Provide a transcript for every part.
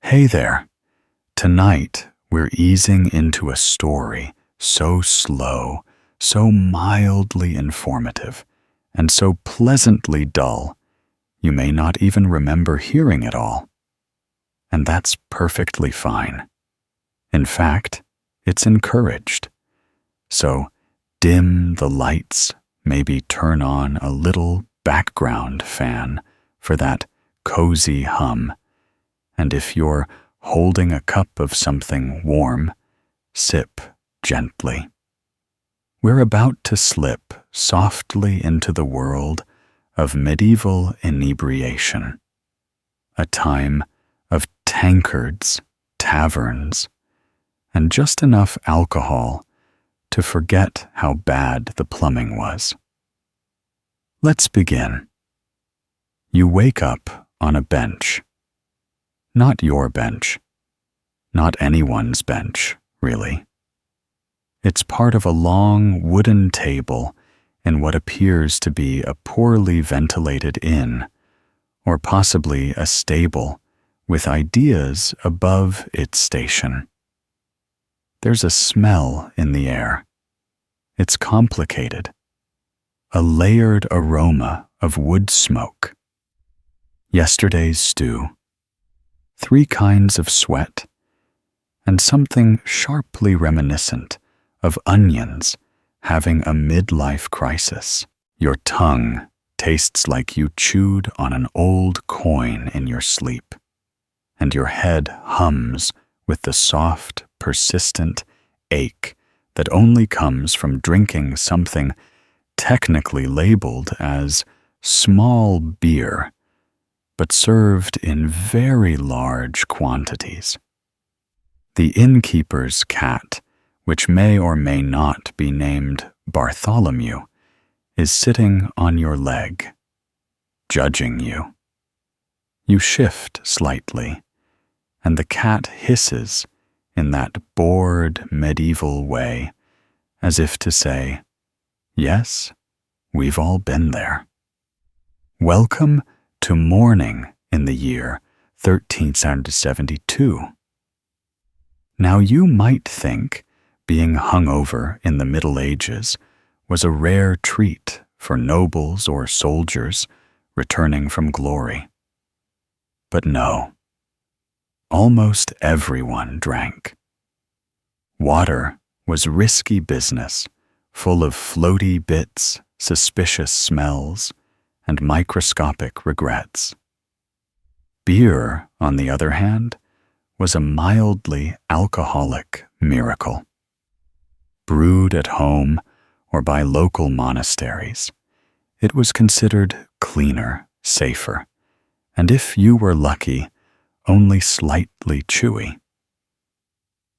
Hey there. Tonight, we're easing into a story so slow, so mildly informative, and so pleasantly dull, you may not even remember hearing it all. And that's perfectly fine. In fact, it's encouraged. So dim the lights, maybe turn on a little background fan for that cozy hum, and if you're holding a cup of something warm, sip gently. We're about to slip softly into the world of medieval inebriation, a time of tankards, taverns, and just enough alcohol to forget how bad the plumbing was. Let's begin. You wake up on a bench. Not your bench. Not anyone's bench, really. It's part of a long wooden table in what appears to be a poorly ventilated inn, or possibly a stable with ideas above its station. There's a smell in the air. It's complicated. A layered aroma of wood smoke. Yesterday's stew. 3 kinds of sweat, and something sharply reminiscent of onions having a midlife crisis. Your tongue tastes like you chewed on an old coin in your sleep, and your head hums with the soft, persistent ache that only comes from drinking something technically labeled as small beer, but served in very large quantities. The innkeeper's cat, which may or may not be named Bartholomew, is sitting on your leg, judging you. You shift slightly, and the cat hisses in that bored medieval way, as if to say, "Yes, we've all been there." Welcome to morning in the year 1372. Now you might think being hungover in the Middle Ages was a rare treat for nobles or soldiers returning from glory. But no, almost everyone drank. Water was risky business, full of floaty bits, suspicious smells, and microscopic regrets. Beer, on the other hand, was a mildly alcoholic miracle. Brewed at home or by local monasteries, it was considered cleaner, safer, and if you were lucky, only slightly chewy.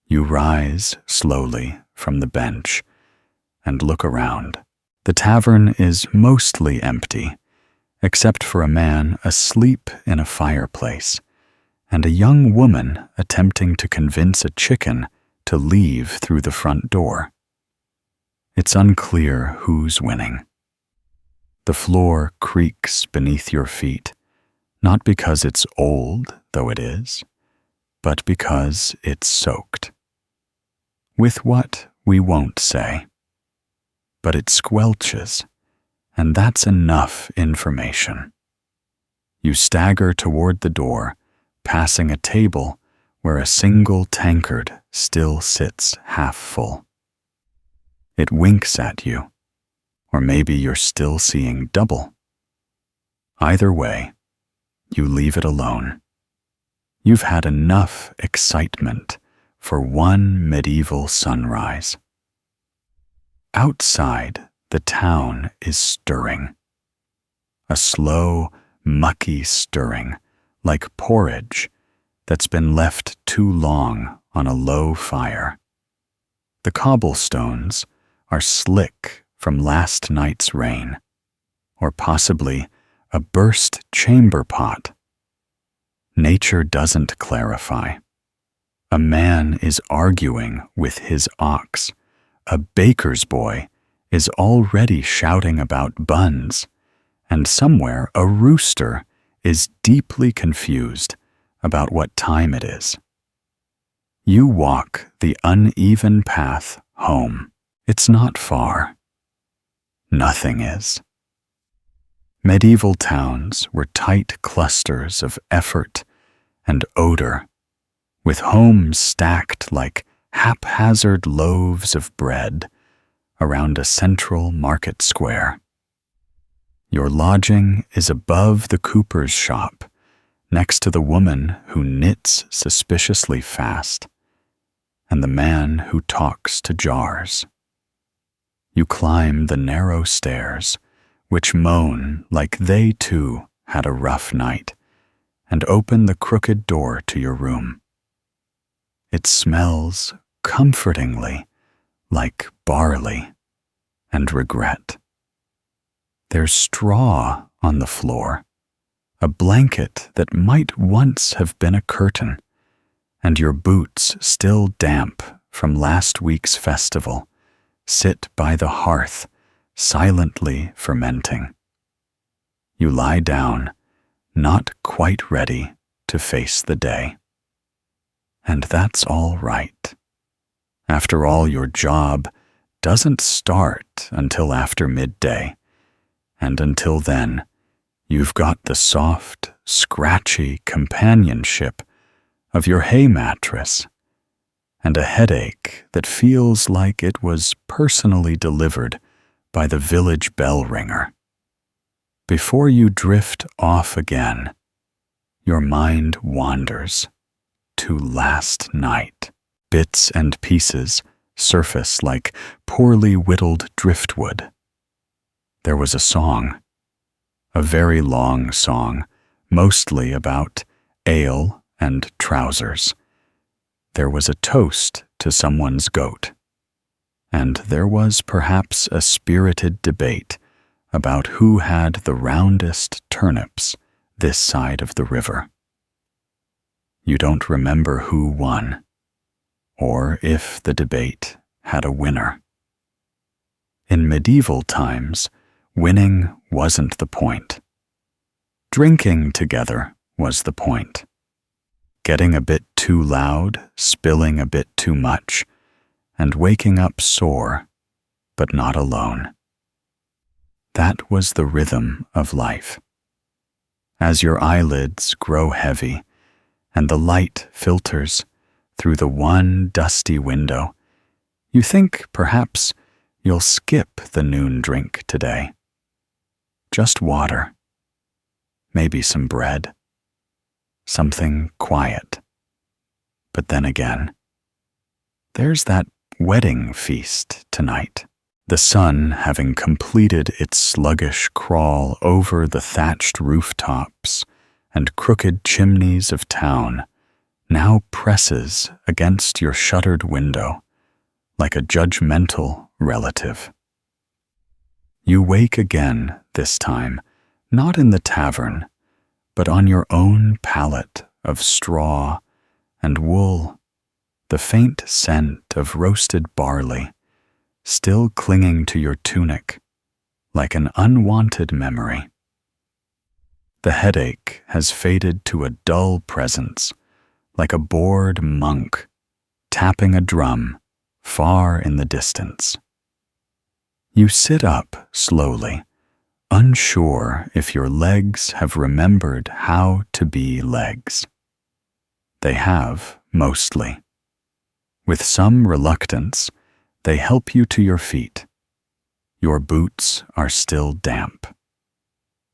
You rise slowly from the bench and look around. The tavern is mostly empty, except for a man asleep in a fireplace and a young woman attempting to convince a chicken to leave through the front door. It's unclear who's winning. The floor creaks beneath your feet, not because it's old, though it is, but because it's soaked. With what we won't say. But it squelches, and that's enough information. You stagger toward the door, passing a table where a single tankard still sits half full. It winks at you, or maybe you're still seeing double. Either way, you leave it alone. You've had enough excitement for one medieval sunrise. Outside, the town is stirring. A slow, mucky stirring, like porridge that's been left too long on a low fire. The cobblestones are slick from last night's rain, or possibly a burst chamber pot. Nature doesn't clarify. A man is arguing with his ox. A baker's boy is already shouting about buns, and somewhere a rooster is deeply confused about what time it is. You walk the uneven path home. It's not far. Nothing is. Medieval towns were tight clusters of effort and odor, with homes stacked like haphazard loaves of bread around a central market square. Your lodging is above the cooper's shop, next to the woman who knits suspiciously fast, and the man who talks to jars. You climb the narrow stairs, which moan like they too had a rough night, and open the crooked door to your room. It smells comfortingly like barley and regret. There's straw on the floor, a blanket that might once have been a curtain, and your boots still damp from last week's festival sit by the hearth, silently fermenting. You lie down, not quite ready to face the day. And that's all right. After all, your job doesn't start until after midday, and until then, you've got the soft, scratchy companionship of your hay mattress and a headache that feels like it was personally delivered by the village bell ringer. Before you drift off again, your mind wanders to last night. Bits and pieces surface like poorly whittled driftwood. There was a song, a very long song, mostly about ale and trousers. There was a toast to someone's goat, and there was perhaps a spirited debate about who had the roundest turnips this side of the river. You don't remember who won, or if the debate had a winner. In medieval times, winning wasn't the point. Drinking together was the point. Getting a bit too loud, spilling a bit too much, and waking up sore, but not alone. That was the rhythm of life. As your eyelids grow heavy and the light filters through the one dusty window, you think perhaps you'll skip the noon drink today. Just water, maybe some bread, something quiet. But then again, there's that wedding feast tonight. The sun, having completed its sluggish crawl over the thatched rooftops and crooked chimneys of town, now presses against your shuttered window like a judgmental relative. You wake again this time, not in the tavern, but on your own pallet of straw and wool, the faint scent of roasted barley still clinging to your tunic like an unwanted memory. The headache has faded to a dull presence, like a bored monk tapping a drum far in the distance. You sit up slowly, unsure if your legs have remembered how to be legs. They have, mostly. With some reluctance, they help you to your feet. Your boots are still damp.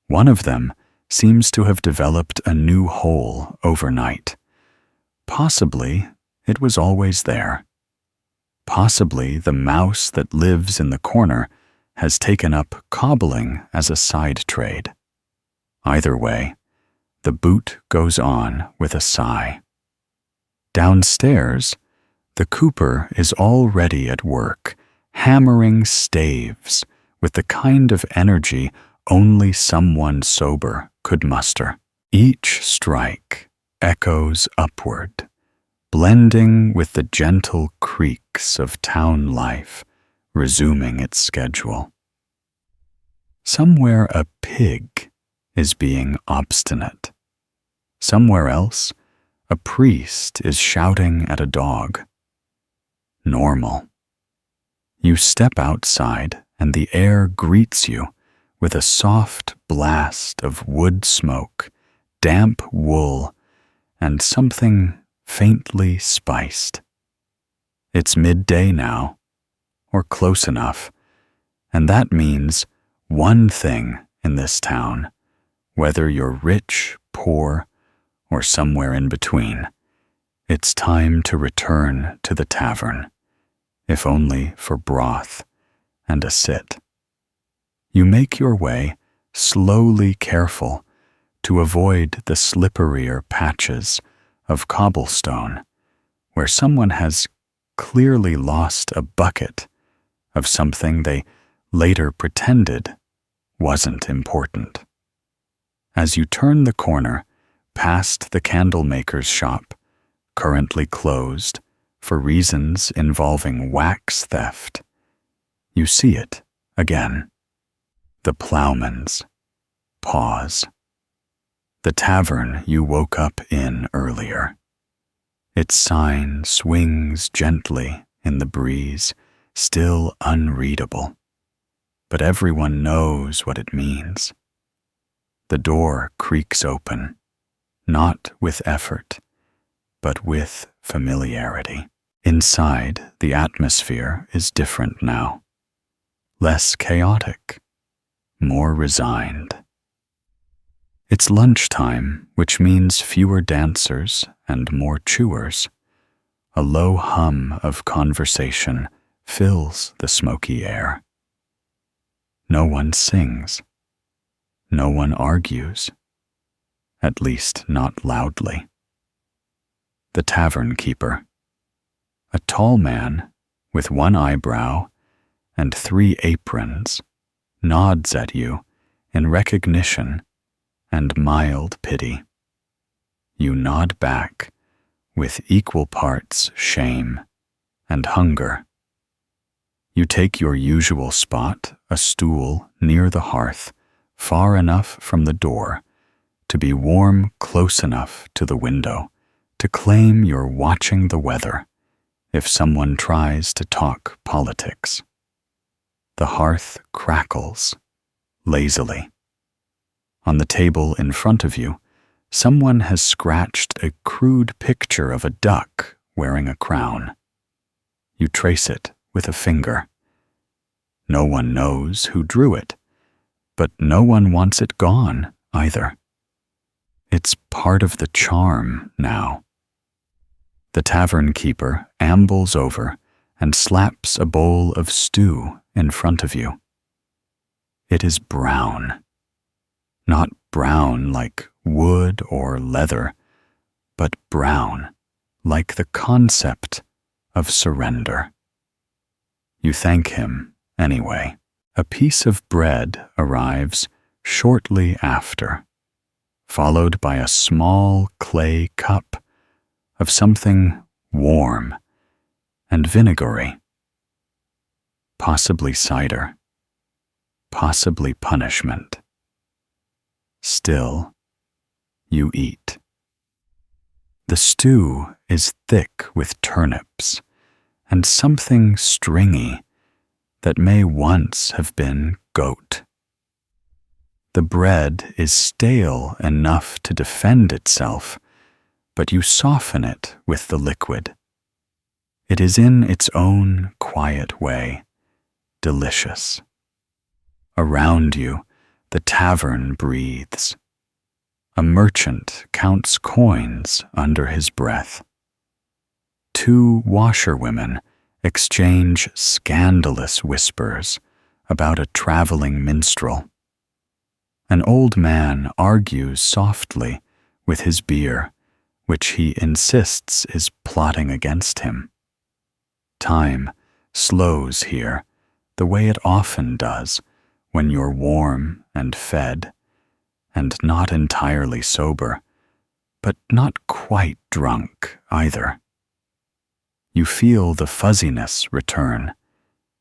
One of them seems to have developed a new hole overnight. Possibly it was always there. Possibly the mouse that lives in the corner has taken up cobbling as a side trade. Either way, the boot goes on with a sigh. Downstairs, the cooper is already at work, hammering staves with the kind of energy only someone sober could muster. Each strike echoes upward, blending with the gentle creaks of town life, resuming its schedule. Somewhere a pig is being obstinate. Somewhere else, A priest is shouting at a dog. Normal. You step outside and the air greets you with a soft blast of wood smoke, damp wool, and something faintly spiced. It's midday now, or close enough, and that means one thing in this town, whether you're rich, poor, or somewhere in between. It's time to return to the tavern, if only for broth and a sit. You make your way, slowly careful, to avoid the slipperier patches of cobblestone, where someone has clearly lost a bucket of something they later pretended wasn't important. As you turn the corner, past the candlemaker's shop, currently closed for reasons involving wax theft, you see it again. The ploughman's. Pause. The tavern you woke up in earlier. Its sign swings gently in the breeze, still unreadable, but everyone knows what it means. The door creaks open, not with effort, but with familiarity. Inside, the atmosphere is different now. Less chaotic, more resigned. It's lunchtime, which means fewer dancers and more chewers. A low hum of conversation fills the smoky air. No one sings. No one argues. At least not loudly. The tavern keeper, a tall man with one eyebrow and 3 aprons, nods at you in recognition and mild pity. You nod back with equal parts shame and hunger. You take your usual spot, a stool near the hearth, far enough from the door to be warm close enough to the window to claim you're watching the weather if someone tries to talk politics. The hearth crackles lazily. On the table in front of you, someone has scratched a crude picture of a duck wearing a crown. You trace it with a finger. No one knows who drew it, but no one wants it gone either. It's part of the charm now. The tavern keeper ambles over and slaps a bowl of stew in front of you. It is brown. Not brown like wood or leather, but brown like the concept of surrender. You thank him anyway. A piece of bread arrives shortly after, followed by a small clay cup of something warm and vinegary. Possibly cider, possibly punishment. Still, you eat. The stew is thick with turnips and something stringy that may once have been goat. The bread is stale enough to defend itself, but you soften it with the liquid. It is in its own quiet way, delicious. Around you, the tavern breathes. A merchant counts coins under his breath. 2 washerwomen exchange scandalous whispers about a traveling minstrel. An old man argues softly with his beer, which he insists is plotting against him. Time slows here, the way it often does when you're warm and fed, and not entirely sober, but not quite drunk either. You feel the fuzziness return,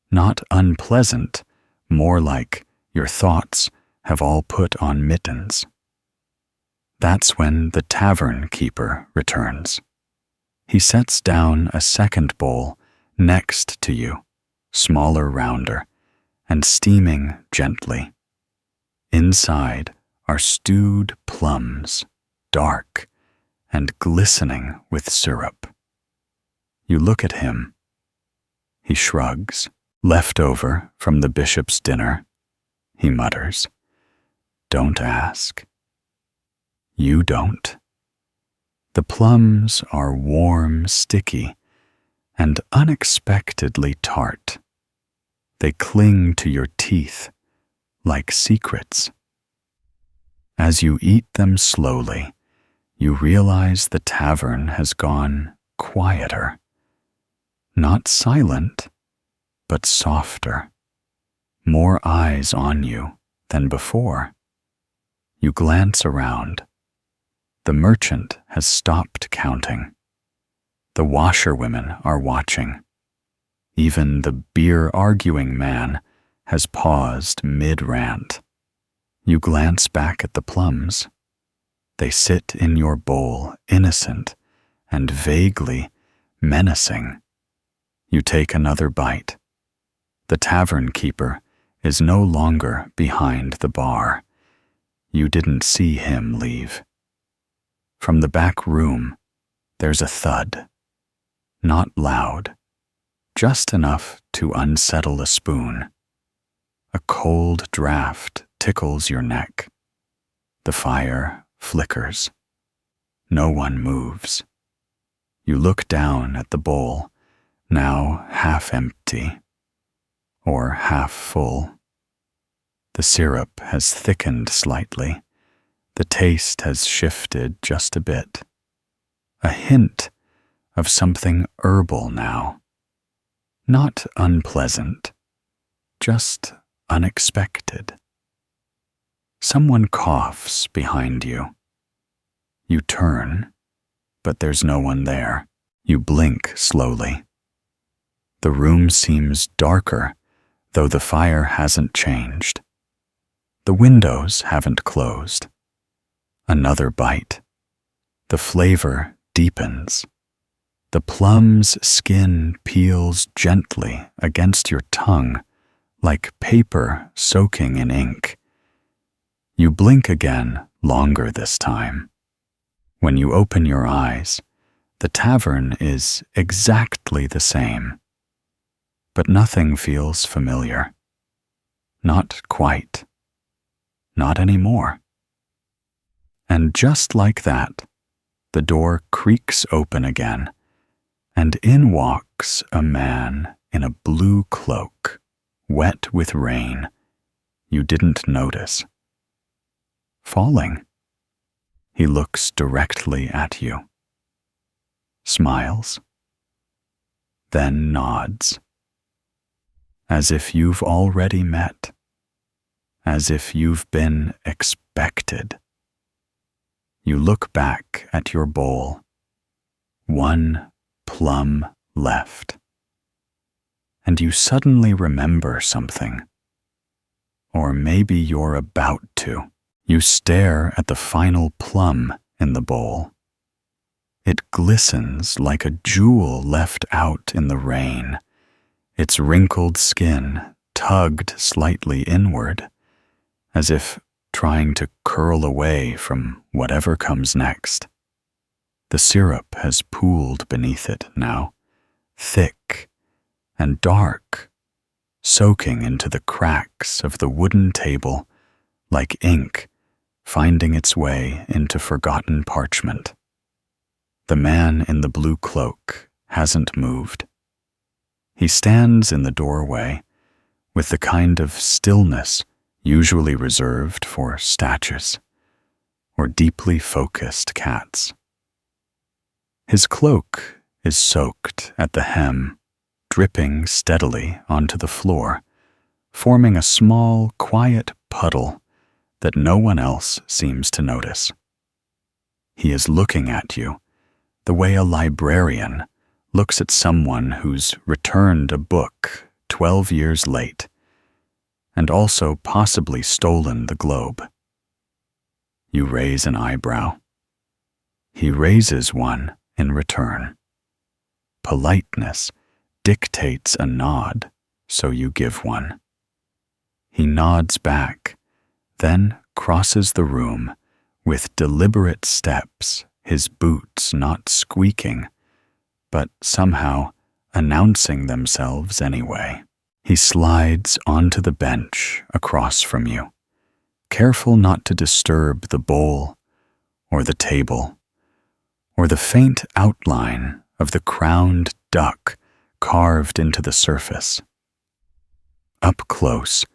not unpleasant, more like your thoughts have all put on mittens. That's when the tavern keeper returns. He sets down a second bowl next to you, smaller, rounder, and steaming gently. Inside are stewed plums, dark and glistening with syrup. You look at him. He shrugs. Leftover from the bishop's dinner, he mutters. Don't ask. You don't. The plums are warm, sticky, and unexpectedly tart. They cling to your teeth like secrets. As you eat them slowly, you realize the tavern has gone quieter. Not silent, but softer. More eyes on you than before. You glance around. The merchant has stopped counting. The washerwomen are watching. Even the beer-arguing man has paused mid-rant. You glance back at the plums. They sit in your bowl, innocent and vaguely menacing. You take another bite. The tavern keeper is no longer behind the bar. You didn't see him leave. From the back room, there's a thud. Not loud, just enough to unsettle a spoon. A cold draft tickles your neck. The fire flickers. No one moves. You look down at the bowl, now half empty, or half full. The syrup has thickened slightly. The taste has shifted just a bit. A hint of something herbal now. Not unpleasant, just unexpected. Someone coughs behind you. You turn, but there's no one there. You blink slowly. The room seems darker, though the fire hasn't changed. The windows haven't closed. Another bite. The flavor deepens. The plum's skin peels gently against your tongue, like paper soaking in ink. You blink again, longer this time. When you open your eyes, the tavern is exactly the same. But nothing feels familiar. Not quite. Not anymore. And just like that, the door creaks open again, and in walks a man in a blue cloak, wet with rain. You didn't notice. Falling. He looks directly at you. Smiles. Then nods. As if you've already met. As if you've been expected. You look back at your bowl. One plum left. And you suddenly remember something. Or maybe you're about to. You stare at the final plum in the bowl. It glistens like a jewel left out in the rain, its wrinkled skin tugged slightly inward, as if trying to curl away from whatever comes next. The syrup has pooled beneath it now, thick and dark, soaking into the cracks of the wooden table like ink finding its way into forgotten parchment. The man in the blue cloak hasn't moved. He stands in the doorway with the kind of stillness usually reserved for statues or deeply focused cats. His cloak is soaked at the hem, dripping steadily onto the floor, forming a small, quiet puddle that no one else seems to notice. He is looking at you the way a librarian looks at someone who's returned a book 12 years late and also possibly stolen the globe. You raise an eyebrow. He raises one in return. Politeness dictates a nod, so you give one. He nods back, then crosses the room with deliberate steps, his boots not squeaking, but somehow announcing themselves anyway. He slides onto the bench across from you, careful not to disturb the bowl or the table or the faint outline of the crowned duck carved into the surface. Up close,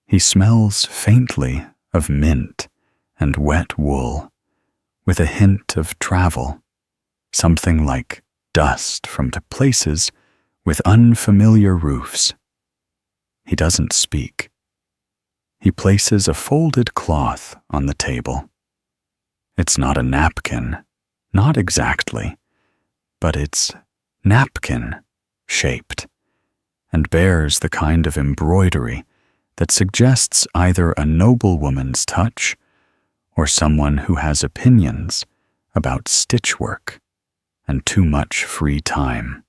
he smells faintly of mint and wet wool, with a hint of travel, something like dust from places with unfamiliar roofs. He doesn't speak. He places a folded cloth on the table. It's not a napkin, not exactly, but it's napkin-shaped and bears the kind of embroidery that suggests either a noblewoman's touch or someone who has opinions about stitchwork and too much free time.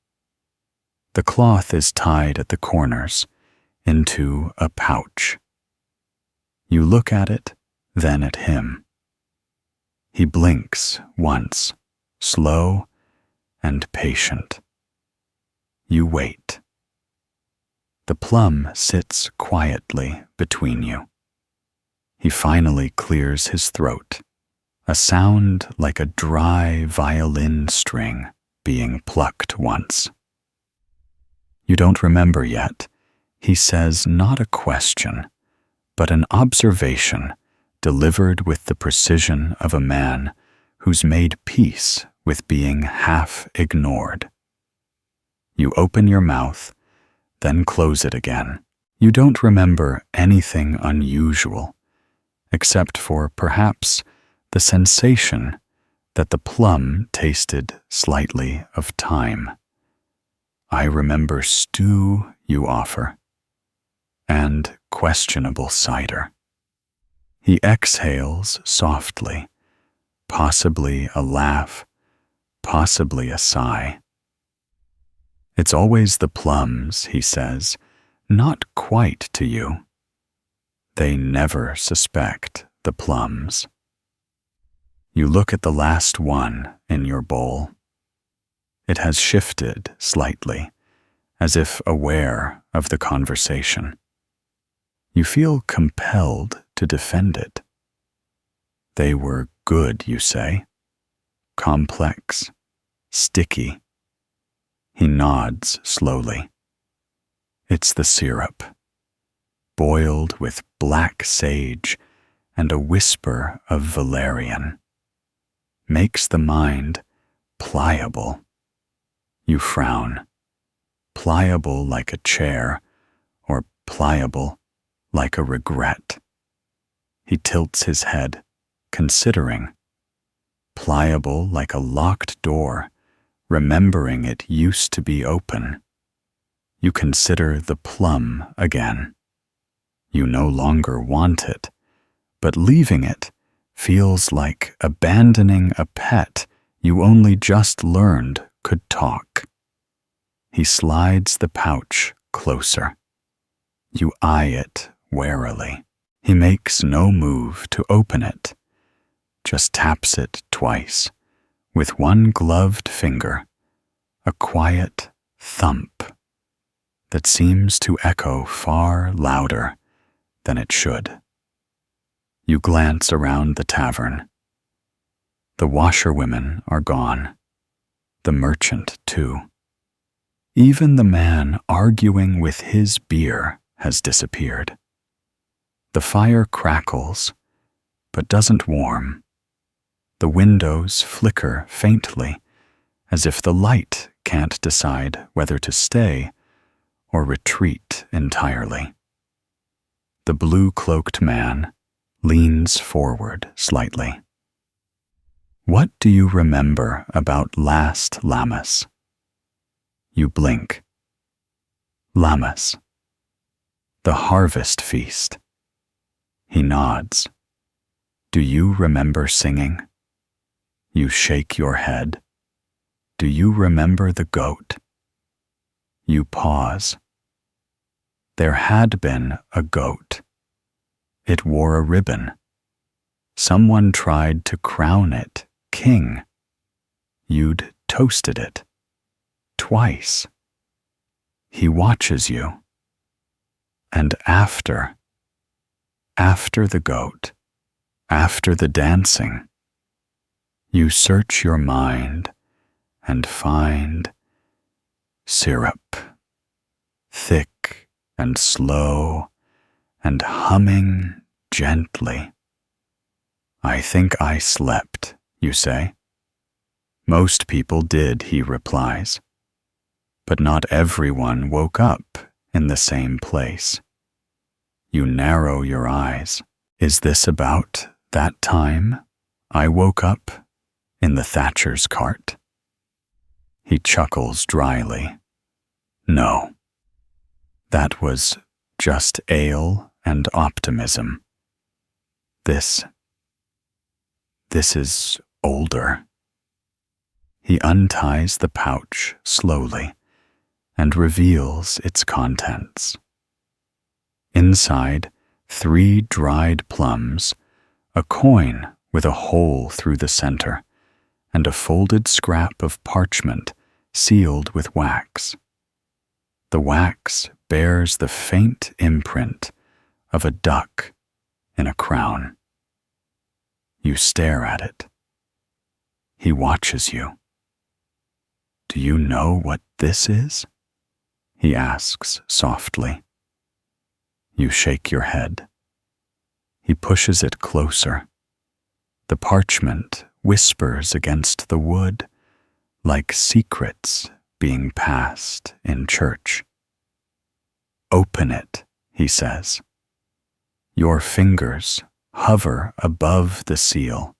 The cloth is tied at the corners into a pouch. You look at it, then at him. He blinks once, slow and patient. You wait. The plum sits quietly between you. He finally clears his throat, a sound like a dry violin string being plucked once. You don't remember yet. He says not a question, but an observation delivered with the precision of a man who's made peace with being half ignored. You open your mouth, then close it again. You don't remember anything unusual, except for perhaps the sensation that the plum tasted slightly of time. I remember stew you offer, and questionable cider. He exhales softly, possibly a laugh, possibly a sigh. It's always the plums, he says, not quite to you. They never suspect the plums. You look at the last one in your bowl. It has shifted slightly, as if aware of the conversation. You feel compelled to defend it. They were good, you say, complex, sticky. He nods slowly. It's the syrup, boiled with black sage and a whisper of valerian. Makes the mind pliable. You frown. Pliable like a chair, or pliable like a regret. He tilts his head, considering. Pliable like a locked door, remembering it used to be open. You consider the plum again. You no longer want it, but leaving it feels like abandoning a pet you only just learned could talk. He slides the pouch closer. You eye it warily. He makes no move to open it, just taps it twice, with one gloved finger, a quiet thump that seems to echo far louder than it should. You glance around the tavern. The washerwomen are gone, the merchant too. Even the man arguing with his beer has disappeared. The fire crackles, but doesn't warm. The windows flicker faintly, as if the light can't decide whether to stay or retreat entirely. The blue-cloaked man leans forward slightly. What do you remember about last Lammas? You blink. Lammas. The harvest feast. He nods. Do you remember singing? You shake your head. Do you remember the goat? You pause. There had been a goat. It wore a ribbon. Someone tried to crown it king. You'd toasted it. Twice. He watches you. And after the goat, after the dancing, you search your mind and find syrup, thick and slow and humming gently. I think I slept, you say. Most people did, he replies. But not everyone woke up in the same place. You narrow your eyes. Is this about that time I woke up in the Thatcher's cart? He chuckles dryly. No. That was just ale and optimism. This is older. He unties the pouch slowly and reveals its contents. Inside, 3 dried plums, a coin with a hole through the center, and a folded scrap of parchment sealed with wax. The wax bears the faint imprint of a duck in a crown. You stare at it. He watches you. Do you know what this is? He asks softly. You shake your head. He pushes it closer. The parchment whispers against the wood like secrets being passed in church. Open it, he says. Your fingers hover above the seal.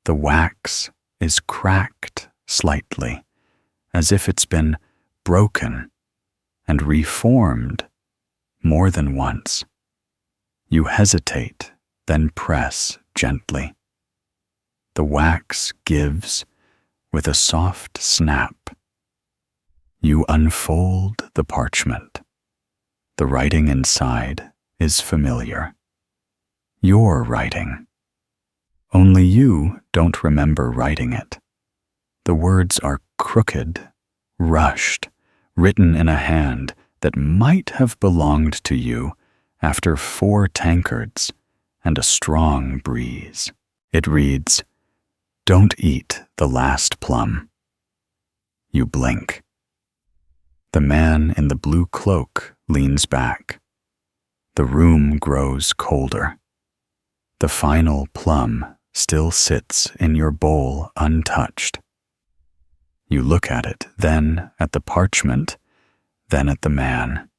The wax is cracked slightly, as if it's been broken and reformed more than once. You hesitate, then press gently. The wax gives with a soft snap. You unfold the parchment. The writing inside is familiar. Your writing. Only you don't remember writing it. The words are crooked, rushed, written in a hand that might have belonged to you after 4 tankards and a strong breeze. It reads, "Don't eat the last plum." You blink. The man in the blue cloak leans back. The room grows colder. The final plum still sits in your bowl untouched. You look at it, then at the parchment, then at the man.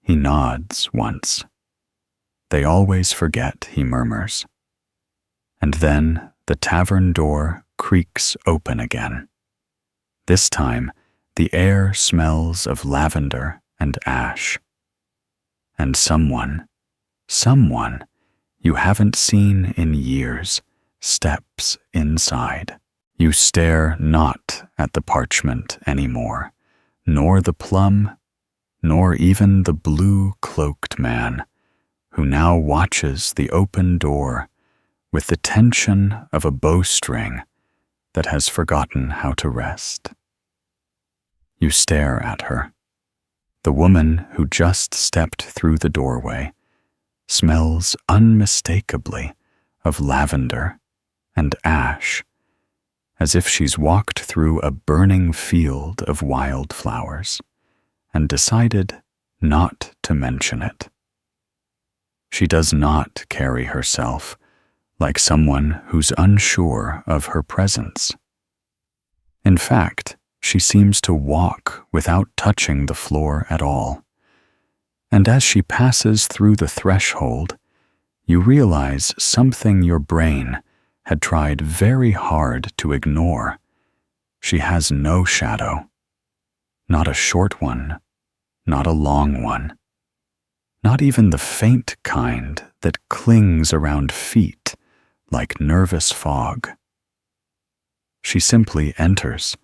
He nods once. They always forget, he murmurs. And then the tavern door creaks open again. This time, the air smells of lavender and ash. And someone you haven't seen in years steps inside. You stare not at the parchment anymore, nor the plum, nor even the blue-cloaked man, who now watches the open door with the tension of a bowstring that has forgotten how to rest. You stare at her. The woman who just stepped through the doorway smells unmistakably of lavender and ash, as if she's walked through a burning field of wildflowers and decided not to mention it. She does not carry herself like someone who's unsure of her presence. In fact, she seems to walk without touching the floor at all. And as she passes through the threshold, you realize something your brain had tried very hard to ignore. She has no shadow. Not a short one, not a long one. Not even the faint kind that clings around feet like nervous fog. She simply enters,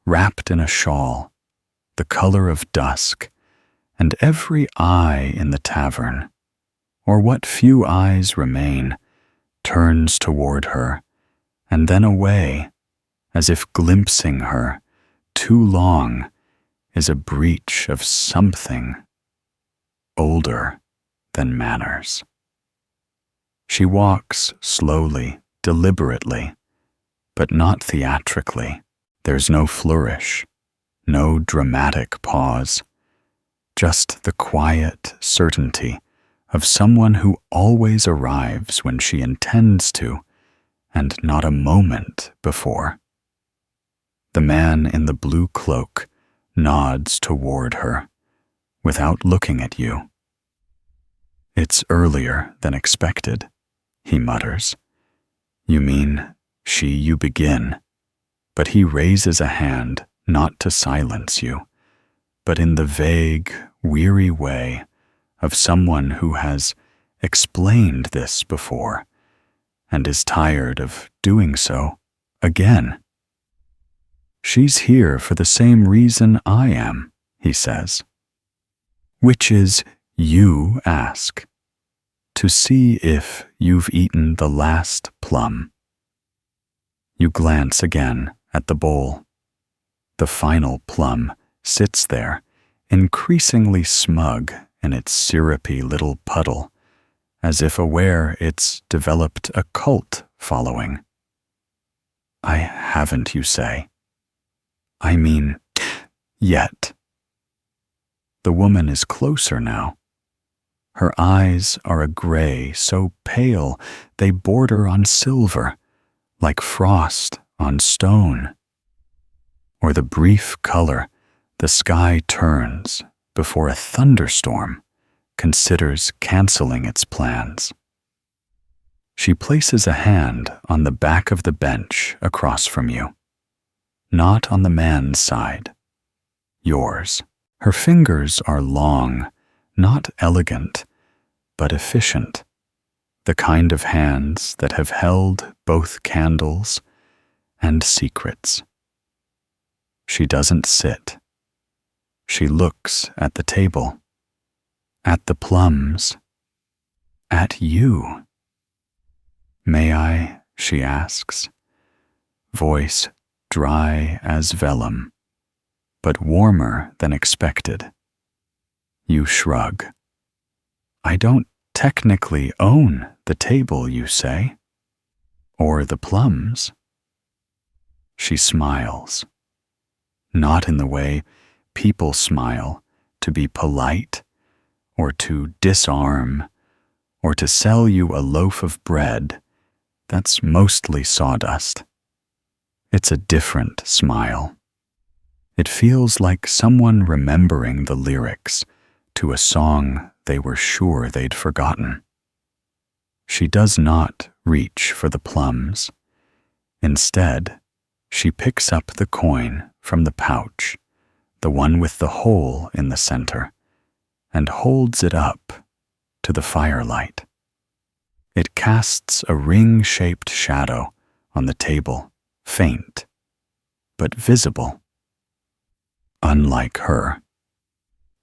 wrapped in a shawl, the color of dusk, and every eye in the tavern, or what few eyes remain, turns toward her, and then away, as if glimpsing her too long is a breach of something older than manners. She walks slowly, deliberately, but not theatrically. There's no flourish, no dramatic pause, just the quiet certainty of someone who always arrives when she intends to, and not a moment before. The man in the blue cloak nods toward her, without looking at you. "It's earlier than expected," he mutters. "You mean you begin," but he raises a hand not to silence you, but in the vague, weary way of someone who has explained this before and is tired of doing so again. "She's here for the same reason I am," he says, "which is, you ask, to see if you've eaten the last plum." You glance again at the bowl. The final plum sits there, increasingly smug in its syrupy little puddle, as if aware it's developed a cult following. "I haven't," you say. "I mean, yet." The woman is closer now. Her eyes are a gray so pale they border on silver, like frost on stone. Or the brief color the sky turns before a thunderstorm considers canceling its plans. She places a hand on the back of the bench across from you, not on the man's side, yours. Her fingers are long, not elegant, but efficient, the kind of hands that have held both candles and secrets. She doesn't sit. She looks at the table, at the plums, at you. "May I?" she asks, voice dry as vellum, but warmer than expected. You shrug. "I don't technically own the table," you say, "or the plums." She smiles, not in the way people smile, to be polite, or to disarm, or to sell you a loaf of bread that's mostly sawdust. It's a different smile. It feels like someone remembering the lyrics to a song they were sure they'd forgotten. She does not reach for the plums. Instead, she picks up the coin from the pouch, the one with the hole in the center, and holds it up to the firelight. It casts a ring-shaped shadow on the table, faint, but visible. Unlike her,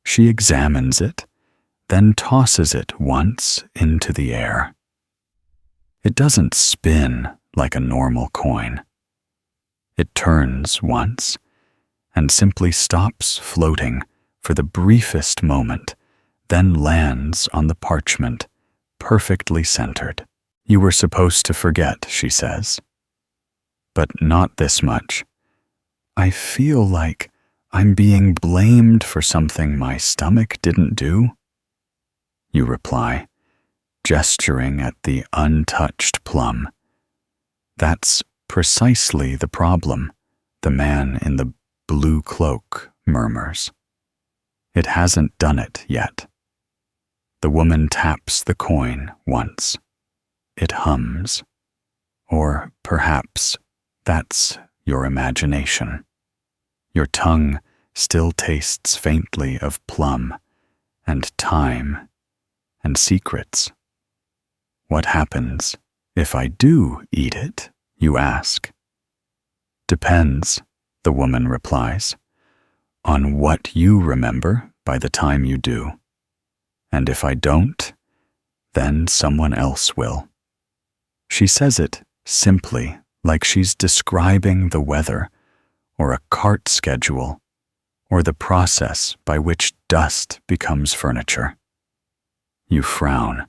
she examines it, then tosses it once into the air. It doesn't spin like a normal coin. It turns once and simply stops floating for the briefest moment, then lands on the parchment, perfectly centered. "You were supposed to forget," she says. "But not this much. I feel like I'm being blamed for something my stomach didn't do." You reply, gesturing at the untouched plum. "That's precisely the problem," the man in the blue cloak murmurs. "It hasn't done it yet." The woman taps the coin once. It hums. Or perhaps that's your imagination. Your tongue still tastes faintly of plum and time and secrets. What happens if I do eat it, you ask. Depends, the woman replies, on what you remember by the time you do. And if I don't, then someone else will. She says it simply, like she's describing the weather, or a cart schedule, or the process by which dust becomes furniture. You frown.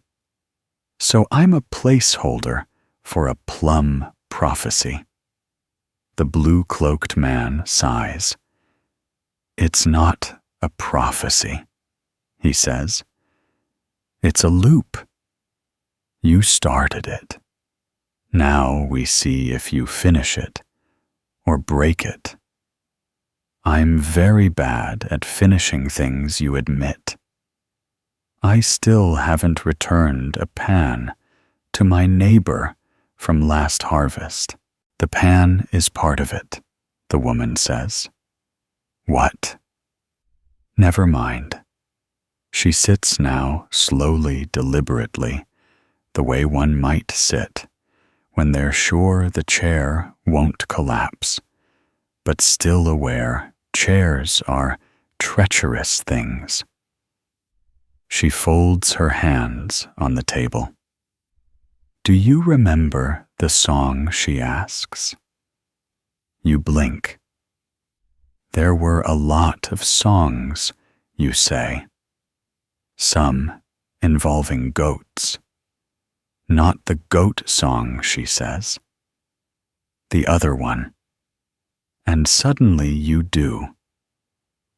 So I'm a placeholder for a PLUM prophecy. The blue-cloaked man sighs. It's not a prophecy, he says. It's a loop. You started it. Now we see if you finish it or break it. I'm very bad at finishing things, you admit. I still haven't returned a pan to my neighbor from last harvest. The pan is part of it, the woman says. What? Never mind. She sits now slowly, deliberately, the way one might sit when they're sure the chair won't collapse, but still aware chairs are treacherous things. She folds her hands on the table. Do you remember the song, she asks? You blink. There were a lot of songs, you say. Some involving goats. Not the goat song, she says. The other one. And suddenly you do.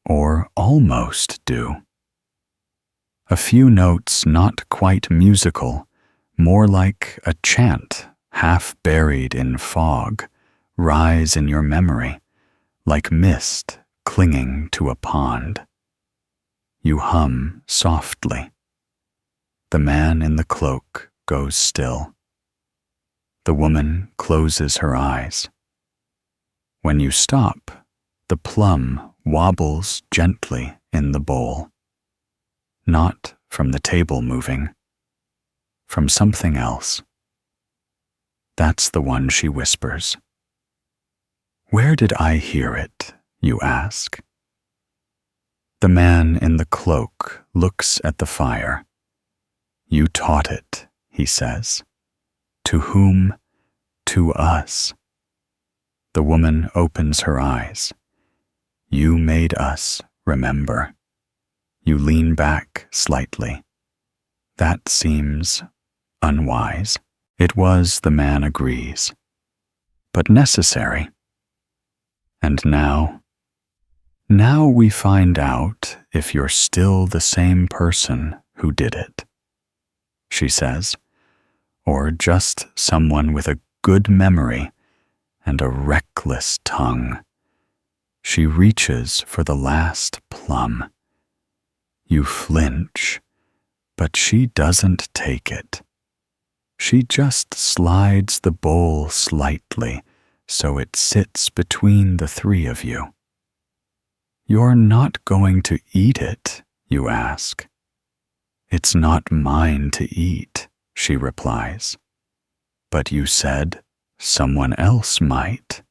Or almost do. A few notes not quite musical, more like a chant half buried in fog, rise in your memory, like mist clinging to a pond. You hum softly. The man in the cloak goes still. The woman closes her eyes. When you stop, the plum wobbles gently in the bowl. Not from the table moving, from something else. That's the one, she whispers. Where did I hear it, you ask? The man in the cloak looks at the fire. You taught it, he says. To whom? To us. The woman opens her eyes. You made us remember. You lean back slightly. That seems unwise. It was, the man agrees, but necessary. And now we find out if you're still the same person who did it, she says, or just someone with a good memory and a reckless tongue. She reaches for the last plum. You flinch, but she doesn't take it. She just slides the bowl slightly so it sits between the three of you. You're not going to eat it, you ask. It's not mine to eat, she replies. But you said someone else might.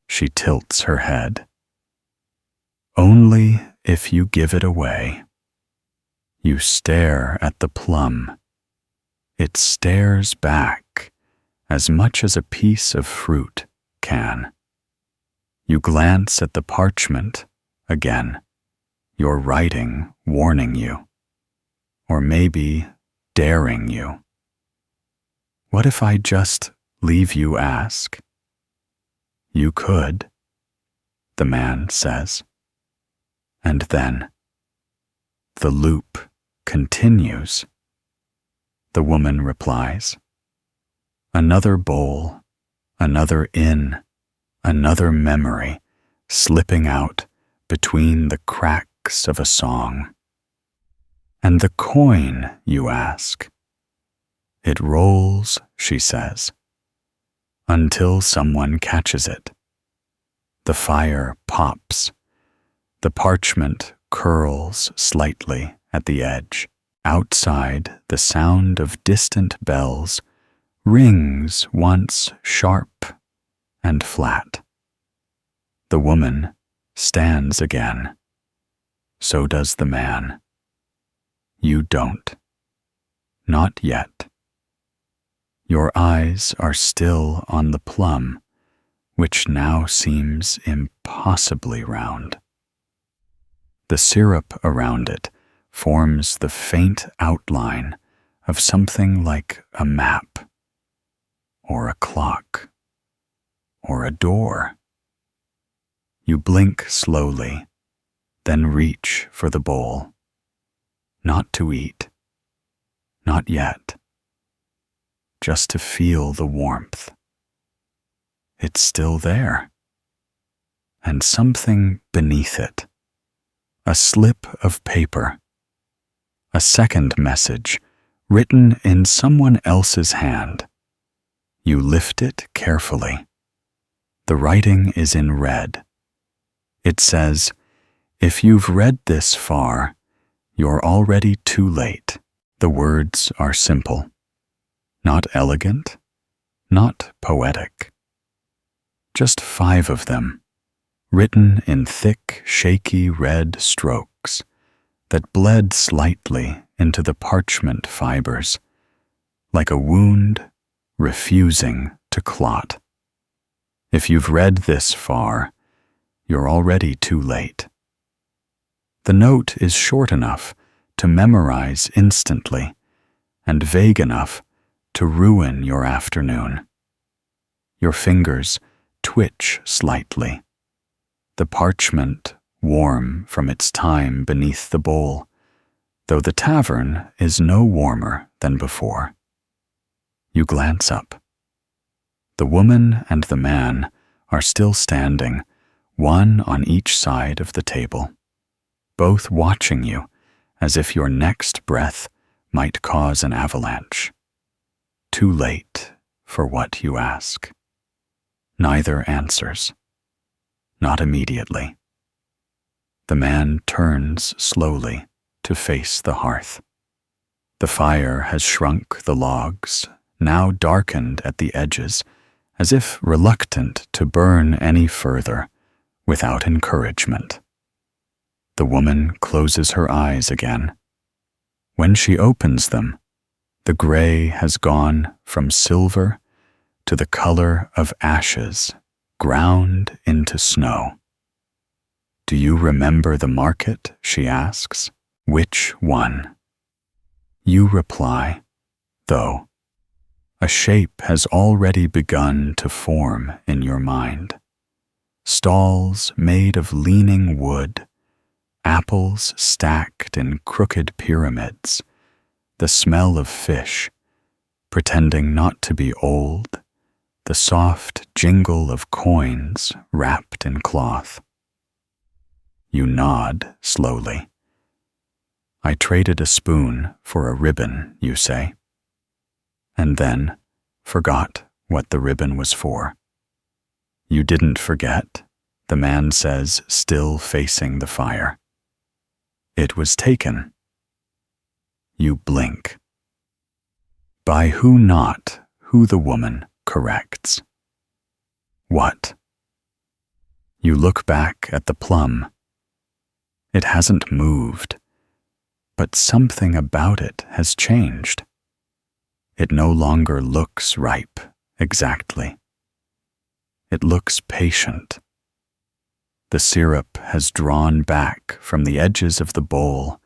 She tilts her head. Only if you give it away. You stare at the plum. It stares back as much as a piece of fruit can. You glance at the parchment again, your writing warning you, or maybe daring you. What if I just leave you ask? You could, the man says. And then the loop continues. The woman replies. Another bowl, another inn, another memory slipping out between the cracks of a song. And the coin, you ask. It rolls, she says, until someone catches it. The fire pops. The parchment curls slightly at the edge. Outside, the sound of distant bells rings once sharp and flat. The woman stands again. So does the man. You don't. Not yet. Your eyes are still on the plum, which now seems impossibly round. The syrup around it forms the faint outline of something like a map, or a clock, or a door. You blink slowly, then reach for the bowl. Not to eat, not yet, just to feel the warmth. It's still there, and something beneath it, a slip of paper, a second message written in someone else's hand. You lift it carefully. The writing is in red. It says, "If you've read this far, you're already too late." The words are simple, not elegant, not poetic. Just 5 of them, written in thick, shaky red strokes that bled slightly into the parchment fibers, like a wound refusing to clot. If you've read this far, you're already too late. The note is short enough to memorize instantly and vague enough to ruin your afternoon. Your fingers twitch slightly, the parchment warm from its time beneath the bowl, though the tavern is no warmer than before. You glance up. The woman and the man are still standing, one on each side of the table, both watching you as if your next breath might cause an avalanche. Too late for what you ask. Neither answers. Not immediately. The man turns slowly to face the hearth. The fire has shrunk the logs, now darkened at the edges, as if reluctant to burn any further without encouragement. The woman closes her eyes again. When she opens them, the gray has gone from silver to the color of ashes ground into snow. "Do you remember the market?" she asks. "Which one?" You reply, though. A shape has already begun to form in your mind. Stalls made of leaning wood, apples stacked in crooked pyramids, the smell of fish, pretending not to be old, the soft jingle of coins wrapped in cloth. You nod slowly. "I traded a spoon for a ribbon," you say, and then forgot what the ribbon was for. "You didn't forget," the man says, still facing the fire. "It was taken." You blink. By who not, who the woman corrects. What? You look back at the plum. It hasn't moved, but something about it has changed. It no longer looks ripe, exactly. It looks patient. The syrup has drawn back from the edges of the bowl,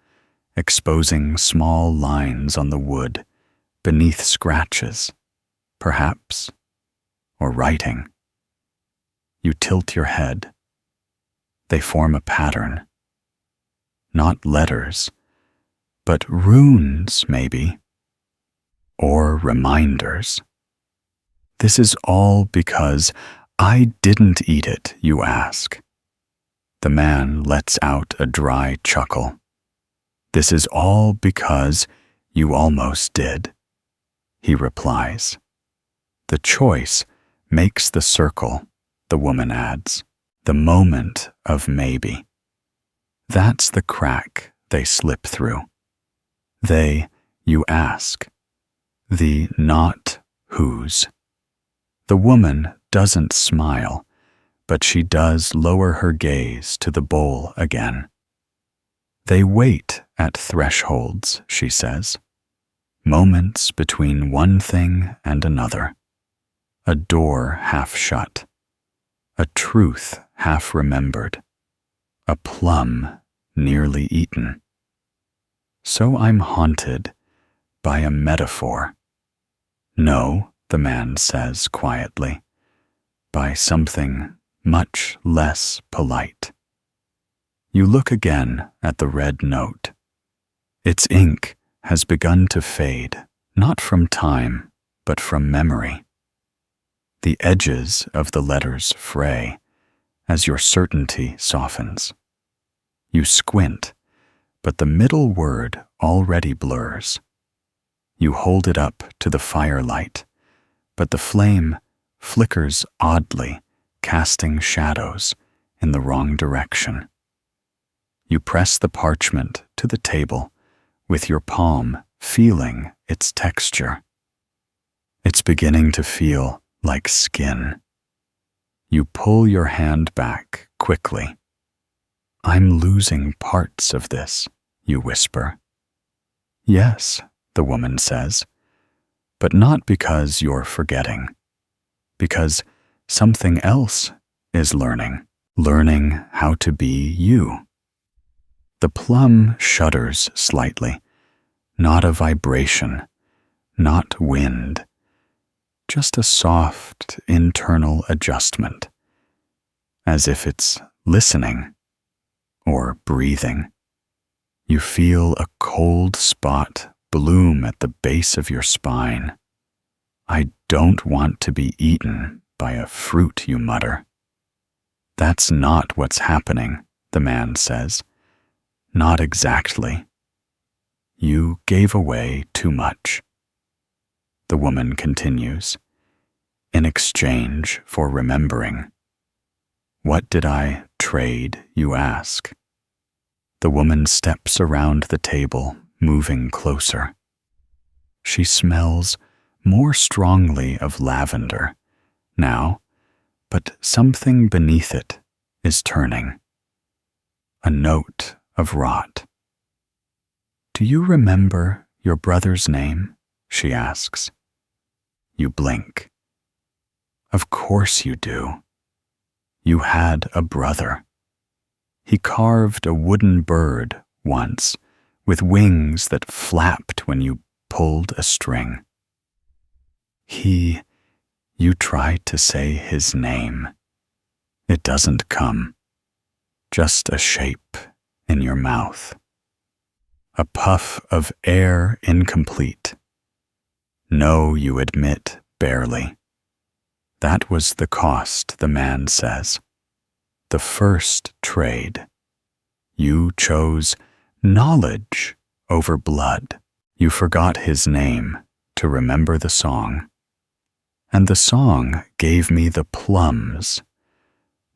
exposing small lines on the wood, beneath scratches, perhaps, or writing. You tilt your head. They form a pattern. Not letters, but runes, maybe, or reminders. This is all because I didn't eat it, you ask. The man lets out a dry chuckle. This is all because you almost did, he replies. The choice makes the circle, the woman adds, the moment of maybe. That's the crack they slip through. They, you ask. The not whose. The woman doesn't smile, but she does lower her gaze to the bowl again. They wait at thresholds, she says. Moments between one thing and another. A door half shut. A truth half remembered. A plum nearly eaten. So I'm haunted by a metaphor. No, the man says quietly, by something much less polite. You look again at the red note. Its ink has begun to fade, not from time, but from memory. The edges of the letters fray as your certainty softens. You squint, but the middle word already blurs. You hold it up to the firelight, but the flame flickers oddly, casting shadows in the wrong direction. You press the parchment to the table, with your palm feeling its texture. It's beginning to feel like skin. You pull your hand back quickly. I'm losing parts of this, you whisper. Yes, the woman says, but not because you're forgetting, because something else is learning how to be you. The plum shudders slightly, not a vibration, not wind, just a soft internal adjustment, as if it's listening or breathing. You feel a cold spot bloom at the base of your spine. I don't want to be eaten by a fruit, you mutter. That's not what's happening, the man says. Not exactly. You gave away too much. The woman continues, in exchange for remembering. What did I trade, you ask? The woman steps around the table, moving closer. She smells more strongly of lavender now, but something beneath it is turning. A note of rot. Do you remember your brother's name? She asks. You blink. Of course you do. You had a brother. He carved a wooden bird once with wings that flapped when you pulled a string. You tried to say his name. It doesn't come. Just a shape in your mouth. A puff of air incomplete. No, you admit, barely. That was the cost, the man says. The first trade. You chose knowledge over blood. You forgot his name to remember the song. And the song gave me the plums.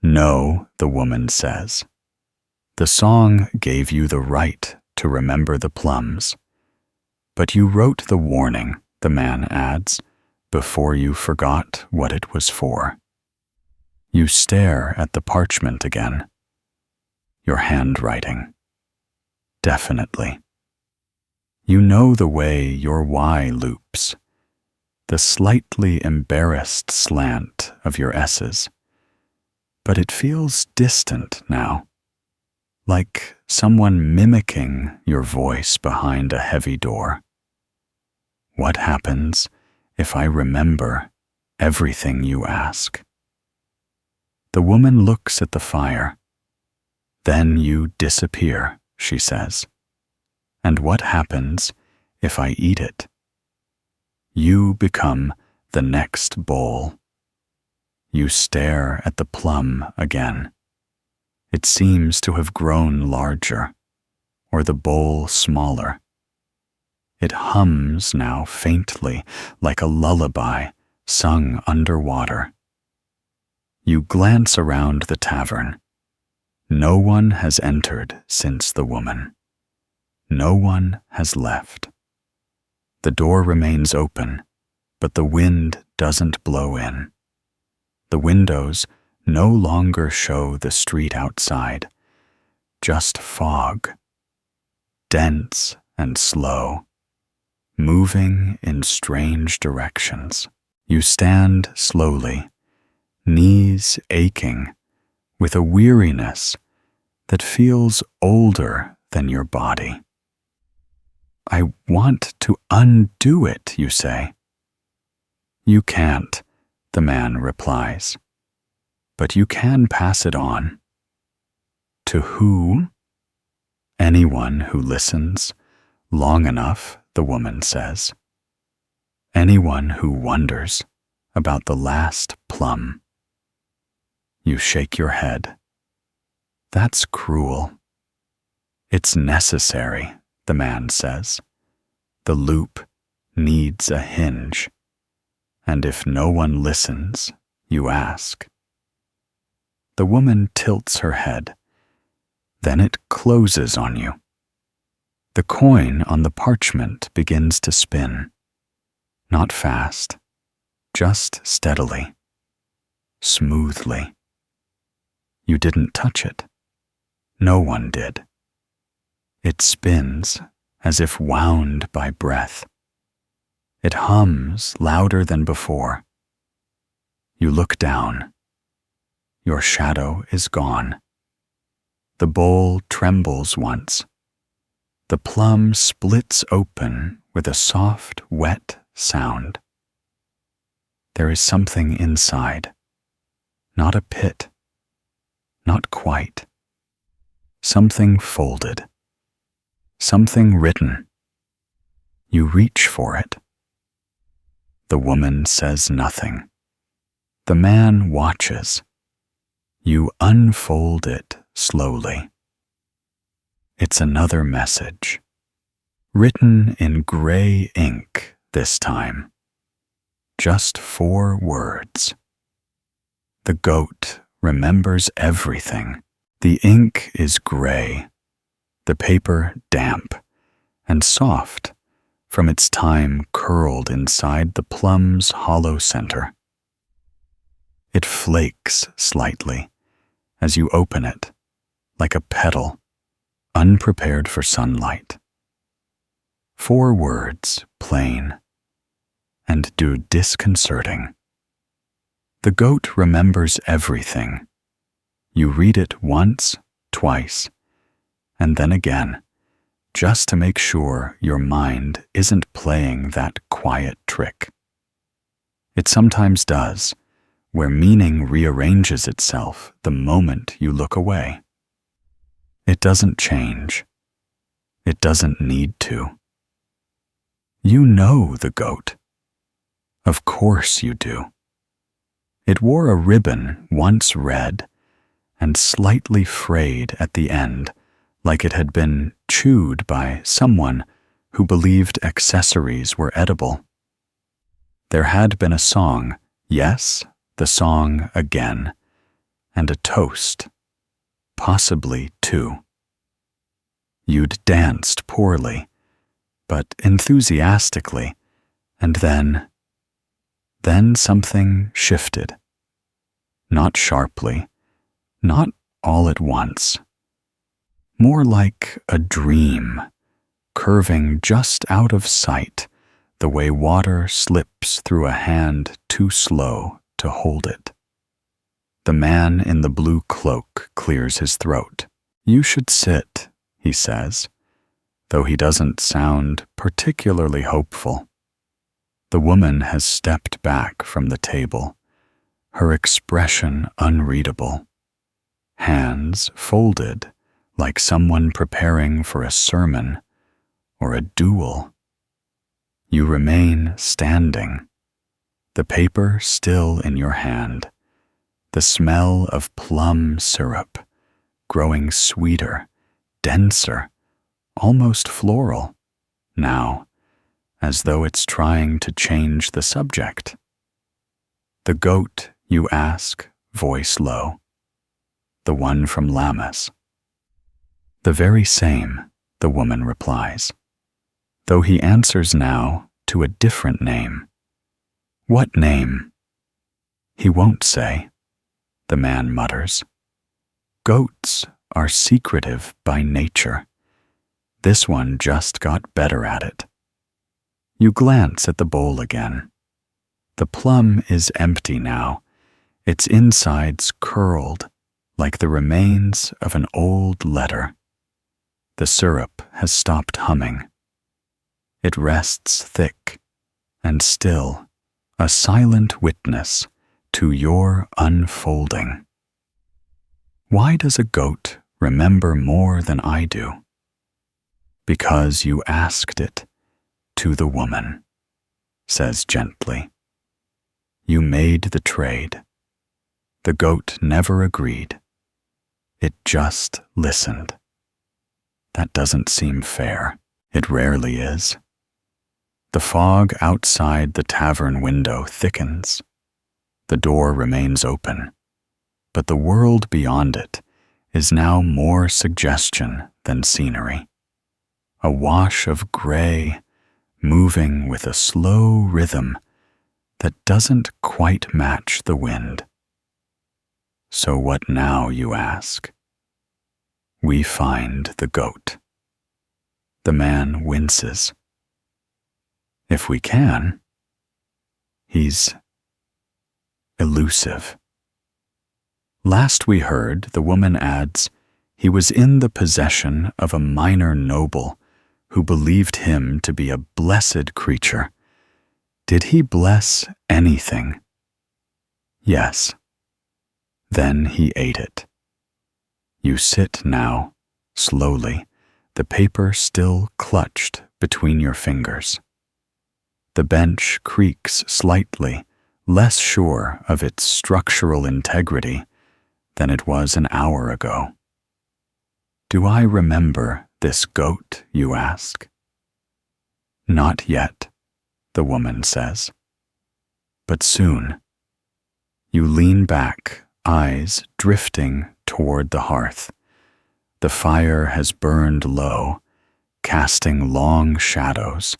No, the woman says. The song gave you the right to remember the plums. But you wrote the warning, the man adds, before you forgot what it was for. You stare at the parchment again. Your handwriting. Definitely. You know the way your Y loops, the slightly embarrassed slant of your S's. But it feels distant now, like someone mimicking your voice behind a heavy door. What happens if I remember everything you ask? The woman looks at the fire. Then you disappear, she says. And what happens if I eat it? You become the next bowl. You stare at the plum again. It seems to have grown larger, or the bowl smaller. It hums now faintly, like a lullaby sung underwater. You glance around the tavern. No one has entered since the woman. No one has left. The door remains open, but the wind doesn't blow in. The windows no longer show the street outside, just fog, dense and slow, moving in strange directions. You stand slowly, knees aching, with a weariness that feels older than your body. I want to undo it, you say. You can't, the man replies, but you can pass it on. To who? Anyone who listens long enough, the woman says. Anyone who wonders about the last plum. You shake your head. That's cruel. It's necessary, the man says. The loop needs a hinge. And if no one listens, you ask. The woman tilts her head. Then it closes on you. The coin on the parchment begins to spin. Not fast, just steadily, smoothly. You didn't touch it. No one did. It spins as if wound by breath. It hums louder than before. You look down. Your shadow is gone. The bowl trembles once. The plum splits open with a soft, wet sound. There is something inside. Not a pit. Not quite. Something folded. Something written. You reach for it. The woman says nothing. The man watches. You unfold it slowly. It's another message, written in gray ink this time. Just 4 words. The goat remembers everything. The ink is gray, the paper damp and soft from its time curled inside the plum's hollow center. It flakes slightly as you open it, like a petal, unprepared for sunlight. 4 words, plain, and disconcerting. The goat remembers everything. You read it once, twice, and then again, just to make sure your mind isn't playing that quiet trick. It sometimes does, where meaning rearranges itself the moment you look away. It doesn't change. It doesn't need to. You know the goat. Of course you do. It wore a ribbon once red and slightly frayed at the end, like it had been chewed by someone who believed accessories were edible. There had been a song, yes, the song again, and a toast, possibly 2. You'd danced poorly, but enthusiastically, and then something shifted. Not sharply, not all at once. More like a dream, curving just out of sight, the way water slips through a hand too slow to hold it. The man in the blue cloak clears his throat. You should sit, he says, though he doesn't sound particularly hopeful. The woman has stepped back from the table, her expression unreadable. Hands folded, like someone preparing for a sermon or a duel. You remain standing, the paper still in your hand, the smell of plum syrup growing sweeter, denser, almost floral, now, as though it's trying to change the subject. The goat, you ask, voice low. The one from Lammas. The very same, the the woman replies, though he answers now to a different name. What name? He won't say, the man mutters. Goats are secretive by nature. This one just got better at it. You glance at the bowl again. The plum is empty now, its insides curled like the remains of an old letter. The syrup has stopped humming. It rests thick and still, a silent witness to your unfolding. Why does a goat remember more than I do? Because you asked it to the woman, says gently. You made the trade. The goat never agreed. It just listened. That doesn't seem fair. It rarely is. The fog outside the tavern window thickens. The door remains open, but the world beyond it is now more suggestion than scenery. A wash of gray, moving with a slow rhythm that doesn't quite match the wind. So what now, you ask? We find the goat. The man winces. If we can. He's elusive. Last we heard, the woman adds, he was in the possession of a minor noble who believed him to be a blessed creature. Did he bless anything? Yes. Then he ate it. You sit now, slowly, the paper still clutched between your fingers. The bench creaks slightly, less sure of its structural integrity than it was an hour ago. Do I remember this goat, you ask? Not yet, the woman says. But soon. You lean back, eyes drifting toward the hearth. The fire has burned low, casting long shadows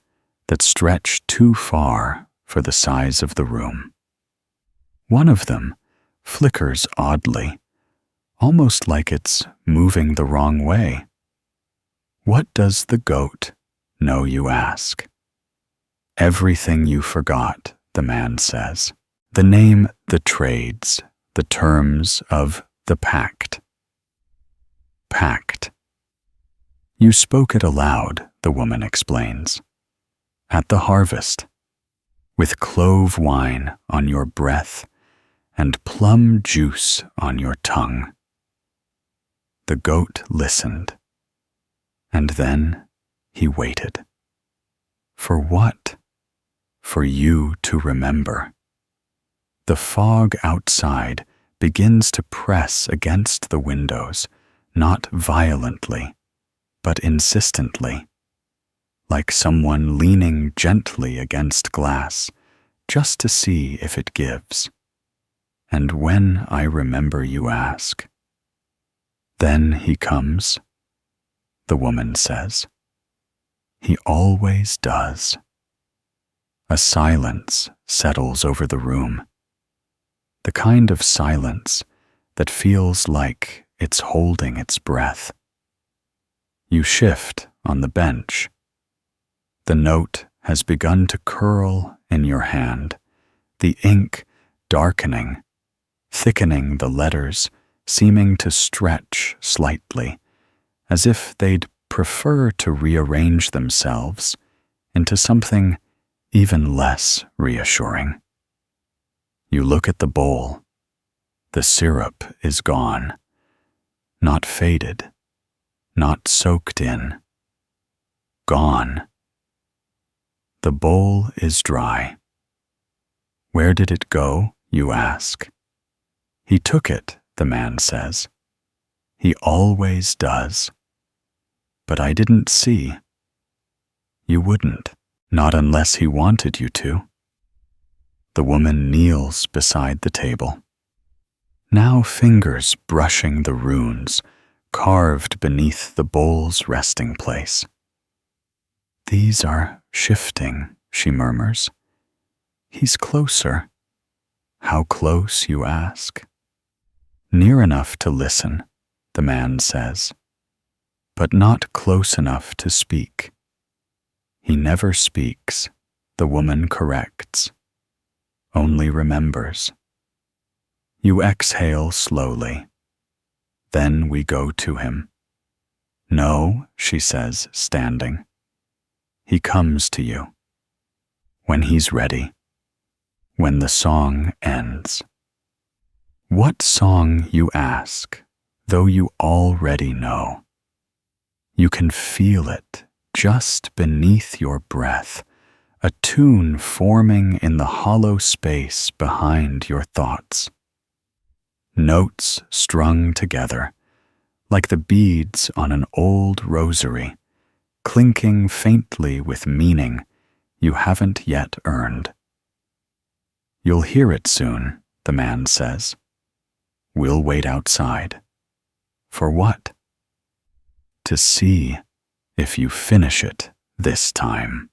that stretch too far for the size of the room. One of them flickers oddly, almost like it's moving the wrong way. What does the goat know, you ask? Everything you forgot, the man says. The name, the trades, the terms of the pact. Pact. You spoke it aloud, the woman explains. At the harvest, with clove wine on your breath and plum juice on your tongue. The goat listened, and then he waited. For what? For you to remember. The fog outside begins to press against the windows, not violently, but insistently, like someone leaning gently against glass, just to see if it gives. And when I remember, you ask. Then he comes, the woman says. He always does. A silence settles over the room. The kind of silence that feels like it's holding its breath. You shift on the bench. The note has begun to curl in your hand, the ink darkening, thickening the letters, seeming to stretch slightly, as if they'd prefer to rearrange themselves into something even less reassuring. You look at the bowl. The syrup is gone, not faded, not soaked in. Gone. The bowl is dry. Where did it go, you ask? He took it, the man says. He always does. But I didn't see. You wouldn't, not unless he wanted you to. The woman kneels beside the table. Now fingers brushing the runes, carved beneath the bowl's resting place. "These are shifting," she murmurs. "He's closer." "How close, you ask?" "Near enough to listen," the man says, "but not close enough to speak." "He never speaks," the woman corrects, "only remembers." You exhale slowly. Then we go to him. "No," she says, standing. "He comes to you. When he's ready. When the song ends." What song, you ask, though you already know? You can feel it just beneath your breath, a tune forming in the hollow space behind your thoughts. Notes strung together, like the beads on an old rosary, clinking faintly with meaning you haven't yet earned. "You'll hear it soon," the man says. "We'll wait outside." "For what?" "To see if you finish it this time."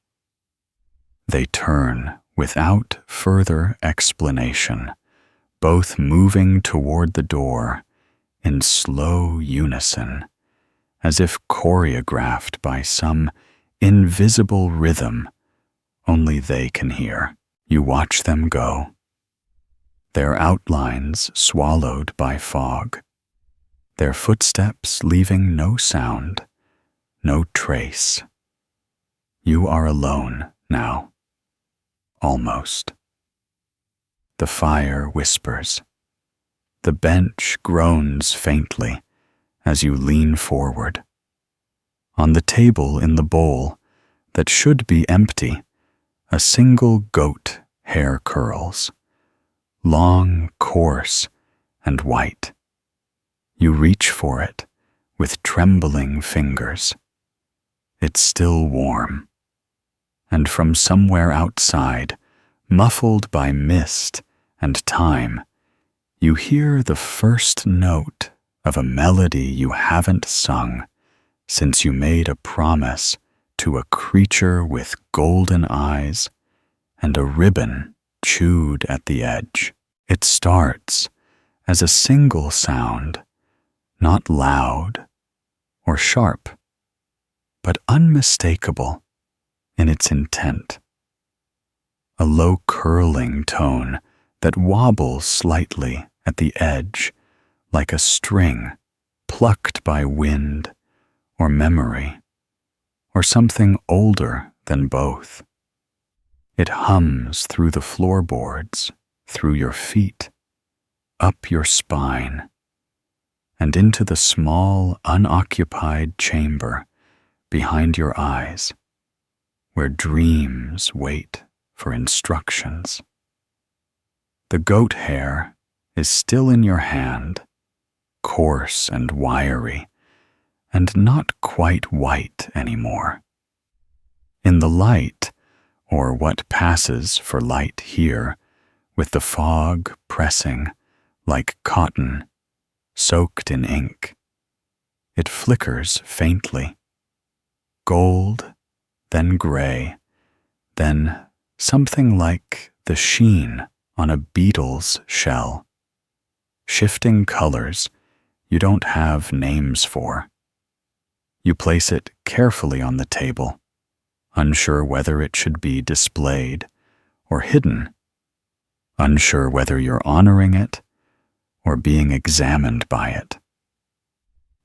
They turn without further explanation, both moving toward the door in slow unison, as if choreographed by some invisible rhythm only they can hear. You watch them go, their outlines swallowed by fog, their footsteps leaving no sound, no trace. You are alone now, almost. The fire whispers. The bench groans faintly as you lean forward. On the table in the bowl that should be empty, a single goat hair curls, long, coarse, and white. You reach for it with trembling fingers. It's still warm. And from somewhere outside, muffled by mist and time, you hear the first note of a melody you haven't sung since you made a promise to a creature with golden eyes and a ribbon chewed at the edge. It starts as a single sound, not loud or sharp, but unmistakable in its intent. A low curling tone that wobbles slightly at the edge like a string plucked by wind or memory, or something older than both. It hums through the floorboards, through your feet, up your spine, and into the small, unoccupied chamber behind your eyes, where dreams wait for instructions. The goat hair is still in your hand, coarse and wiry, and not quite white anymore. In the light, or what passes for light here, with the fog pressing like cotton soaked in ink, it flickers faintly. Gold, then gray, then something like the sheen on a beetle's shell. Shifting colors you don't have names for. You place it carefully on the table, unsure whether it should be displayed or hidden, unsure whether you're honoring it or being examined by it.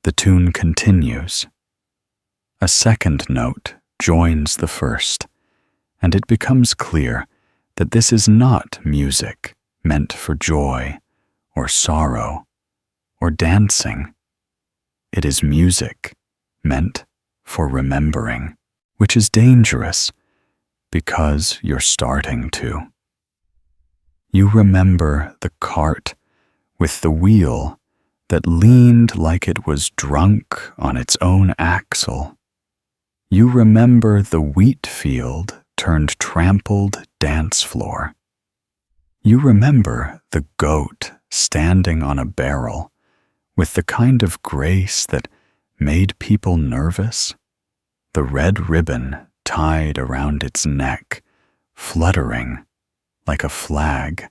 The tune continues. A second note joins the first, and it becomes clear that this is not music meant for joy or sorrow or dancing. It is music meant for remembering, which is dangerous because you're starting to. You remember the cart with the wheel that leaned like it was drunk on its own axle. You remember the wheat field turned trampled dance floor. You remember the goat standing on a barrel with the kind of grace that made people nervous, the red ribbon tied around its neck, fluttering like a flag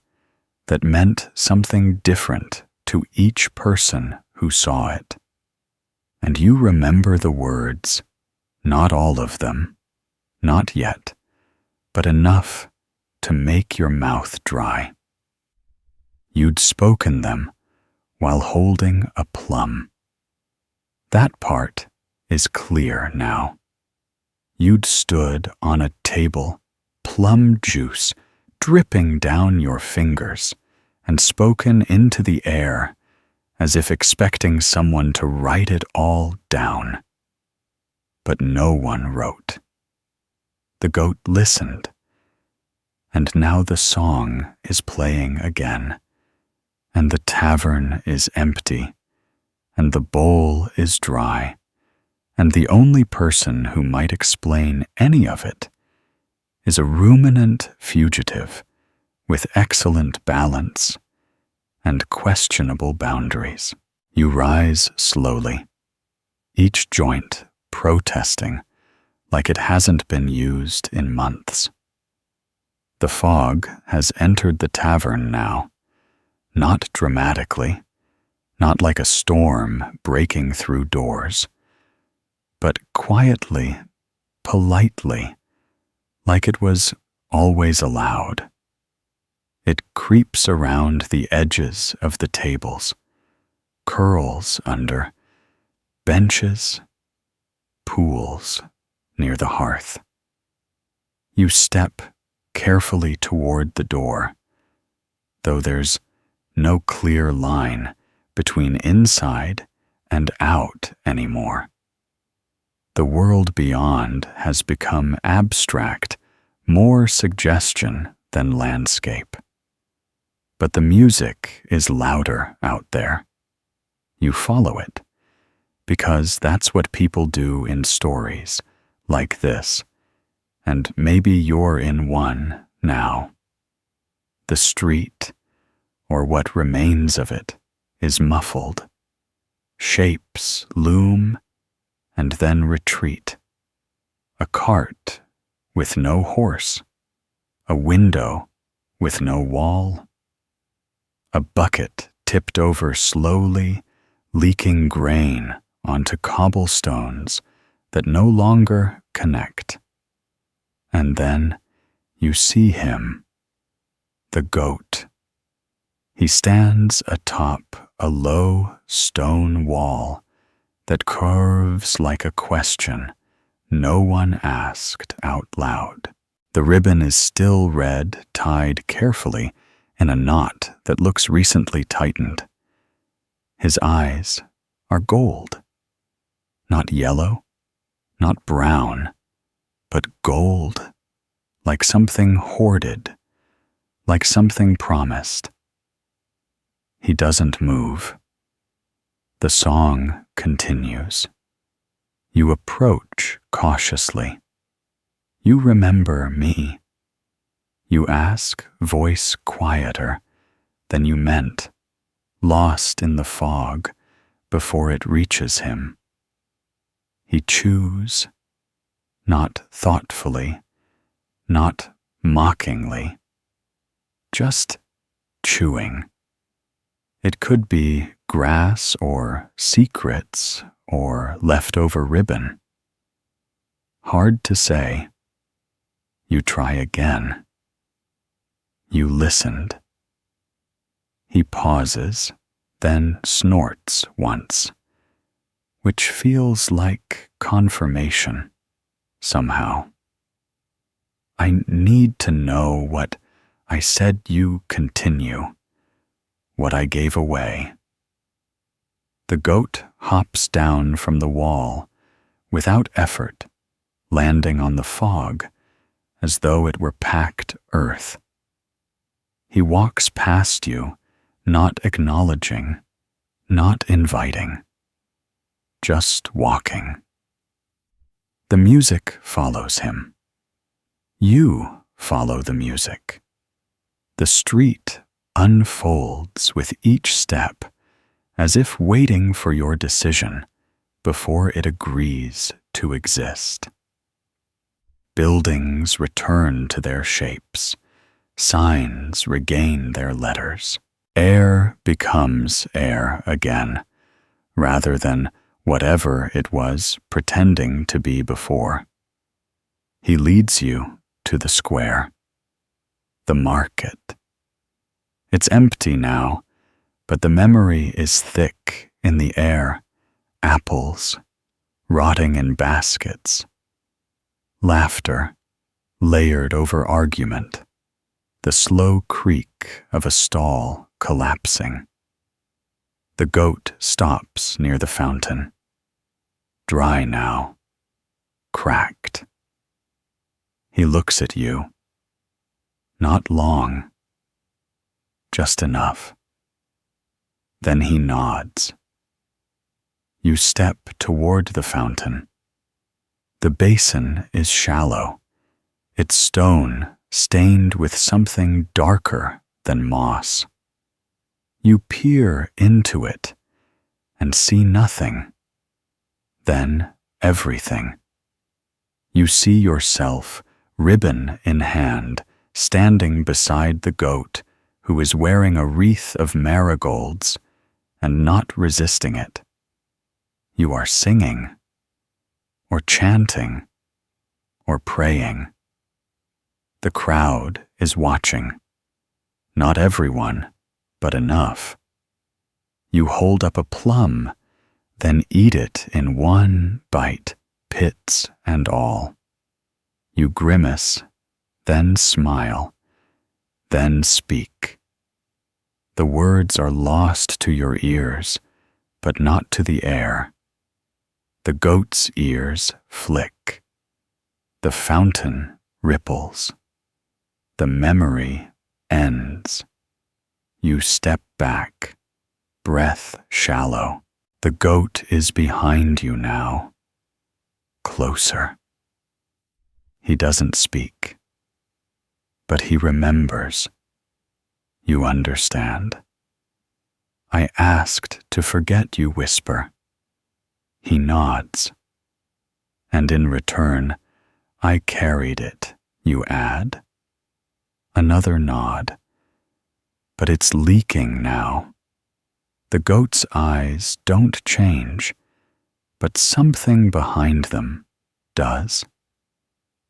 that meant something different to each person who saw it. And you remember the words, not all of them, not yet, but enough to make your mouth dry. You'd spoken them while holding a plum. That part is clear now. You'd stood on a table, plum juice dripping down your fingers, and spoken into the air as if expecting someone to write it all down. But no one wrote. The goat listened, and now the song is playing again, and the tavern is empty, and the bowl is dry, and the only person who might explain any of it is a ruminant fugitive with excellent balance and questionable boundaries. You rise slowly, each joint protesting like it hasn't been used in months. The fog has entered the tavern now, not dramatically, not like a storm breaking through doors, but quietly, politely, like it was always allowed. It creeps around the edges of the tables, curls under benches, pools near the hearth. You step carefully toward the door, though there's no clear line between inside and out anymore. The world beyond has become abstract, more suggestion than landscape. But the music is louder out there. You follow it, because that's what people do in stories like this, and maybe you're in one now. The street, or what remains of it, is muffled. Shapes loom and then retreat. A cart with no horse, a window with no wall, a bucket tipped over slowly, leaking grain onto cobblestones that no longer connect. And then you see him, the goat. He stands atop a low stone wall that curves like a question no one asked out loud. The ribbon is still red, tied carefully in a knot that looks recently tightened. His eyes are gold. Not yellow, not brown, but gold, like something hoarded, like something promised. He doesn't move. The song continues. You approach cautiously. You remember me. You ask, voice quieter than you meant, lost in the fog before it reaches him. He chews, not thoughtfully, not mockingly, just chewing. It could be grass or secrets or leftover ribbon. Hard to say. You try again. You listened. He pauses, then snorts once, which feels like confirmation, somehow. I need to know what I said. You continue, what I gave away. The goat hops down from the wall without effort, landing on the fog as though it were packed earth. He walks past you, not acknowledging, not inviting, just walking. The music follows him. You follow the music. The street unfolds with each step as if waiting for your decision before it agrees to exist. Buildings return to their shapes, signs regain their letters. Air becomes air again, rather than whatever it was pretending to be before. He leads you to the square, the market. It's empty now, but the memory is thick in the air, apples rotting in baskets, laughter layered over argument, the slow creak of a stall collapsing. The goat stops near the fountain, dry now, cracked. He looks at you. Not long, just enough. Then he nods. You step toward the fountain. The basin is shallow, its stone stained with something darker than moss. You peer into it and see nothing, then everything. You see yourself, ribbon in hand, standing beside the goat who is wearing a wreath of marigolds and not resisting it. You are singing, or chanting, or praying. The crowd is watching. Not everyone, but enough. You hold up a plum, then eat it in one bite, pits and all. You grimace, then smile, then speak. The words are lost to your ears, but not to the air. The goat's ears flick. The fountain ripples. The memory ends. You step back, breath shallow. The goat is behind you now. Closer. He doesn't speak, but he remembers. You understand. I asked to forget, you whisper. He nods. And in return, I carried it, you add. Another nod. But it's leaking now. The goat's eyes don't change, but something behind them does.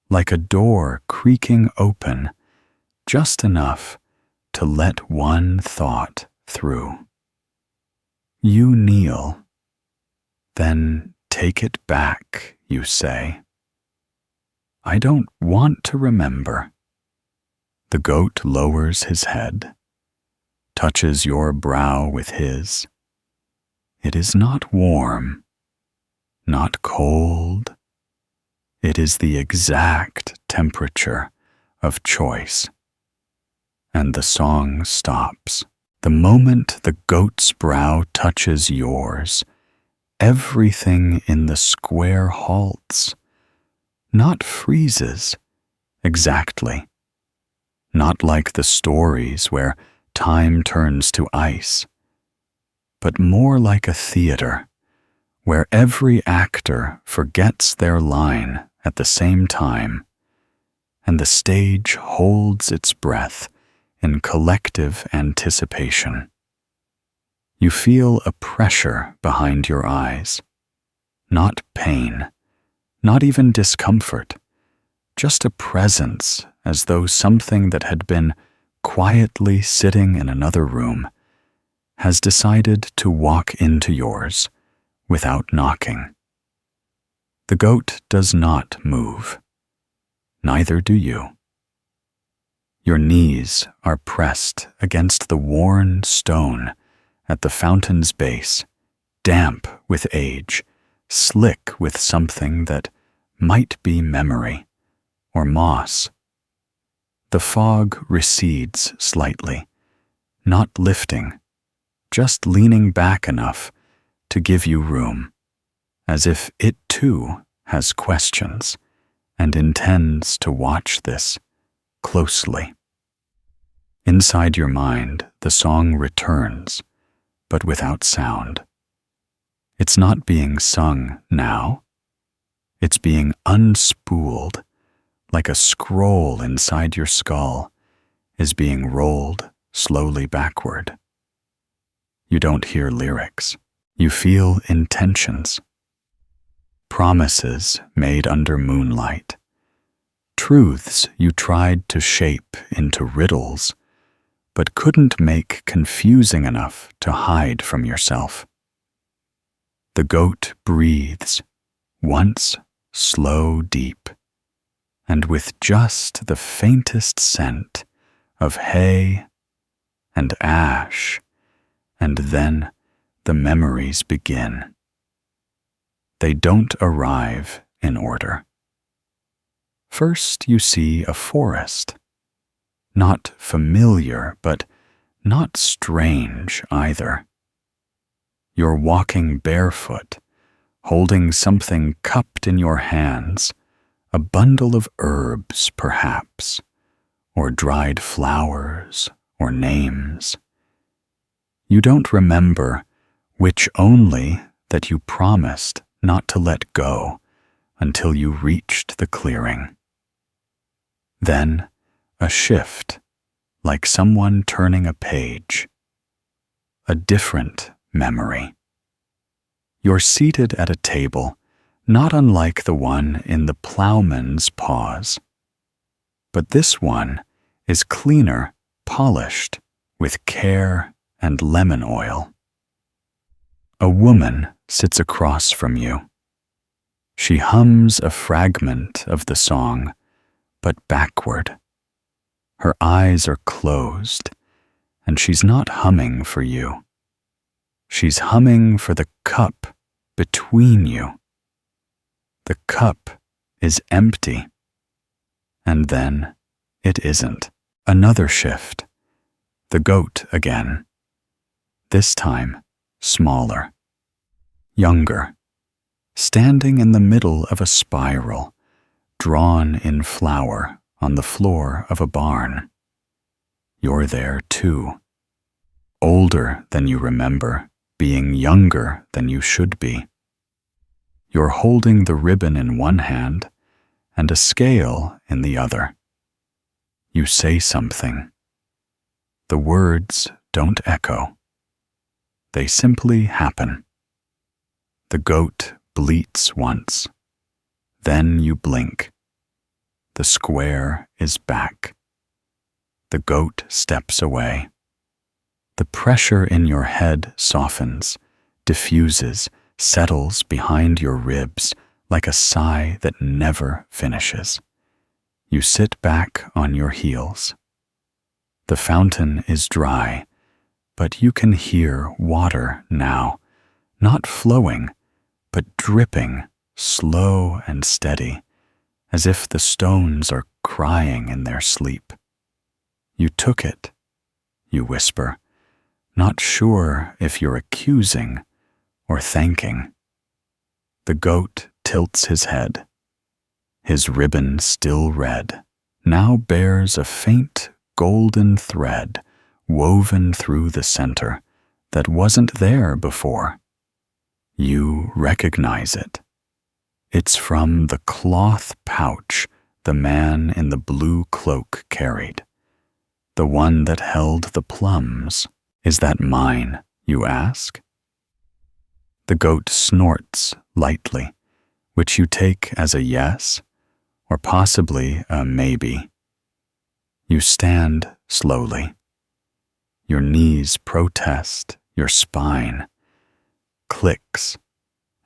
Like a door creaking open, just enough to let one thought through. You kneel, then take it back, you say. I don't want to remember. The goat lowers his head, touches your brow with his. It is not warm, not cold. It is the exact temperature of choice. And the song stops. The moment the goat's brow touches yours, everything in the square halts, not freezes, exactly. Not like the stories where time turns to ice, but more like a theater where every actor forgets their line at the same time, and the stage holds its breath in collective anticipation. You feel a pressure behind your eyes, not pain, not even discomfort, just a presence as though something that had been quietly sitting in another room has decided to walk into yours without knocking. The goat does not move. Neither do you. Your knees are pressed against the worn stone at the fountain's base, damp with age, slick with something that might be memory or moss. The fog recedes slightly, not lifting, just leaning back enough to give you room, as if it too has questions and intends to watch this closely. Inside your mind, the song returns, but without sound. It's not being sung now. It's being unspooled, like a scroll inside your skull is being rolled slowly backward. You don't hear lyrics. You feel intentions. Promises made under moonlight. Truths you tried to shape into riddles, but couldn't make confusing enough to hide from yourself. The goat breathes, once slow deep, and with just the faintest scent of hay and ash, and then the memories begin. They don't arrive in order. First you see a forest, not familiar, but not strange either. You're walking barefoot, holding something cupped in your hands, a bundle of herbs perhaps, or dried flowers, or names. You don't remember which only that you promised not to let go until you reached the clearing. Then a shift, like someone turning a page. A different memory. You're seated at a table, not unlike the one in the ploughman's pause. But this one is cleaner, polished, with care and lemon oil. A woman sits across from you. She hums a fragment of the song, but backward. Her eyes are closed, and she's not humming for you. She's humming for the cup between you. The cup is empty, and then it isn't. Another shift. The goat again. This time, smaller. Younger. Standing in the middle of a spiral, drawn in flower on the floor of a barn. You're there too. Older than you remember, being younger than you should be. You're holding the ribbon in one hand and a scale in the other. You say something. The words don't echo. They simply happen. The goat bleats once. Then you blink. The square is back. The goat steps away. The pressure in your head softens, diffuses, settles behind your ribs like a sigh that never finishes. You sit back on your heels. The fountain is dry, but you can hear water now, not flowing, but dripping, slow and steady, as if the stones are crying in their sleep. You took it, you whisper, not sure if you're accusing or thanking. The goat tilts his head. His ribbon, still red, now bears a faint golden thread woven through the center that wasn't there before. You recognize it. It's from the cloth pouch the man in the blue cloak carried, the one that held the plums. Is that mine, you ask? The goat snorts lightly, which you take as a yes, or possibly a maybe. You stand slowly. Your knees protest, your spine clicks,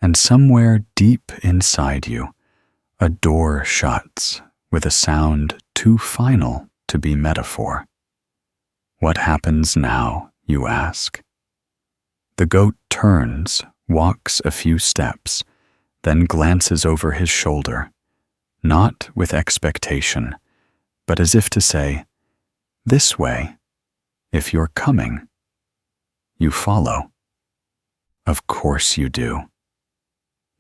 and somewhere deep inside you, a door shuts with a sound too final to be metaphor. What happens now, you ask? The goat turns, walks a few steps, then glances over his shoulder, not with expectation, but as if to say, "This way, if you're coming." You follow. Of course you do.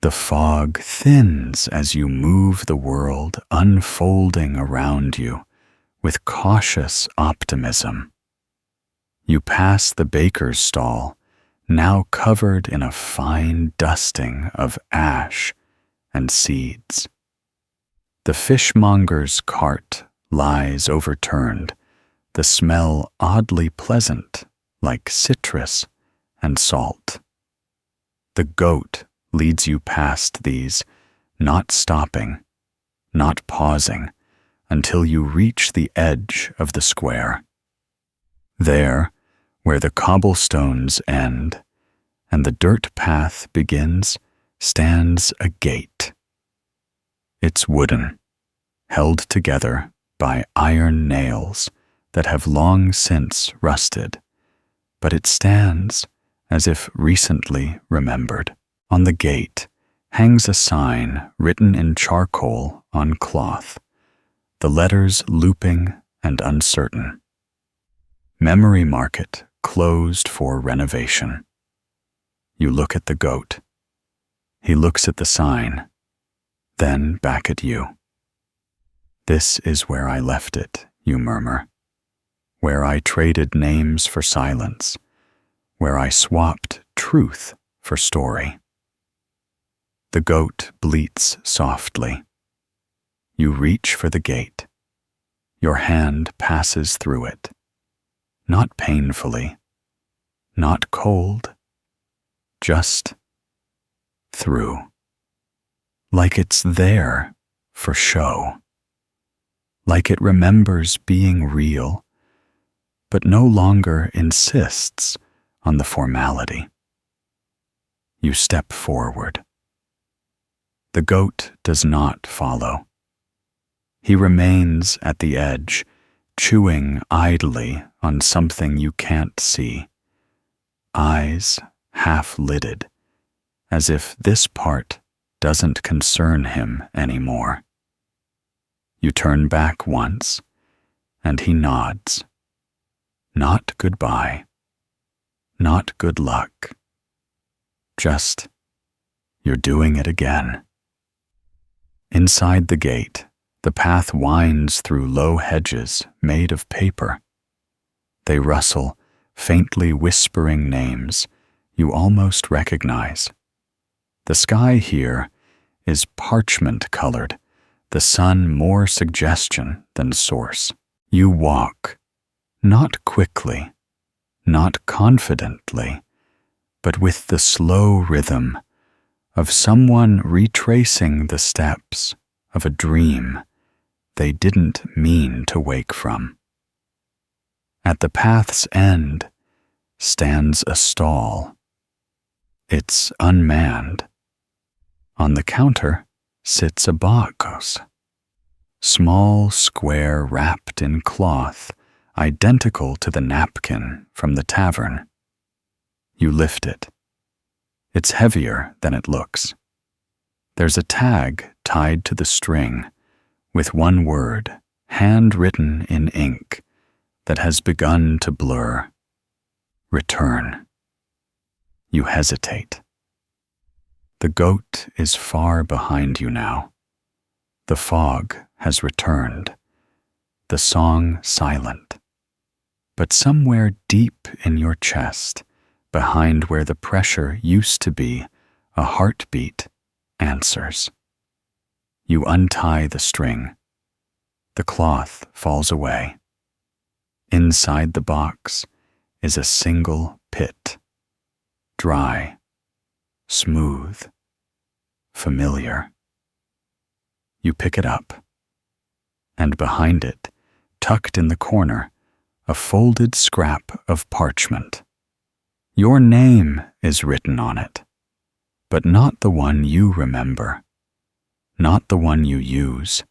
The fog thins as you move the world unfolding around you with cautious optimism. You pass the baker's stall, now covered in a fine dusting of ash and seeds. The fishmonger's cart lies overturned, the smell oddly pleasant, like citrus and salt. The goat leads you past these, not stopping, not pausing, until you reach the edge of the square. There, where the cobblestones end and the dirt path begins, stands a gate. It's wooden, held together by iron nails that have long since rusted, but it stands as if recently remembered. On the gate hangs a sign written in charcoal on cloth, the letters looping and uncertain. Memory Market closed for renovation. You look at the goat. He looks at the sign, then back at you. This is where I left it, you murmur, where I traded names for silence, where I swapped truth for story. The goat bleats softly. You reach for the gate. Your hand passes through it, not painfully, not cold, just through. Like it's there for show. Like it remembers being real, but no longer insists on the formality. You step forward. The goat does not follow. He remains at the edge, chewing idly on something you can't see, eyes half-lidded, as if this part doesn't concern him anymore. You turn back once, and he nods. Not goodbye, not good luck, just you're doing it again. Inside the gate, the path winds through low hedges made of paper. They rustle, faintly whispering names you almost recognize. The sky here is parchment-colored, the sun more suggestion than source. You walk, not quickly, not confidently, but with the slow rhythm of someone retracing the steps of a dream they didn't mean to wake from. At the path's end stands a stall. It's unmanned. On the counter sits a box, small square wrapped in cloth, identical to the napkin from the tavern. You lift it. It's heavier than it looks. There's a tag tied to the string with one word, handwritten in ink, that has begun to blur. Return. You hesitate. The goat is far behind you now. The fog has returned, the song silent. But somewhere deep in your chest, behind where the pressure used to be, a heartbeat answers. You untie the string. The cloth falls away. Inside the box is a single pit, dry, smooth, familiar. You pick it up, and behind it, tucked in the corner, a folded scrap of parchment. Your name is written on it, but not the one you remember, not the one you use,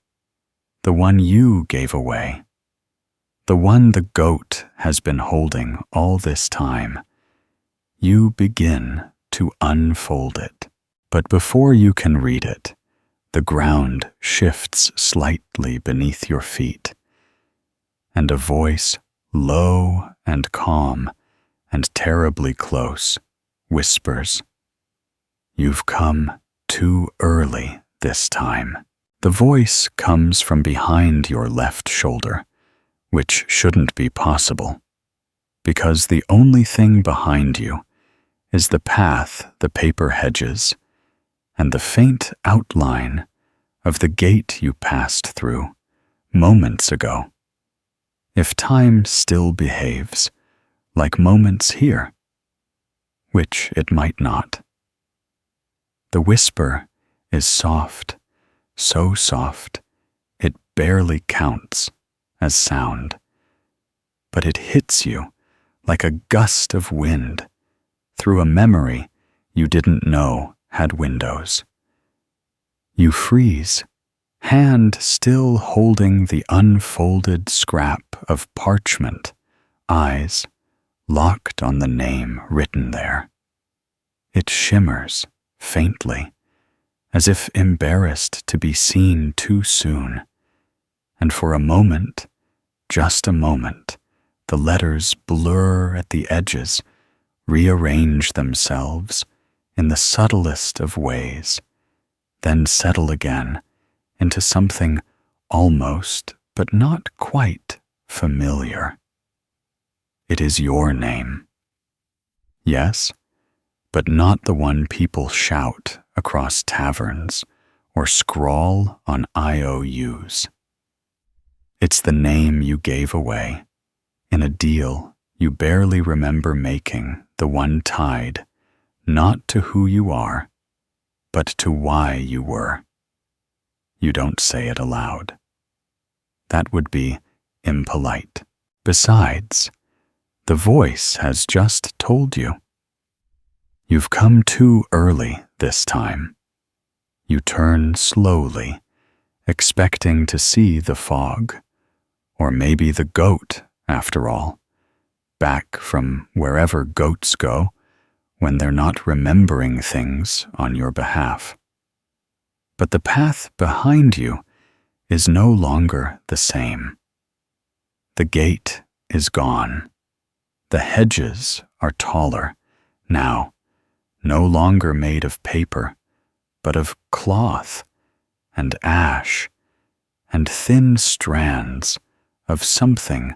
the one you gave away, the one the goat has been holding all this time. You begin to unfold it, but before you can read it, the ground shifts slightly beneath your feet, and a voice, low and calm and terribly close, whispers, "You've come too early this time." The voice comes from behind your left shoulder, which shouldn't be possible, because the only thing behind you is the path the paper hedges, and the faint outline of the gate you passed through moments ago, if time still behaves like moments here, which it might not. The whisper is soft, so soft it barely counts as sound, but it hits you like a gust of wind through a memory you didn't know had windows. You freeze, hand still holding the unfolded scrap of parchment, eyes locked on the name written there. It shimmers faintly, as if embarrassed to be seen too soon, and for a moment, just a moment, the letters blur at the edges, rearrange themselves in the subtlest of ways, then settle again into something almost, but not quite, familiar. It is your name. Yes, but not the one people shout across taverns or scrawl on IOUs. It's the name you gave away in a deal you barely remember making, the one tied not to who you are, but to why you were. You don't say it aloud. That would be impolite. Besides, the voice has just told you. You've come too early this time. You turn slowly, expecting to see the fog, or maybe the goat, after all, back from wherever goats go when they're not remembering things on your behalf. But the path behind you is no longer the same. The gate is gone. The hedges are taller, now, no longer made of paper, but of cloth and ash and thin strands of something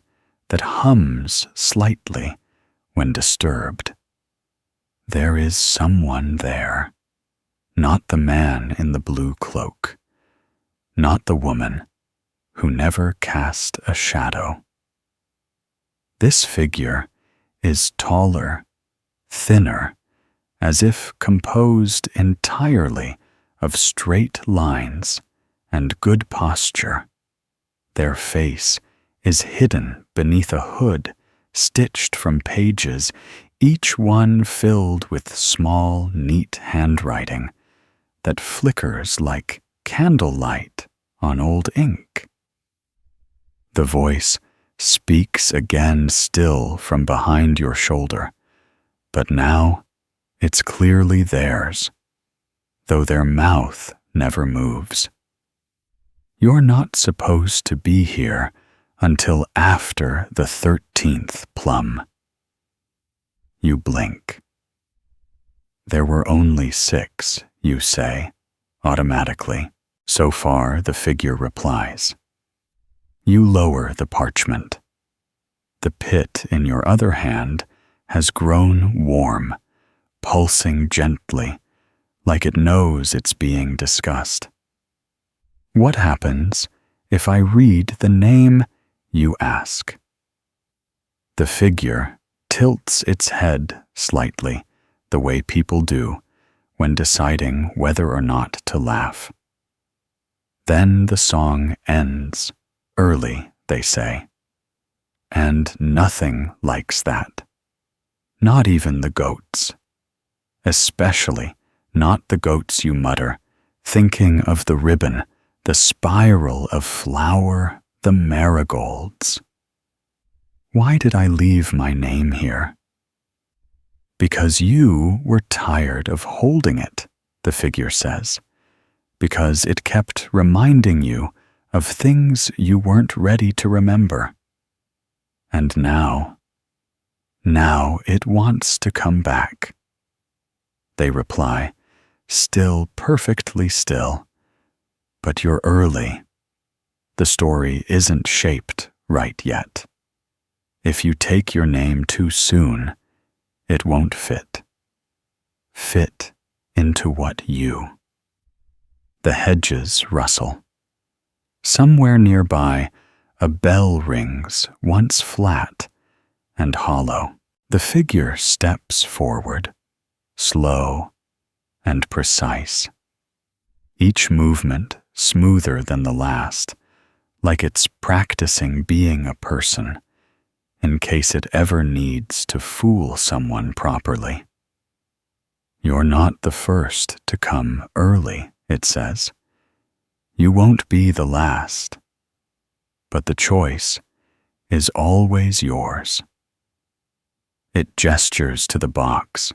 that hums slightly when disturbed. There is someone there, not the man in the blue cloak, not the woman who never cast a shadow. This figure is taller, thinner, as if composed entirely of straight lines and good posture. Their face is hidden beneath a hood stitched from pages, each one filled with small, neat handwriting that flickers like candlelight on old ink. The voice speaks again still from behind your shoulder, but now it's clearly theirs, though their mouth never moves. You're not supposed to be here until after the 13th plum. You blink. There were only 6, you say, automatically. So far, the figure replies. You lower the parchment. The pit in your other hand has grown warm, pulsing gently, like it knows it's being discussed. What happens if I read the name you ask? The figure tilts its head slightly, the way people do when deciding whether or not to laugh. Then the song ends, early, they say. And nothing likes that. Not even the goats. Especially not the goats you mutter, thinking of the ribbon, the spiral of flower, the marigolds. Why did I leave my name here? Because you were tired of holding it, the figure says, because it kept reminding you of things you weren't ready to remember. And now it wants to come back. They reply, still perfectly still, but you're early. The story isn't shaped right yet. If you take your name too soon, it won't fit. fit into what you. The hedges rustle. Somewhere nearby, a bell rings, once flat and hollow. The figure steps forward, slow and precise. Each movement smoother than the last, like it's practicing being a person, in case it ever needs to fool someone properly. You're not the first to come early, it says. You won't be the last, but the choice is always yours. It gestures to the box.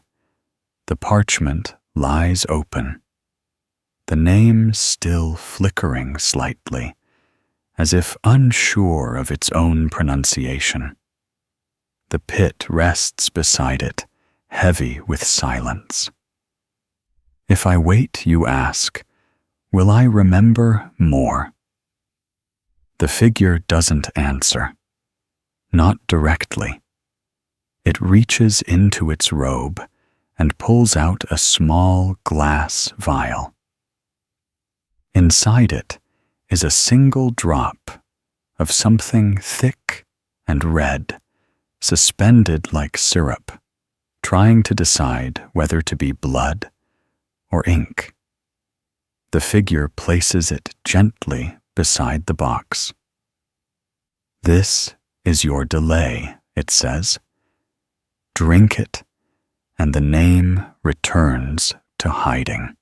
The parchment lies open, the name still flickering slightly, as if unsure of its own pronunciation. The pit rests beside it, heavy with silence. If I wait, you ask, will I remember more? The figure doesn't answer, not directly. It reaches into its robe and pulls out a small glass vial. Inside it is a single drop of something thick and red, suspended like syrup, trying to decide whether to be blood or ink. The figure places it gently beside the box. This is your delay, it says. Drink it, and the name returns to hiding.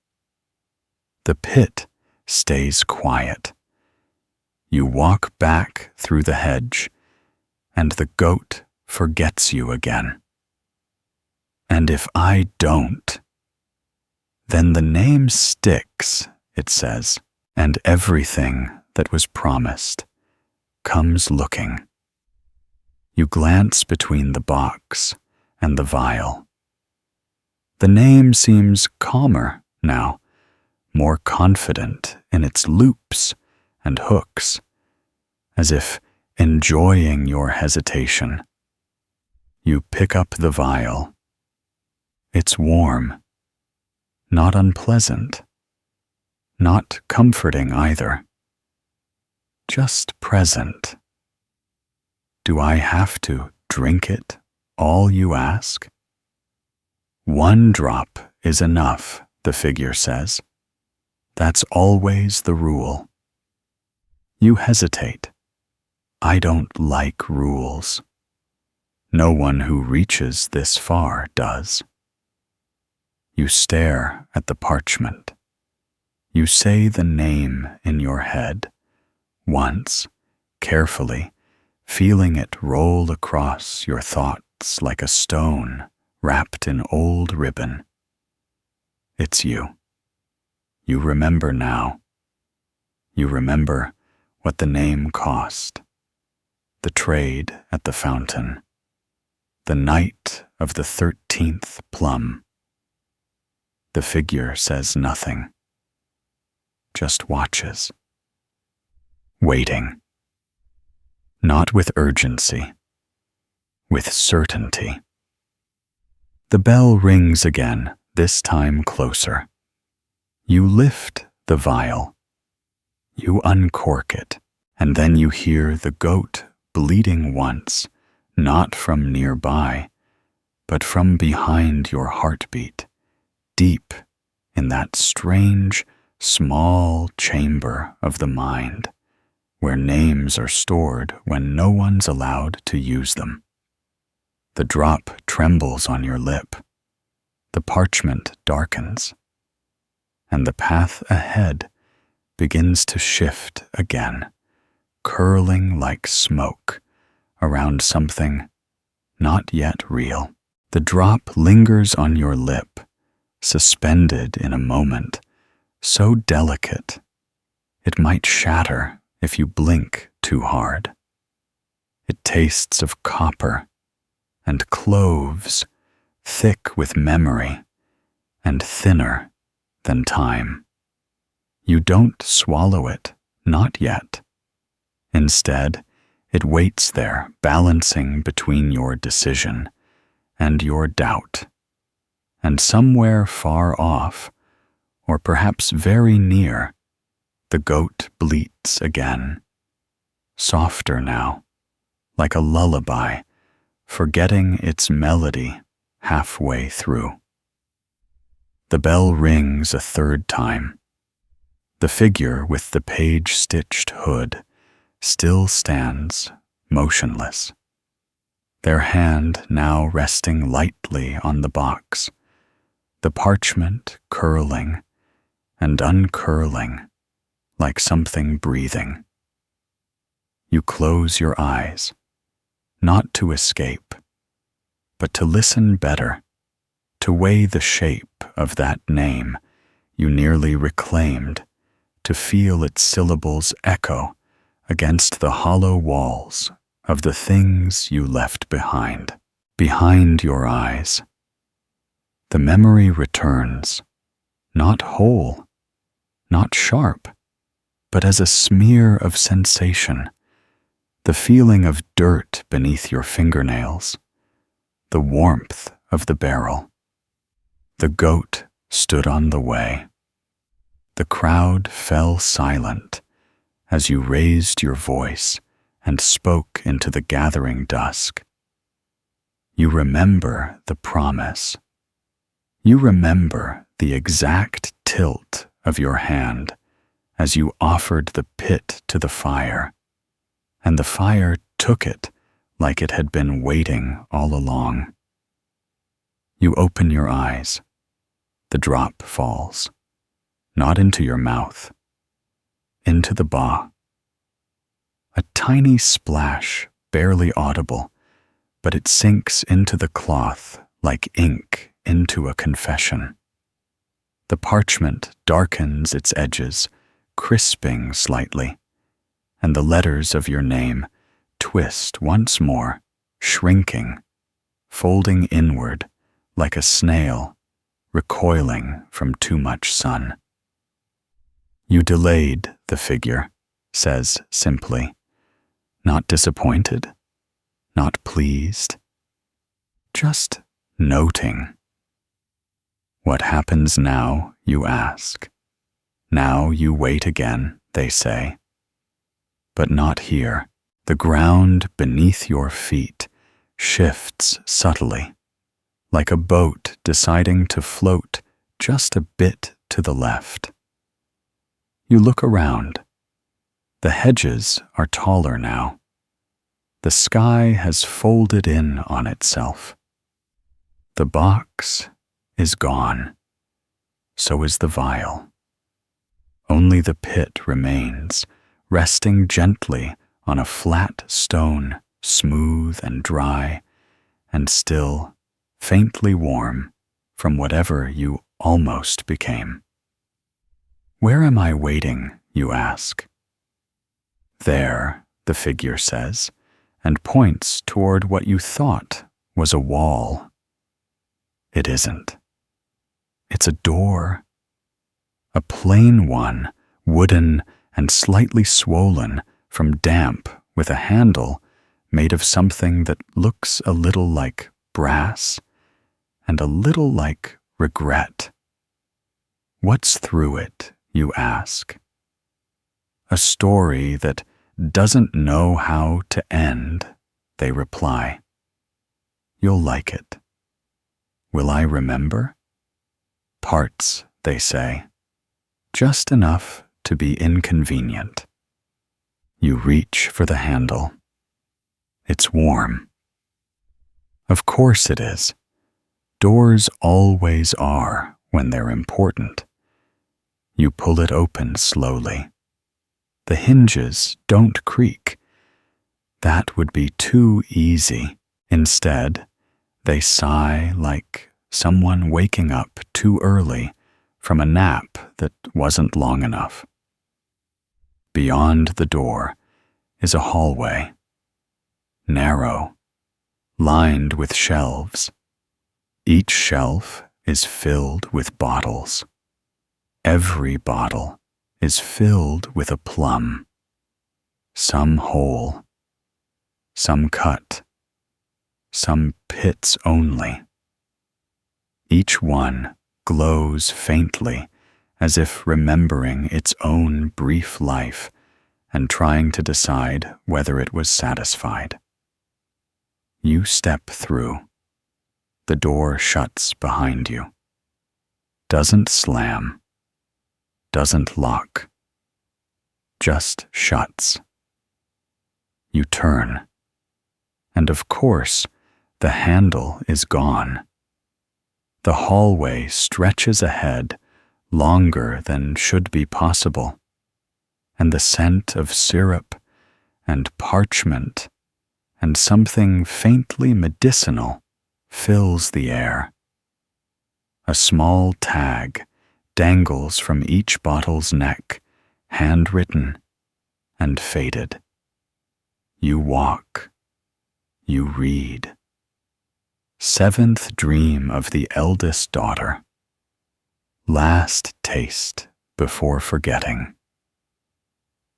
The pit stays quiet. You walk back through the hedge, and the goat forgets you again. And if I don't, then the name sticks, it says, and everything that was promised comes looking. You glance between the box and the vial. The name seems calmer now, more confident in its loops and hooks, as if enjoying your hesitation. You pick up the vial. It's warm, not unpleasant, not comforting either, just present. Do I have to drink it, all you ask? One drop is enough, the figure says. That's always the rule. You hesitate. I don't like rules. No one who reaches this far does. You stare at the parchment. You say the name in your head, once, carefully, feeling it roll across your thoughts like a stone wrapped in old ribbon. It's you. You remember now. You remember what the name cost, the trade at the fountain, the night of the 13th plum. The figure says nothing, just watches, waiting, not with urgency, with certainty. The bell rings again, this time closer. You lift the vial. You uncork it, and then you hear the goat bleating once, not from nearby, but from behind your heartbeat, deep in that strange, small chamber of the mind, where names are stored when no one's allowed to use them. The drop trembles on your lip. The parchment darkens, and the path ahead begins to shift again, curling like smoke around something not yet real. The drop lingers on your lip, suspended in a moment, so delicate it might shatter if you blink too hard. It tastes of copper and cloves, thick with memory and thinner than time. You don't swallow it, not yet. Instead, it waits there, balancing between your decision and your doubt. And somewhere far off, or perhaps very near, the goat bleats again, softer now, like a lullaby, forgetting its melody halfway through. The bell rings a third time. The figure with the page-stitched hood still stands motionless, their hand now resting lightly on the box, the parchment curling and uncurling like something breathing. You close your eyes, not to escape, but to listen better, to weigh the shape of that name you nearly reclaimed, to feel its syllables echo against the hollow walls of the things you left behind your eyes. The memory returns, not whole, not sharp, but as a smear of sensation, the feeling of dirt beneath your fingernails, the warmth of the barrel. The goat stood on the way. The crowd fell silent as you raised your voice and spoke into the gathering dusk. You remember the promise. You remember the exact tilt of your hand as you offered the pit to the fire, and the fire took it like it had been waiting all along. You open your eyes. The drop falls, not into your mouth, into the ba. A tiny splash, barely audible, but it sinks into the cloth like ink into a confession. The parchment darkens its edges, crisping slightly, and the letters of your name twist once more, shrinking, folding inward like a snail recoiling from too much sun. You delayed, the figure says simply, not disappointed, not pleased, just noting. What happens now, you ask. Now you wait again, they say. But not here. The ground beneath your feet shifts subtly, like a boat deciding to float just a bit to the left. You look around. The hedges are taller now. The sky has folded in on itself. The box is gone. So is the vial. Only the pit remains, resting gently on a flat stone, smooth and dry, and still faintly warm from whatever you almost became. Where am I waiting, you ask? There, the figure says, and points toward what you thought was a wall. It isn't. It's a door. A plain one, wooden and slightly swollen from damp, with a handle made of something that looks a little like brass and a little like regret. What's through it, you ask? A story that doesn't know how to end, they reply. You'll like it. Will I remember? Parts, they say. Just enough to be inconvenient. You reach for the handle. It's warm. Of course it is. Doors always are when they're important. You pull it open slowly. The hinges don't creak. That would be too easy. Instead, they sigh like someone waking up too early from a nap that wasn't long enough. Beyond the door is a hallway, narrow, lined with shelves. Each shelf is filled with bottles. Every bottle is filled with a plum, some whole, some cut, some pits only. Each one glows faintly, as if remembering its own brief life and trying to decide whether it was satisfied. You step through. The door shuts behind you. Doesn't slam. Doesn't lock. Just shuts. You turn. And of course, the handle is gone. The hallway stretches ahead longer than should be possible, and the scent of syrup and parchment and something faintly medicinal fills the air. A small tag dangles from each bottle's neck, handwritten and faded. You walk. You read. 7th dream of the eldest daughter. Last taste before forgetting.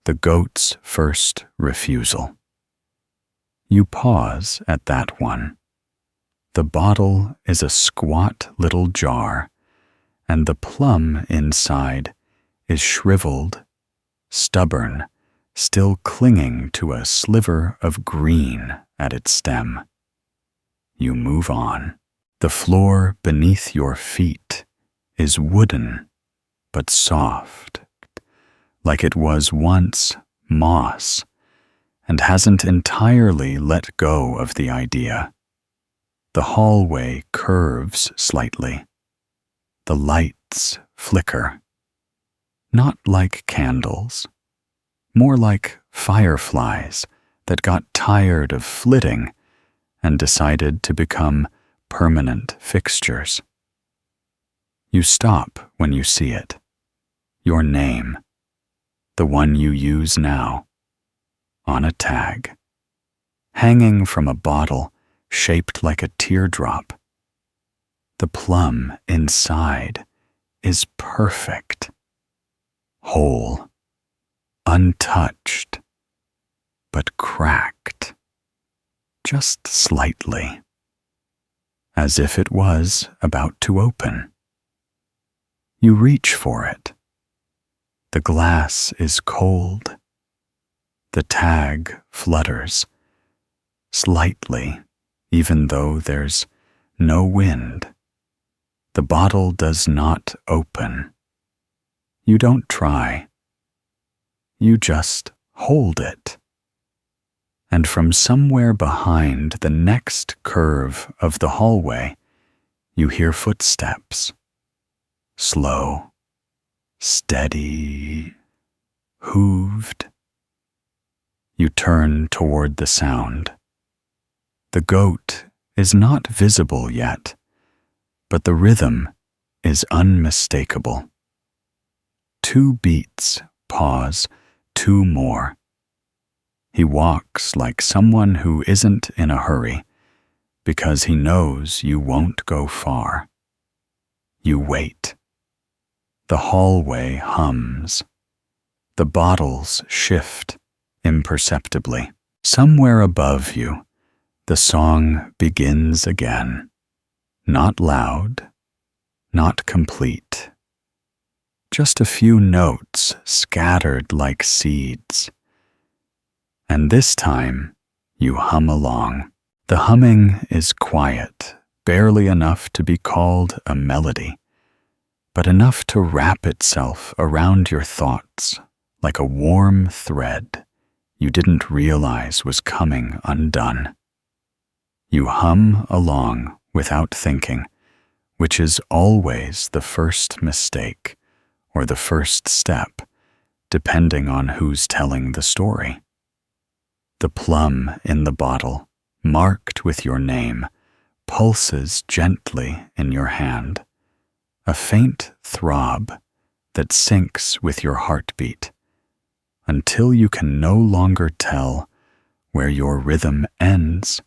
The goat's first refusal. You pause at that one. The bottle is a squat little jar, and the plum inside is shriveled, stubborn, still clinging to a sliver of green at its stem. You move on. The floor beneath your feet is wooden, but soft, like it was once moss, and hasn't entirely let go of the idea. The hallway curves slightly. The lights flicker. Not like candles, more like fireflies that got tired of flitting and decided to become permanent fixtures. You stop when you see it. Your name, the one you use now, on a tag, hanging from a bottle shaped like a teardrop. The plum inside is perfect, whole, untouched, but cracked, just slightly, as if it was about to open. You reach for it. The glass is cold. The tag flutters, slightly, even though there's no wind. The bottle does not open. You don't try. You just hold it. And from somewhere behind the next curve of the hallway, you hear footsteps. Slow, steady, hooved. You turn toward the sound. The goat is not visible yet, but the rhythm is unmistakable. 2 beats, pause, 2 more. He walks like someone who isn't in a hurry, because he knows you won't go far. You wait. The hallway hums. The bottles shift imperceptibly. Somewhere above you, the song begins again. Not loud, not complete. Just a few notes scattered like seeds. And this time, you hum along. The humming is quiet, barely enough to be called a melody, but enough to wrap itself around your thoughts like a warm thread you didn't realize was coming undone. You hum along without thinking, which is always the first mistake or the first step, depending on who's telling the story. The plum in the bottle, marked with your name, pulses gently in your hand, a faint throb that syncs with your heartbeat, until you can no longer tell where your rhythm ends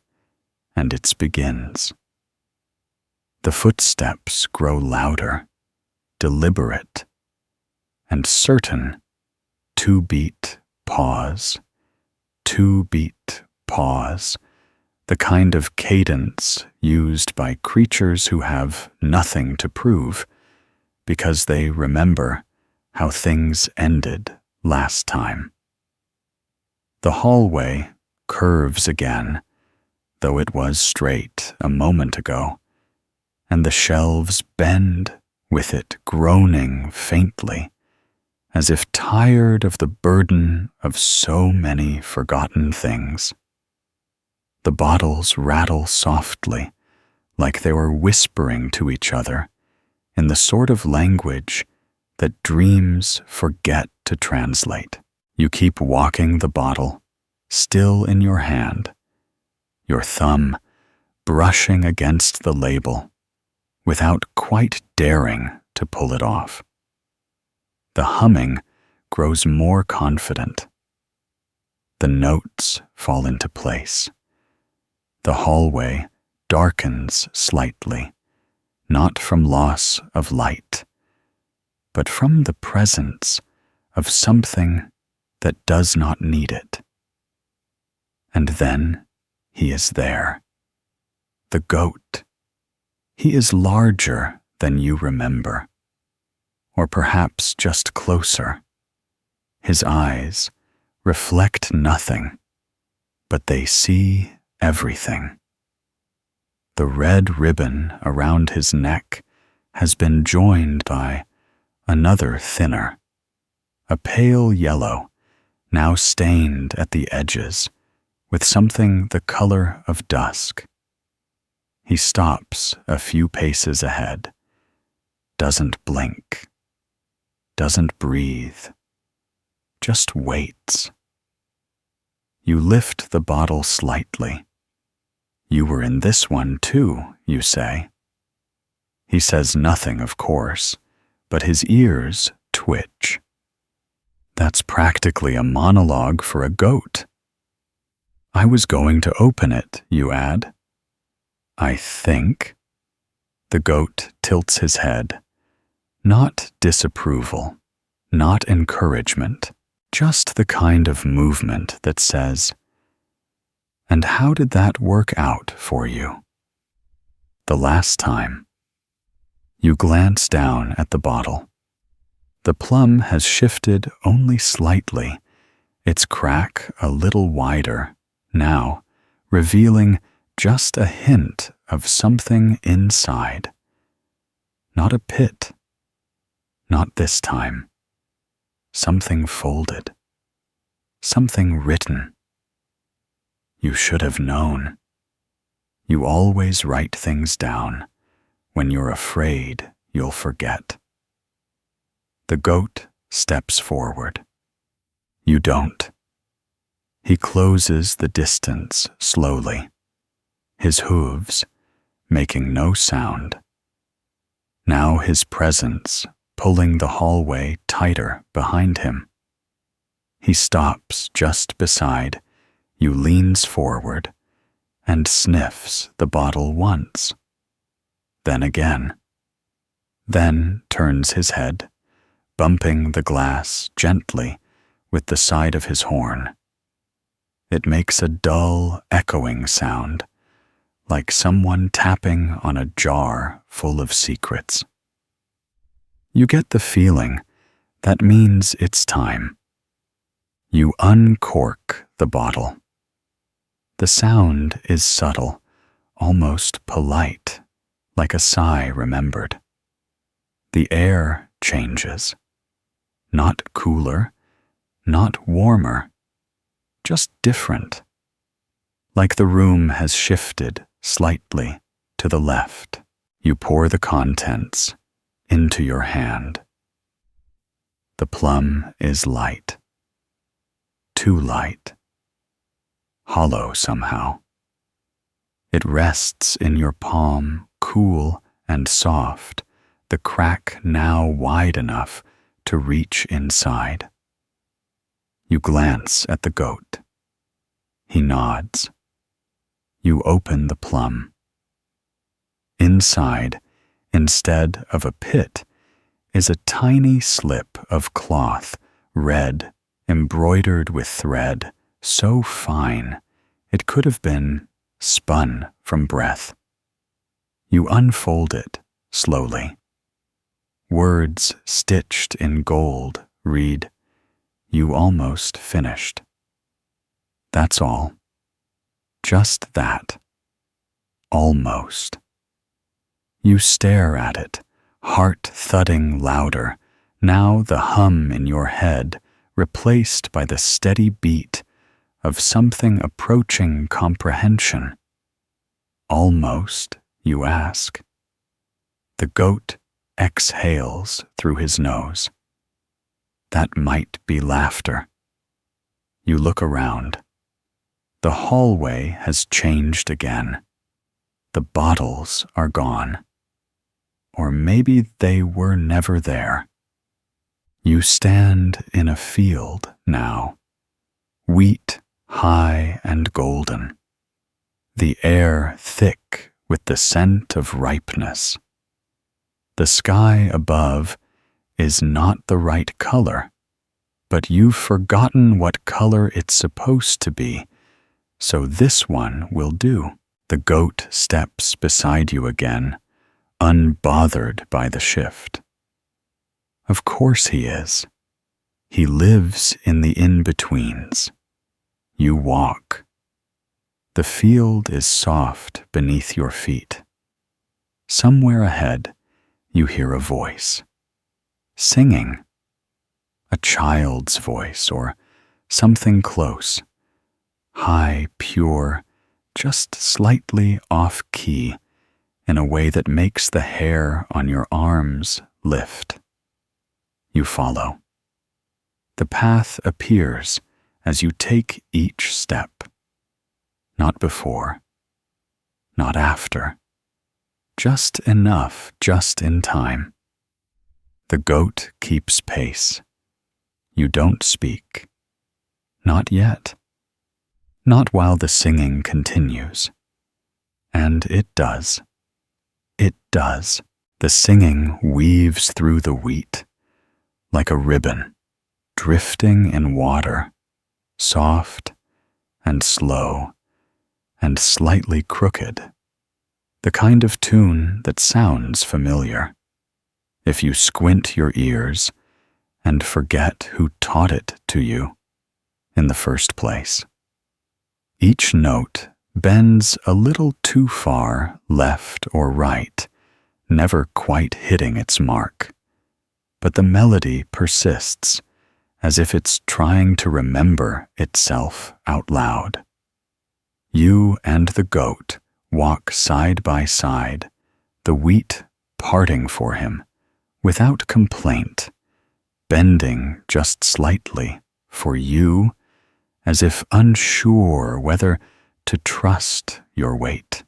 and its begins. The footsteps grow louder, deliberate, and certain. 2 beat, pause, 2 beat, pause, the kind of cadence used by creatures who have nothing to prove because they remember how things ended last time. The hallway curves again, though it was straight a moment ago, and the shelves bend with it groaning faintly, as if tired of the burden of so many forgotten things. The bottles rattle softly, like they were whispering to each other in the sort of language that dreams forget to translate. You keep walking the bottle, still in your hand, your thumb brushing against the label, without quite daring to pull it off. The humming grows more confident. The notes fall into place. The hallway darkens slightly, not from loss of light, but from the presence of something that does not need it. And then he is there. The goat. He is larger than you remember, or perhaps just closer. His eyes reflect nothing, but they see everything. The red ribbon around his neck has been joined by another thinner, a pale yellow, now stained at the edges with something the color of dusk. He stops a few paces ahead, doesn't blink, doesn't breathe, just waits. You lift the bottle slightly. You were in this one too, you say. He says nothing, of course, but his ears twitch. That's practically a monologue for a goat. I was going to open it, you add. I think. The goat tilts his head. Not disapproval, not encouragement, just the kind of movement that says, "And how did that work out for you?" The last time. You glance down at the bottle. The plum has shifted only slightly, its crack a little wider, now revealing just a hint of something inside. Not a pit. Not this time. Something folded. Something written. You should have known. You always write things down when you're afraid you'll forget. The goat steps forward. You don't. He closes the distance slowly, his hooves making no sound. Now his presence pulling the hallway tighter behind him. He stops just beside you, leans forward, and sniffs the bottle once, then again, then turns his head, bumping the glass gently with the side of his horn. It makes a dull, echoing sound, like someone tapping on a jar full of secrets. You get the feeling that means it's time. You uncork the bottle. The sound is subtle, almost polite, like a sigh remembered. The air changes. Not cooler, not warmer, just different. Like the room has shifted slightly to the left. You pour the contents into your hand. The plum is light. Too light. Hollow somehow. It rests in your palm, cool and soft, the crack now wide enough to reach inside. You glance at the goat. He nods. You open the plum. Inside, instead of a pit, is a tiny slip of cloth, red, embroidered with thread, so fine it could have been spun from breath. You unfold it slowly. Words stitched in gold read, "You almost finished." That's all. Just that. Almost. You stare at it, heart thudding louder, now the hum in your head replaced by the steady beat of something approaching comprehension. Almost, you ask. The goat exhales through his nose. That might be laughter. You look around. The hallway has changed again. The bottles are gone. Or maybe they were never there. You stand in a field now, wheat high and golden, the air thick with the scent of ripeness. The sky above is not the right color, but you've forgotten what color it's supposed to be, so this one will do. The goat steps beside you again, unbothered by the shift. Of course he is. He lives in the in-betweens. You walk. The field is soft beneath your feet. Somewhere ahead, you hear a voice. Singing. A child's voice or something close. High, pure, just slightly off-key in a way that makes the hair on your arms lift. You follow. The path appears as you take each step. Not before, not after. Just enough, just in time. The goat keeps pace. You don't speak. Not yet. Not while the singing continues. And it does. It does. The singing weaves through the wheat, like a ribbon, drifting in water, soft and slow and slightly crooked. The kind of tune that sounds familiar, if you squint your ears and forget who taught it to you in the first place. Each note bends a little too far left or right, never quite hitting its mark, but the melody persists as if it's trying to remember itself out loud. You and the goat walk side by side, the wheat parting for him, without complaint, bending just slightly for you, as if unsure whether to trust your weight.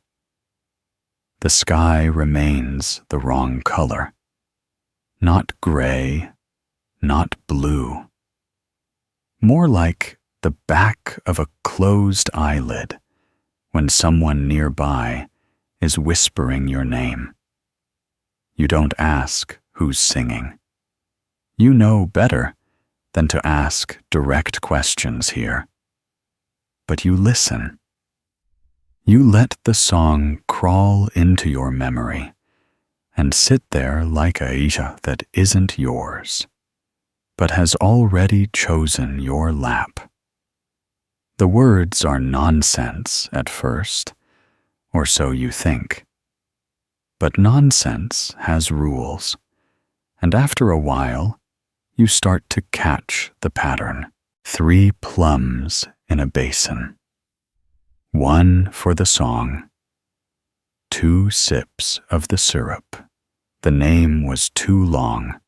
The sky remains the wrong color, not gray, not blue, more like the back of a closed eyelid when someone nearby is whispering your name. You don't ask who's singing. You know better than to ask direct questions here. But you listen. You let the song crawl into your memory and sit there like a Aisha that isn't yours, but has already chosen your lap. The words are nonsense at first, or so you think. But nonsense has rules, and after a while, you start to catch the pattern. 3 plums in a basin. 1 for the song. 2 sips of the syrup. The name was too long.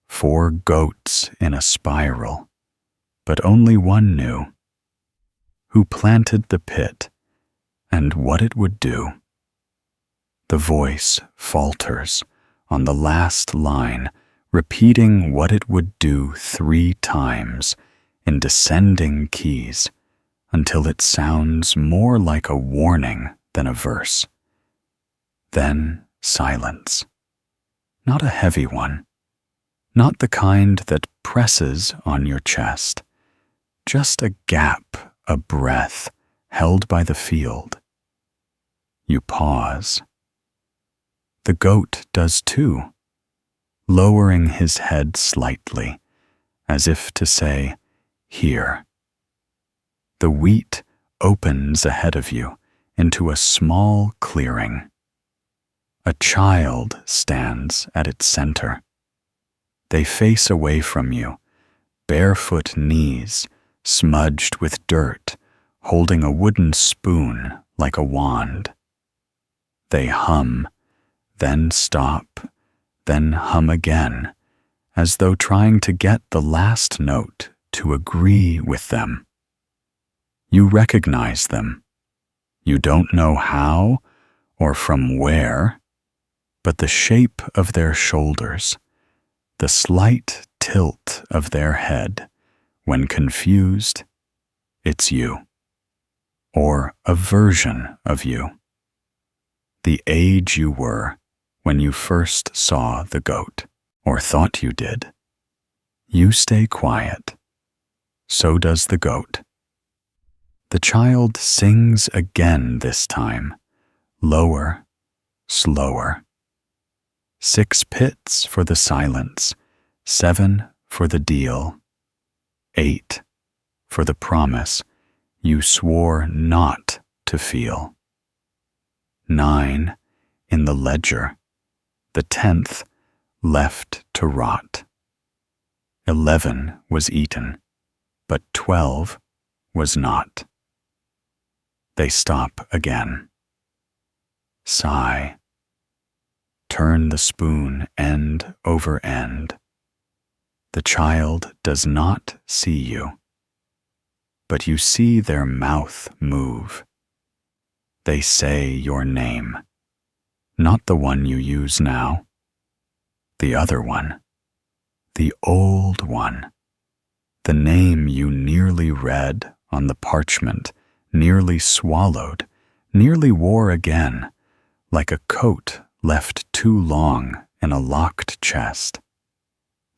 4 goats in a spiral, but only one knew who planted the pit and what it would do. The voice falters on the last line, repeating what it would do 3 times in descending keys until it sounds more like a warning than a verse. Then silence. Not a heavy one. Not the kind that presses on your chest. Just a gap, a breath held by the field. You pause. The goat does too, lowering his head slightly, as if to say, "Here." The wheat opens ahead of you into a small clearing. A child stands at its center. They face away from you, barefoot knees smudged with dirt, holding a wooden spoon like a wand. They hum, then stop, then hum again, as though trying to get the last note to agree with them. You recognize them. You don't know how or from where, but the shape of their shoulders, the slight tilt of their head, when confused, it's you, or a version of you, the age you were when you first saw the goat, or thought you did. You stay quiet. So does the goat. The child sings again this time, lower, slower. 6 pits for the silence, 7 for the deal, 8 for the promise you swore not to feel. 9 in the ledger, the 10th left to rot. 11 was eaten, but 12 was not. They stop again. Sigh. Turn the spoon end over end. The child does not see you, but you see their mouth move. They say your name, not the one you use now, the other one, the old one, the name you nearly read on the parchment, nearly swallowed, nearly wore again, like a coat left too long in a locked chest.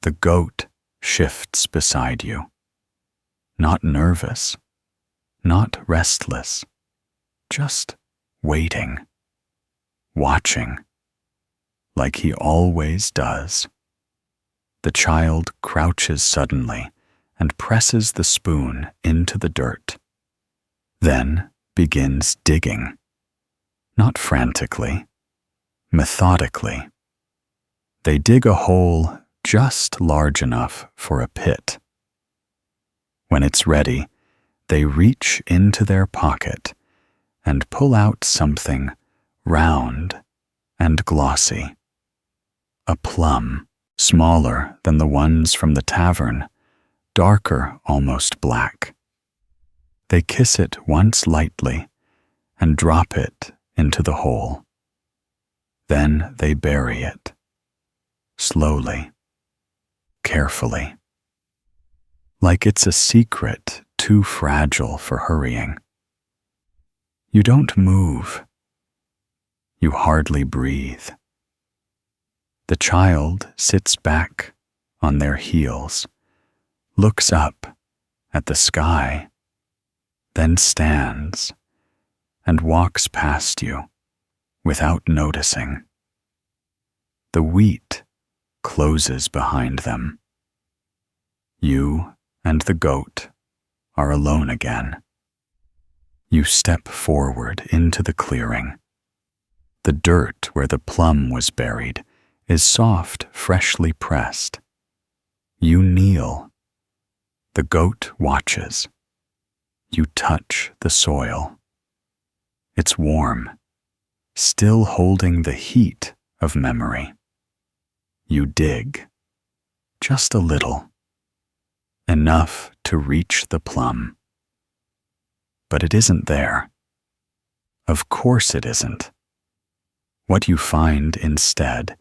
The goat shifts beside you, not nervous, not restless, just waiting, watching, like he always does. The child crouches suddenly and presses the spoon into the dirt, then begins digging, not frantically, methodically. They dig a hole just large enough for a pit. When it's ready, they reach into their pocket and pull out something round and glossy. A plum, smaller than the ones from the tavern, darker, almost black. They kiss it once lightly and drop it into the hole. Then they bury it, slowly, carefully, like it's a secret too fragile for hurrying. You don't move. You hardly breathe. The child sits back on their heels, looks up at the sky, then stands and walks past you without noticing. The wheat closes behind them. You and the goat are alone again. You step forward into the clearing. The dirt where the plum was buried is soft, freshly pressed. You kneel. The goat watches. You touch the soil. It's warm, still holding the heat of memory. You dig, just a little, enough to reach the plum. But it isn't there. Of course it isn't. What you find instead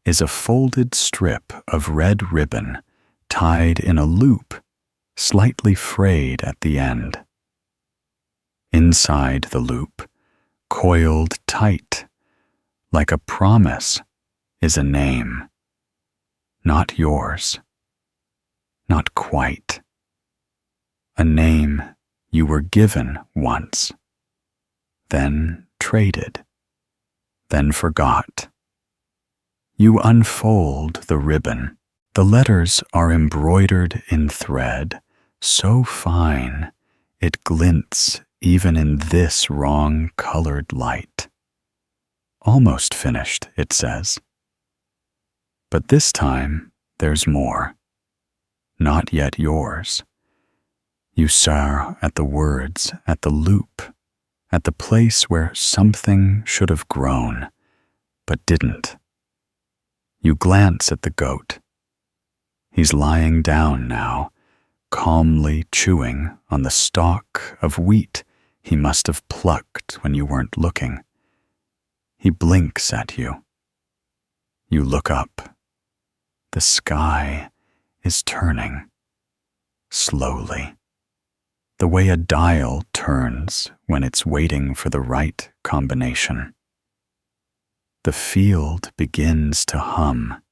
is a folded strip of red ribbon tied in a loop, slightly frayed at the end. Inside the loop, coiled tight, like a promise, is a name. Not yours. Not quite. A name you were given once, then traded, then forgot. You unfold the ribbon. The letters are embroidered in thread, so fine it glints even in this wrong-colored light. Almost finished, it says. But this time there's more. Not yet yours. You stare at the words, at the loop, at the place where something should have grown, but didn't. You glance at the goat. He's lying down now, calmly chewing on the stalk of wheat he must have plucked when you weren't looking. He blinks at you. You look up. The sky is turning, slowly, the way a dial turns when it's waiting for the right combination. The field begins to hum,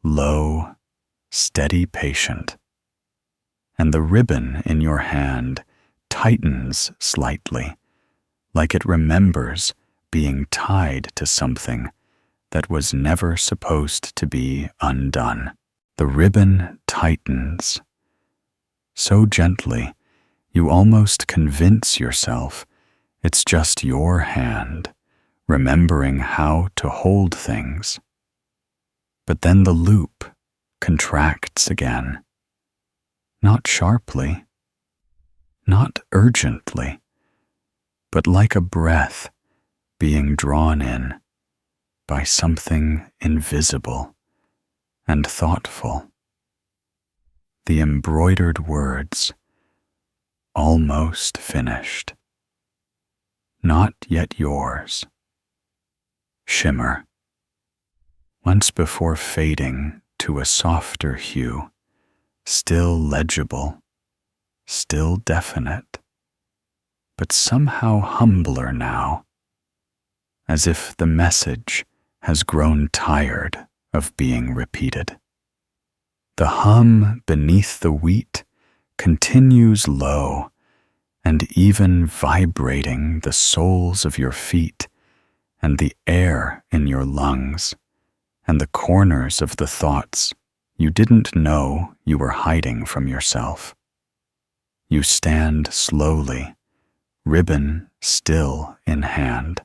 low, steady, patient, and the ribbon in your hand tightens slightly, like it remembers being tied to something that was never supposed to be undone. The ribbon tightens, so gently you almost convince yourself it's just your hand remembering how to hold things. But then the loop contracts again, not sharply, not urgently, but like a breath being drawn in by something invisible and thoughtful. The embroidered words, almost finished, not yet yours, shimmer, once before fading to a softer hue, still legible, still definite, but somehow humbler now, as if the message has grown tired of being repeated. The hum beneath the wheat continues low and even vibrating the soles of your feet and the air in your lungs and the corners of the thoughts you didn't know you were hiding from yourself. You stand slowly, ribbon still in hand,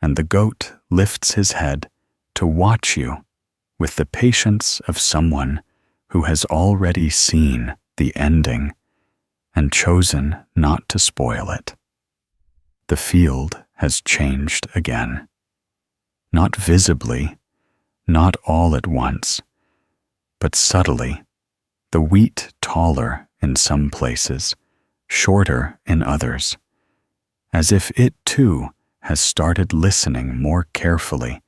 and the goat lifts his head to watch you with the patience of someone who has already seen the ending and chosen not to spoil it. The field has changed again. Not visibly, not all at once, but subtly, the wheat taller in some places, shorter in others, as if it too has started listening more carefully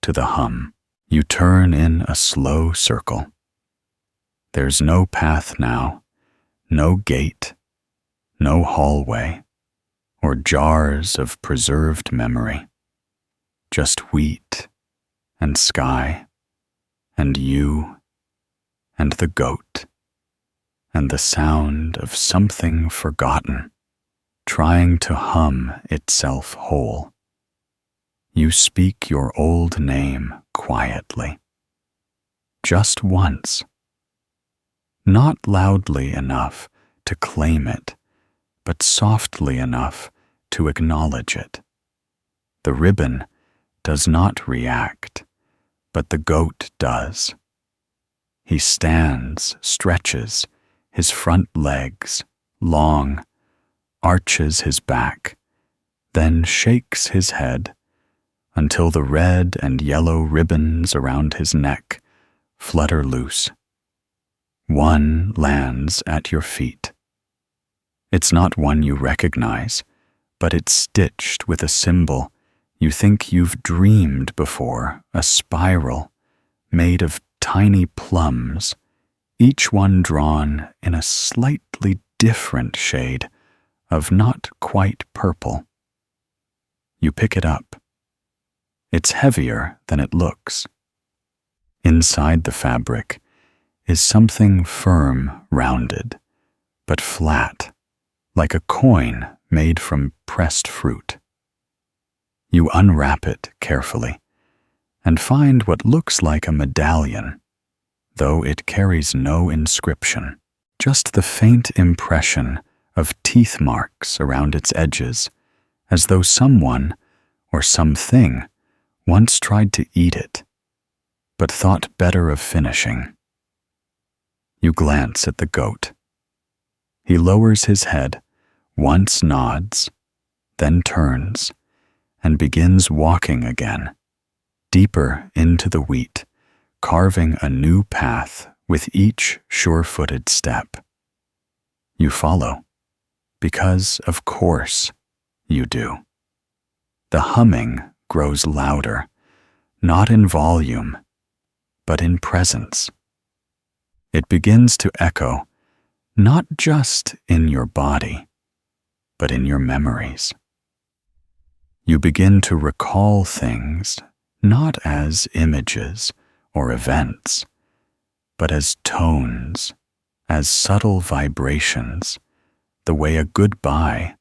to the hum. You turn in a slow circle. There's no path now, no gate, no hallway, or jars of preserved memory. Just wheat and sky and you and the goat and the sound of something forgotten trying to hum itself whole. You speak your old name quietly, just once, not loudly enough to claim it, but softly enough to acknowledge it. The ribbon does not react, but the goat does. He stands, stretches his front legs, long, arches his back, then shakes his head until the red and yellow ribbons around his neck flutter loose. One lands at your feet. It's not one you recognize, but it's stitched with a symbol you think you've dreamed before, a spiral made of tiny plums, each one drawn in a slightly different shade of not quite purple. You pick it up. It's heavier than it looks. Inside the fabric is something firm, rounded, but flat, like a coin made from pressed fruit. You unwrap it carefully, and find what looks like a medallion, though it carries no inscription, just the faint impression of teeth marks around its edges, as though someone or something once tried to eat it, but thought better of finishing. You glance at the goat. He lowers his head, once nods, then turns, and begins walking again, deeper into the wheat, carving a new path with each sure-footed step. You follow, because of course you do. The humming grows louder, not in volume, but in presence. It begins to echo, not just in your body, but in your memories. You begin to recall things not as images or events, but as tones, as subtle vibrations, the way a goodbye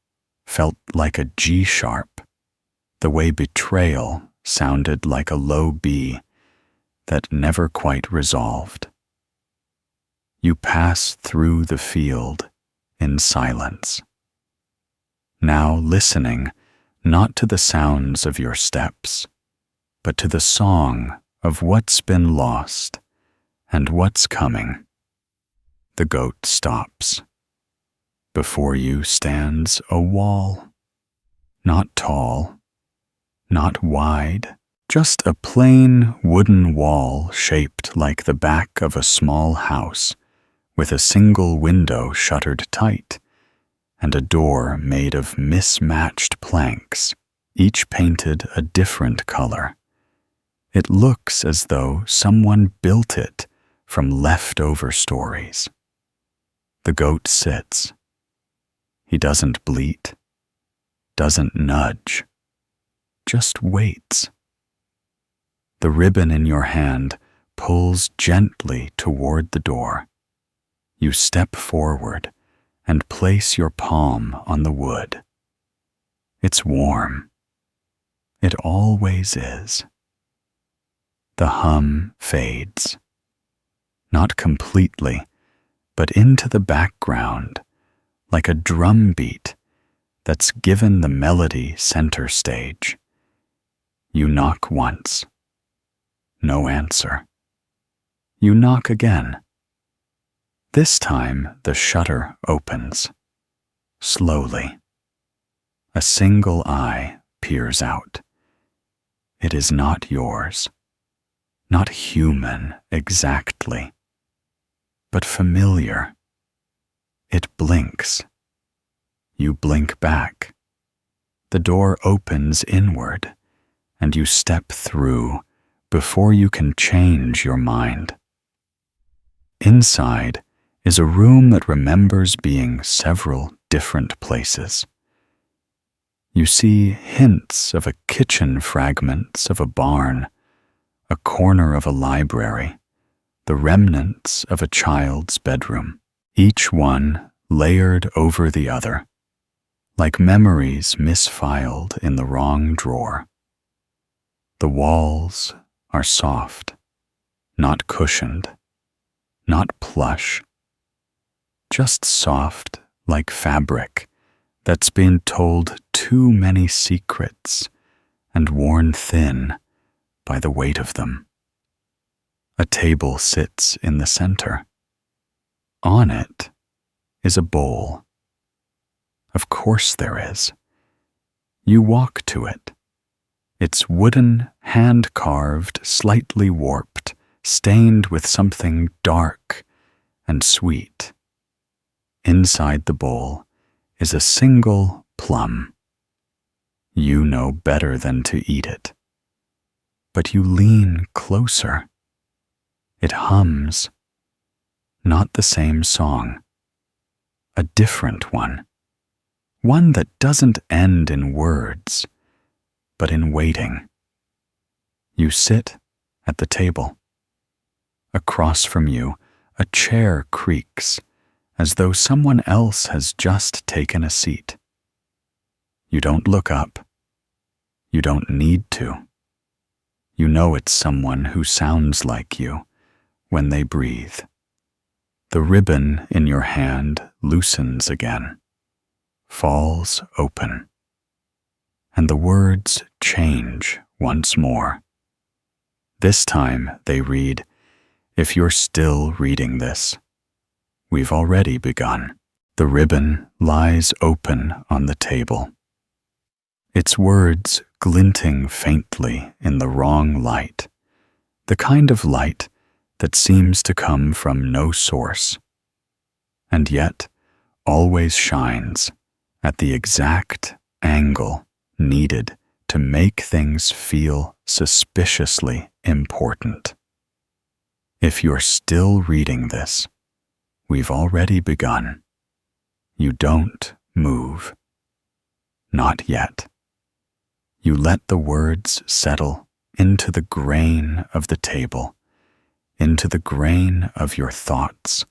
felt like a G sharp, the way betrayal sounded like a low B that never quite resolved. You pass through the field in silence, now listening not to the sounds of your steps, but to the song of what's been lost and what's coming. The goat stops. Before you stands a wall, not tall, not wide, just a plain wooden wall shaped like the back of a small house, with a single window shuttered tight, and a door made of mismatched planks, each painted a different color. It looks as though someone built it from leftover stories. The goat sits. He doesn't bleat, doesn't nudge, just waits. The ribbon in your hand pulls gently toward the door. You step forward and place your palm on the wood. It's warm. It always is. The hum fades. Not completely, but into the background, like a drum beat that's given the melody center stage. You knock once. No answer. You knock again. This time the shutter opens. Slowly. A single eye peers out. It is not yours. Not human exactly, but familiar. It blinks. You blink back. The door opens inward, and you step through before you can change your mind. Inside is a room that remembers being several different places. You see hints of a kitchen, fragments of a barn, a corner of a library, the remnants of a child's bedroom, each one layered over the other, like memories misfiled in the wrong drawer. The walls are soft, not cushioned, not plush, just soft like fabric that's been told too many secrets and worn thin by the weight of them. A table sits in the center. On it is a bowl. Of course there is. You walk to it. It's wooden, hand-carved, slightly warped, stained with something dark and sweet. Inside the bowl is a single plum. You know better than to eat it. But you lean closer. It hums. Not the same song. A different one. One that doesn't end in words, but in waiting. You sit at the table. Across from you, a chair creaks, as though someone else has just taken a seat. You don't look up. You don't need to. You know it's someone who sounds like you when they breathe. The ribbon in your hand loosens again, falls open, and the words change once more. This time they read, "If you're still reading this, we've already begun." The ribbon lies open on the table, its words glinting faintly in the wrong light, the kind of light that seems to come from no source, and yet always shines at the exact angle needed to make things feel suspiciously important. If you're still reading this, we've already begun. You don't move. Not yet. You let the words settle into the grain of the table, into the grain of your thoughts,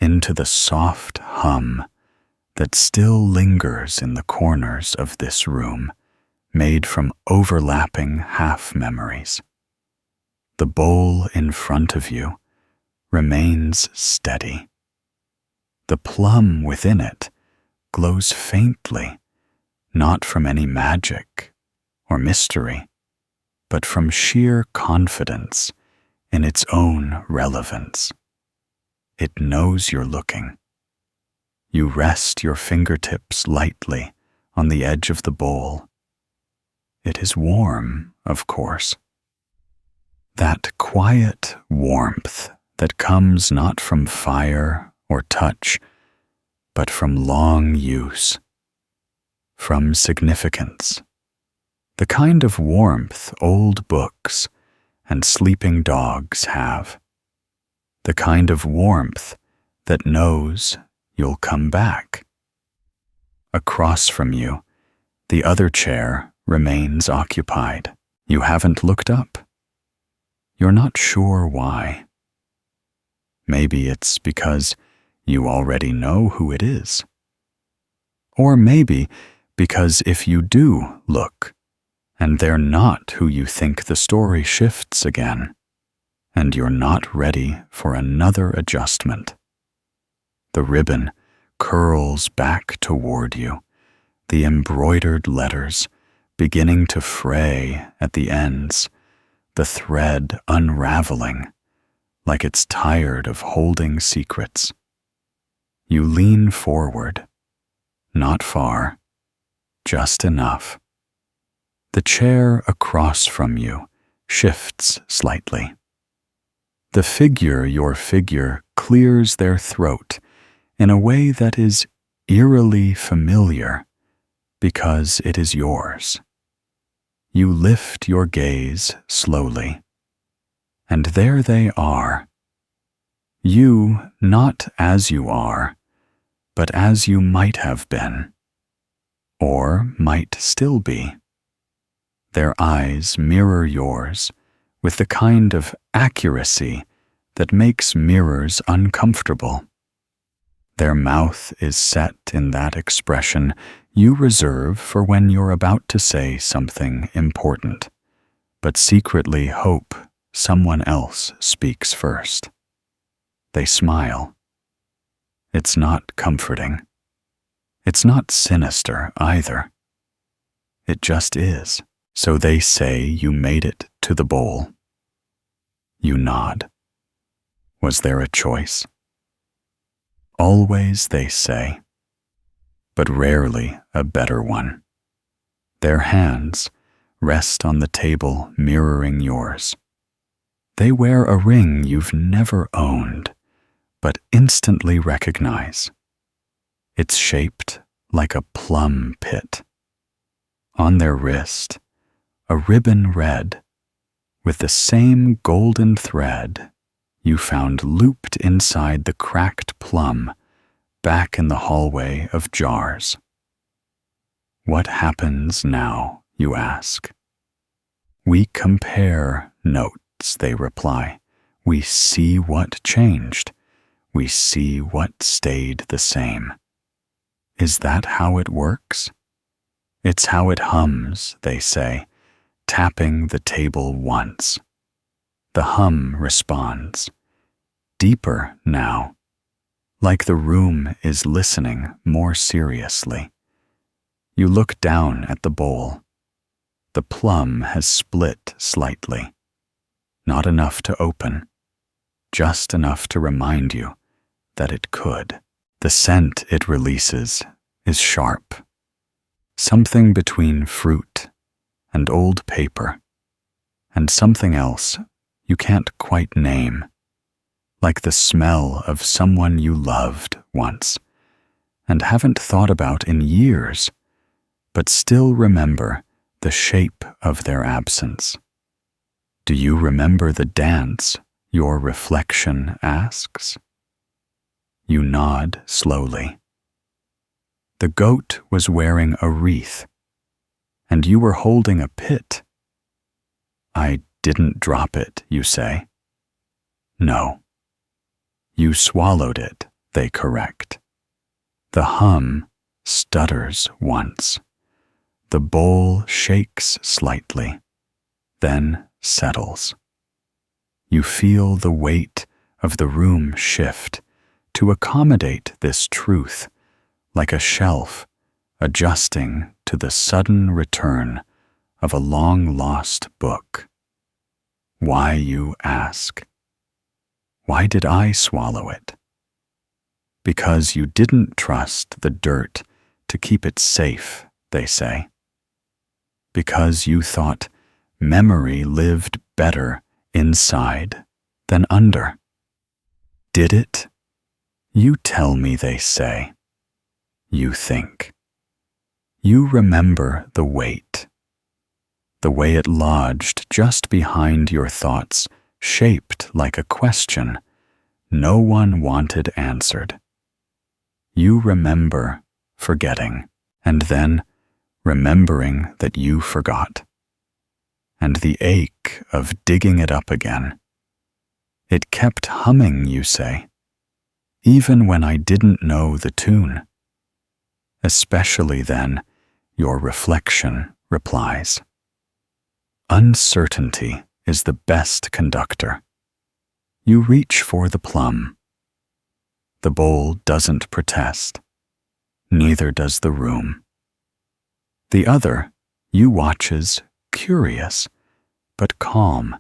into the soft hum that still lingers in the corners of this room, made from overlapping half-memories. The bowl in front of you remains steady. The plum within it glows faintly, not from any magic or mystery, but from sheer confidence in its own relevance. It knows you're looking. You rest your fingertips lightly on the edge of the bowl. It is warm, of course. That quiet warmth that comes not from fire or touch, but from long use, from significance, the kind of warmth old books and sleeping dogs have, the kind of warmth that knows you'll come back. Across from you, the other chair remains occupied. You haven't looked up. You're not sure why. Maybe it's because you already know who it is. Or maybe because if you do look, and they're not who you think, the story shifts again, and you're not ready for another adjustment. The ribbon curls back toward you, the embroidered letters beginning to fray at the ends, the thread unraveling like it's tired of holding secrets. You lean forward, not far, just enough. The chair across from you shifts slightly. Your figure clears their throat in a way that is eerily familiar because it is yours. You lift your gaze slowly, and there they are. You not as you are, but as you might have been, or might still be. Their eyes mirror yours with the kind of accuracy that makes mirrors uncomfortable. Their mouth is set in that expression you reserve for when you're about to say something important, but secretly hope someone else speaks first. They smile. It's not comforting. It's not sinister either. It just is. So they say you made it to the bowl. You nod. Was there a choice? Always, they say, but rarely a better one. Their hands rest on the table mirroring yours. They wear a ring you've never owned, but instantly recognize. It's shaped like a plum pit. On their wrist, a ribbon red, with the same golden thread you found looped inside the cracked plum back in the hallway of jars. What happens now, you ask? We compare notes, they reply. We see what changed. We see what stayed the same. Is that how it works? It's how it hums, they say, tapping the table once. The hum responds, deeper now, like the room is listening more seriously. You look down at the bowl. The plum has split slightly. Not enough to open, just enough to remind you that it could. The scent it releases is sharp, something between fruit and old paper, and something else you can't quite name, like the smell of someone you loved once and haven't thought about in years, but still remember the shape of their absence. Do you remember the dance your reflection asks? You nod slowly. The goat was wearing a wreath, and you were holding a pit. I didn't drop it, you say. No. You swallowed it, they correct. The hum stutters once. The bowl shakes slightly, then settles. You feel the weight of the room shift to accommodate this truth, like a shelf adjusting to the sudden return of a long-lost book. Why, you ask? Why did I swallow it? Because you didn't trust the dirt to keep it safe, they say. Because you thought memory lived better inside than under. Did it? You tell me, they say. You think. You remember the weight. The way it lodged just behind your thoughts, shaped like a question no one wanted answered. You remember forgetting, and then remembering that you forgot. And the ache of digging it up again. It kept humming, you say, even when I didn't know the tune. Especially then, your reflection replies. Uncertainty is the best conductor. You reach for the plum. The bowl doesn't protest. Neither does the room. The other you watches curious, but calm,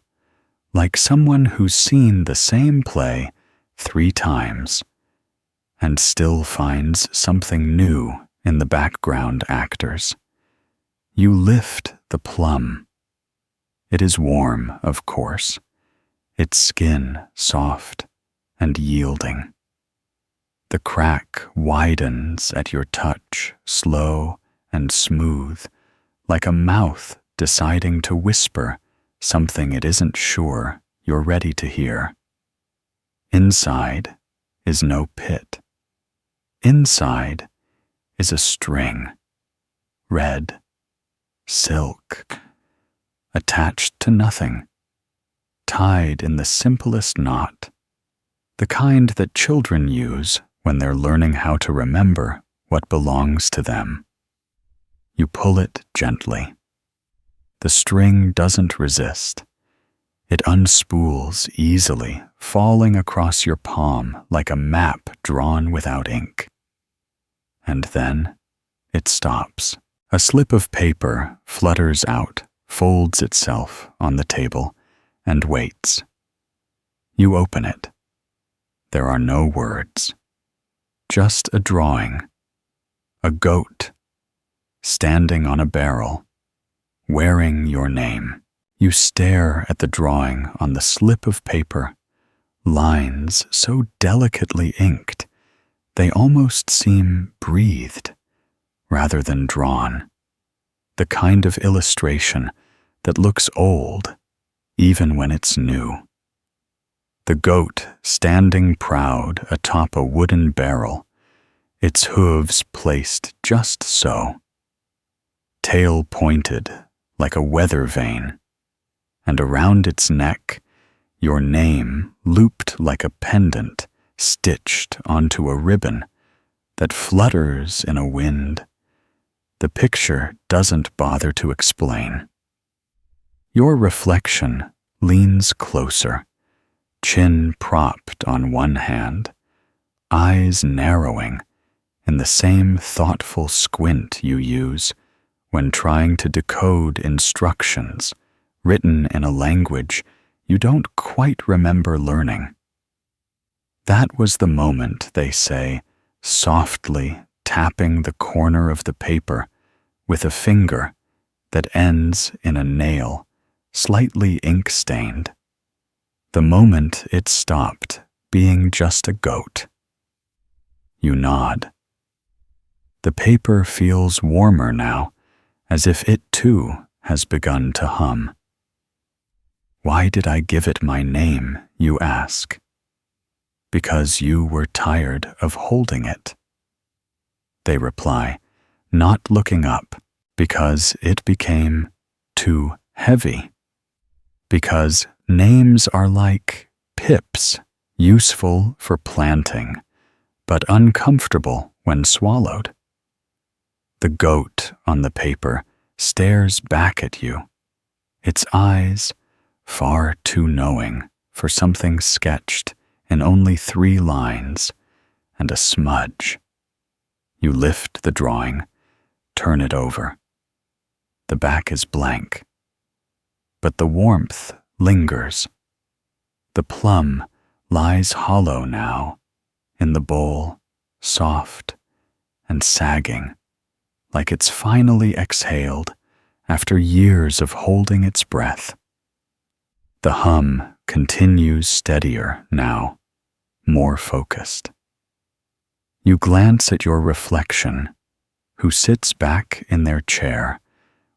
like someone who's seen the same play 3 times and still finds something new in the background actors. You lift the plum. It is warm, of course, its skin soft and yielding. The crack widens at your touch, slow and smooth, like a mouth deciding to whisper something it isn't sure you're ready to hear. Inside is no pit. Inside is a string, red, silk, attached to nothing, tied in the simplest knot, the kind that children use when they're learning how to remember what belongs to them. You pull it gently. The string doesn't resist. It unspools easily, falling across your palm like a map drawn without ink. And then it stops. A slip of paper flutters out, folds itself on the table, and waits. You open it. There are no words. Just a drawing. A goat, standing on a barrel, wearing your name. You stare at the drawing on the slip of paper, lines so delicately inked, they almost seem breathed rather than drawn. The kind of illustration that looks old even when it's new. The goat standing proud atop a wooden barrel, its hooves placed just so, tail pointed like a weather vane, and around its neck, your name looped like a pendant stitched onto a ribbon that flutters in a wind. The picture doesn't bother to explain. Your reflection leans closer, chin propped on one hand, eyes narrowing in the same thoughtful squint you use when trying to decode instructions written in a language you don't quite remember learning. That was the moment, they say, softly tapping the corner of the paper with a finger that ends in a nail, slightly ink-stained. The moment it stopped being just a goat. You nod. The paper feels warmer now, as if it too has begun to hum. Why did I give it my name, you ask? Because you were tired of holding it. They reply, not looking up, because it became too heavy. Because names are like pips, useful for planting, but uncomfortable when swallowed. The goat on the paper stares back at you, its eyes far too knowing for something sketched in only 3 lines and a smudge. You lift the drawing, turn it over. The back is blank, but the warmth lingers. The plum lies hollow now in the bowl, soft and sagging, like it's finally exhaled after years of holding its breath. The hum continues steadier now, more focused. You glance at your reflection, who sits back in their chair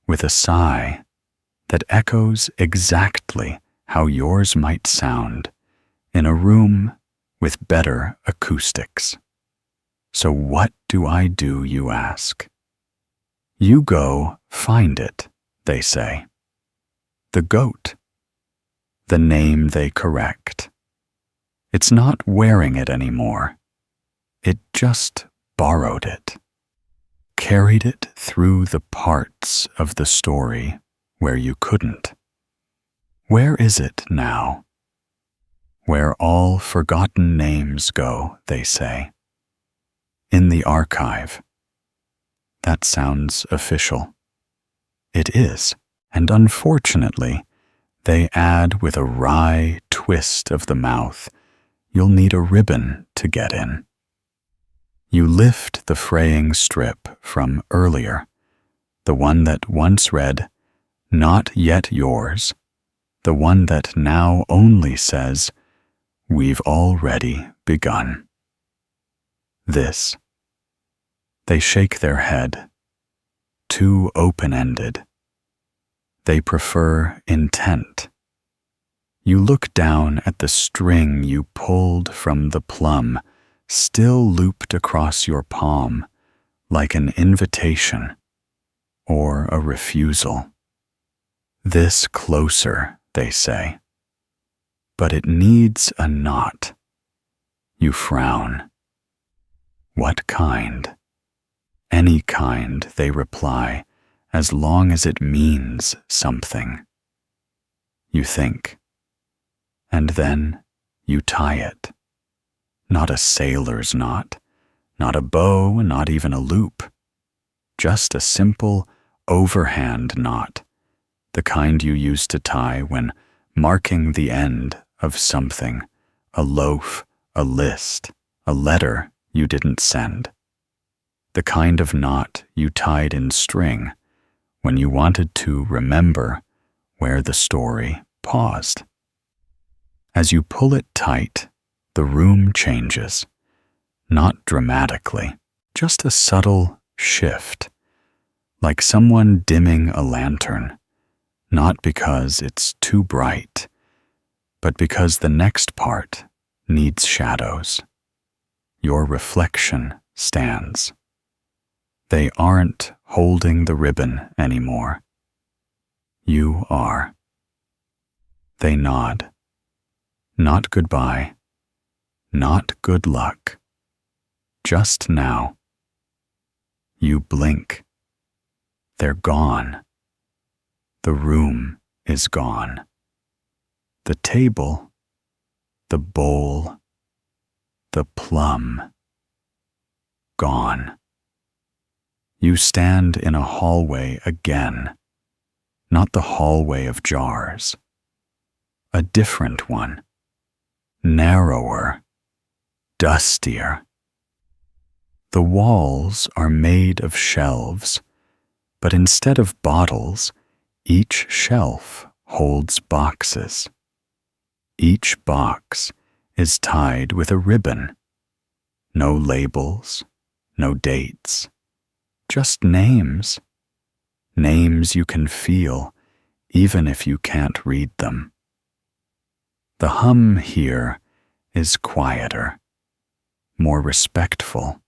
with a sigh that echoes exactly how yours might sound in a room with better acoustics. So what do I do, you ask? You go find it, they say. The goat. The name they correct. It's not wearing it anymore. It just borrowed it. Carried it through the parts of the story where you couldn't. Where is it now? Where all forgotten names go, they say. In the archive. That sounds official. It is, and unfortunately, they add with a wry twist of the mouth, you'll need a ribbon to get in. You lift the fraying strip from earlier, the one that once read, "Not yet yours," the one that now only says, "We've already begun." This. They shake their head, too open-ended. They prefer intent. You look down at the string you pulled from the plum, still looped across your palm, like an invitation or a refusal. This closer, they say. But it needs a knot. You frown. What kind? Any kind, they reply, as long as it means something. You think. And then you tie it. Not a sailor's knot, not a bow, not even a loop. Just a simple overhand knot, the kind you used to tie when marking the end of something, a loaf, a list, a letter you didn't send. The kind of knot you tied in string when you wanted to remember where the story paused. As you pull it tight, the room changes, not dramatically, just a subtle shift, like someone dimming a lantern, not because it's too bright, but because the next part needs shadows. Your reflection stands. They aren't holding the ribbon anymore. You are. They nod. Not goodbye. Not good luck. Just now. You blink. They're gone. The room is gone. The table, the bowl, the plum, gone. You stand in a hallway again, not the hallway of jars. A different one, narrower, dustier. The walls are made of shelves, but instead of bottles, each shelf holds boxes. Each box is tied with a ribbon. No labels, no dates, just names. Names you can feel, even if you can't read them. The hum here is quieter, more respectful,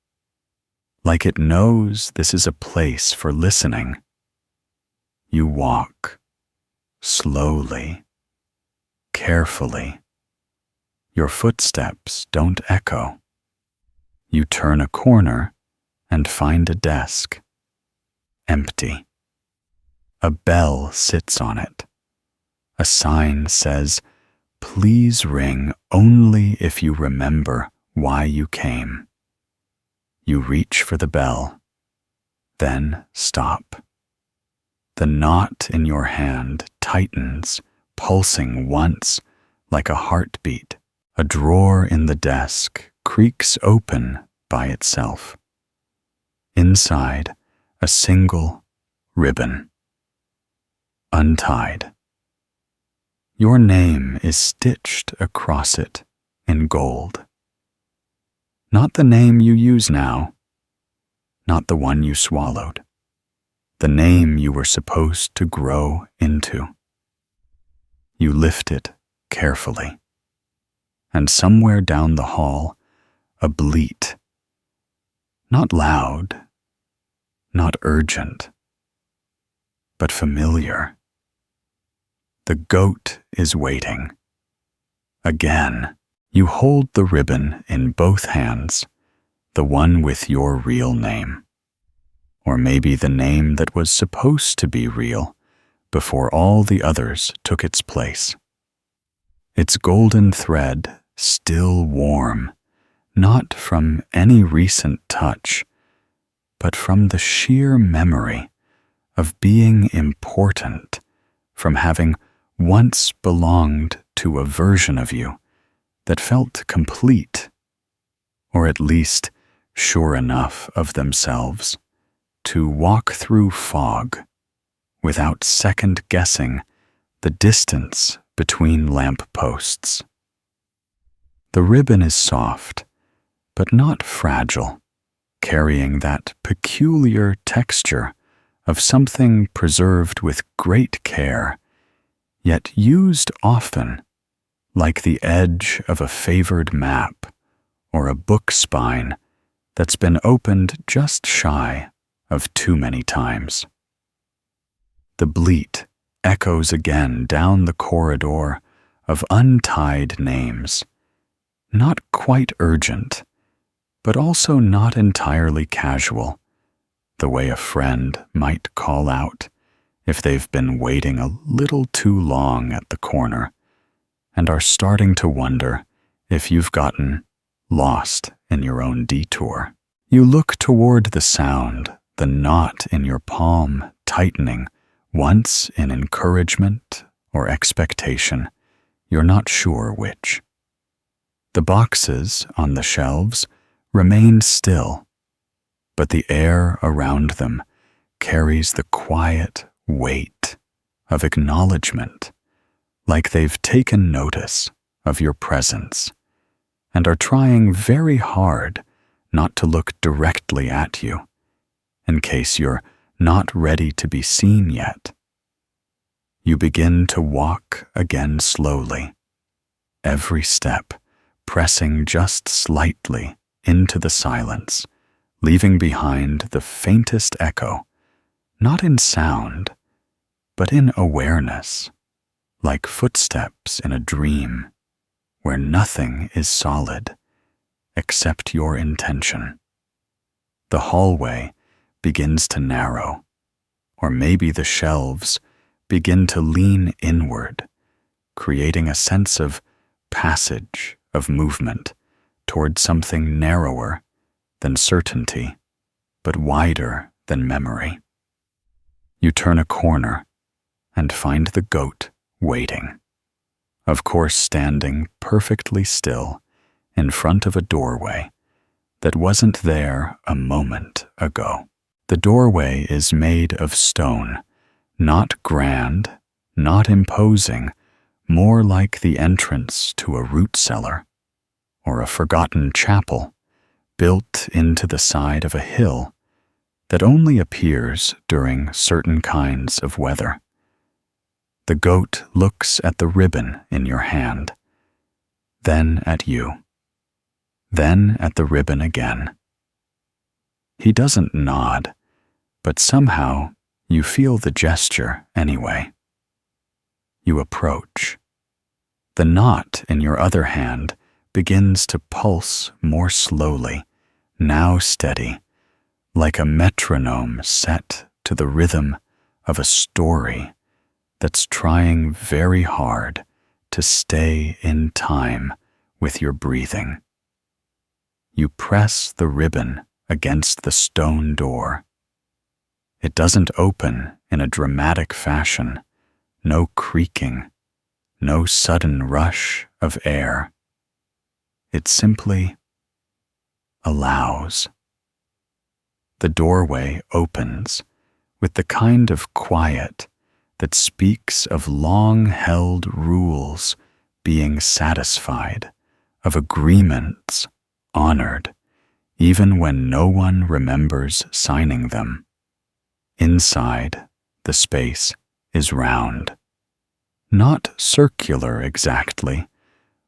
like it knows this is a place for listening. You walk, slowly, carefully. Your footsteps don't echo. You turn a corner and find a desk, empty. A bell sits on it. A sign says, "Please ring only if you remember why you came." You reach for the bell, then stop. The knot in your hand tightens, pulsing once like a heartbeat. A drawer in the desk creaks open by itself. Inside, a single ribbon, untied. Your name is stitched across it in gold. Not the name you use now, not the one you swallowed, the name you were supposed to grow into. You lift it carefully, and somewhere down the hall, a bleat. Not loud, not urgent, but familiar. The goat is waiting. Again, you hold the ribbon in both hands, the one with your real name. Or maybe the name that was supposed to be real before all the others took its place. Its golden thread still warm, not from any recent touch, but from the sheer memory of being important, from having once belonged to a version of you that felt complete, or at least sure enough of themselves to walk through fog without second-guessing the distance between lampposts. The ribbon is soft, but not fragile, carrying that peculiar texture of something preserved with great care, yet used often, like the edge of a favored map or a book spine that's been opened just shy of too many times. The bleat echoes again down the corridor of untied names, not quite urgent, but also not entirely casual, the way a friend might call out if they've been waiting a little too long at the corner and are starting to wonder if you've gotten lost in your own detour. You look toward the sound, the knot in your palm tightening, once in encouragement or expectation, you're not sure which. The boxes on the shelves remain still, but the air around them carries the quiet weight of acknowledgement, like they've taken notice of your presence and are trying very hard not to look directly at you, in case you're not ready to be seen yet. You begin to walk again slowly, every step pressing just slightly into the silence, leaving behind the faintest echo, not in sound, but in awareness, like footsteps in a dream, where nothing is solid except your intention. The hallway begins to narrow, or maybe the shelves begin to lean inward, creating a sense of passage, of movement, toward something narrower than certainty, but wider than memory. You turn a corner and find the goat waiting, of course standing perfectly still in front of a doorway that wasn't there a moment ago. The doorway is made of stone, not grand, not imposing, more like the entrance to a root cellar or a forgotten chapel built into the side of a hill that only appears during certain kinds of weather. The goat looks at the ribbon in your hand, then at you, then at the ribbon again. He doesn't nod, but somehow you feel the gesture anyway. You approach. The knot in your other hand begins to pulse more slowly, now steady, like a metronome set to the rhythm of a story that's trying very hard to stay in time with your breathing. You press the ribbon against the stone door. It doesn't open in a dramatic fashion, no creaking, no sudden rush of air. It simply allows. The doorway opens with the kind of quiet that speaks of long-held rules being satisfied, of agreements honored, even when no one remembers signing them. Inside, the space is round. Not circular exactly,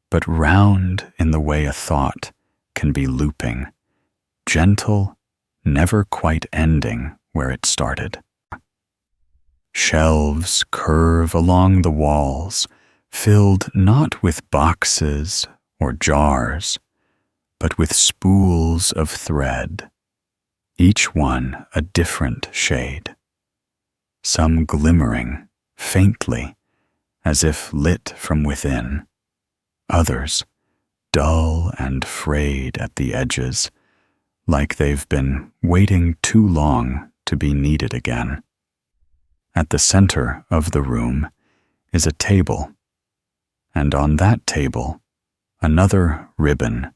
but round in the way a thought can be looping, gentle, never quite ending where it started. Shelves curve along the walls, filled not with boxes or jars, but with spools of thread, each one a different shade, some glimmering faintly as if lit from within, others dull and frayed at the edges, like they've been waiting too long to be needed again. At the center of the room is a table, and on that table another ribbon,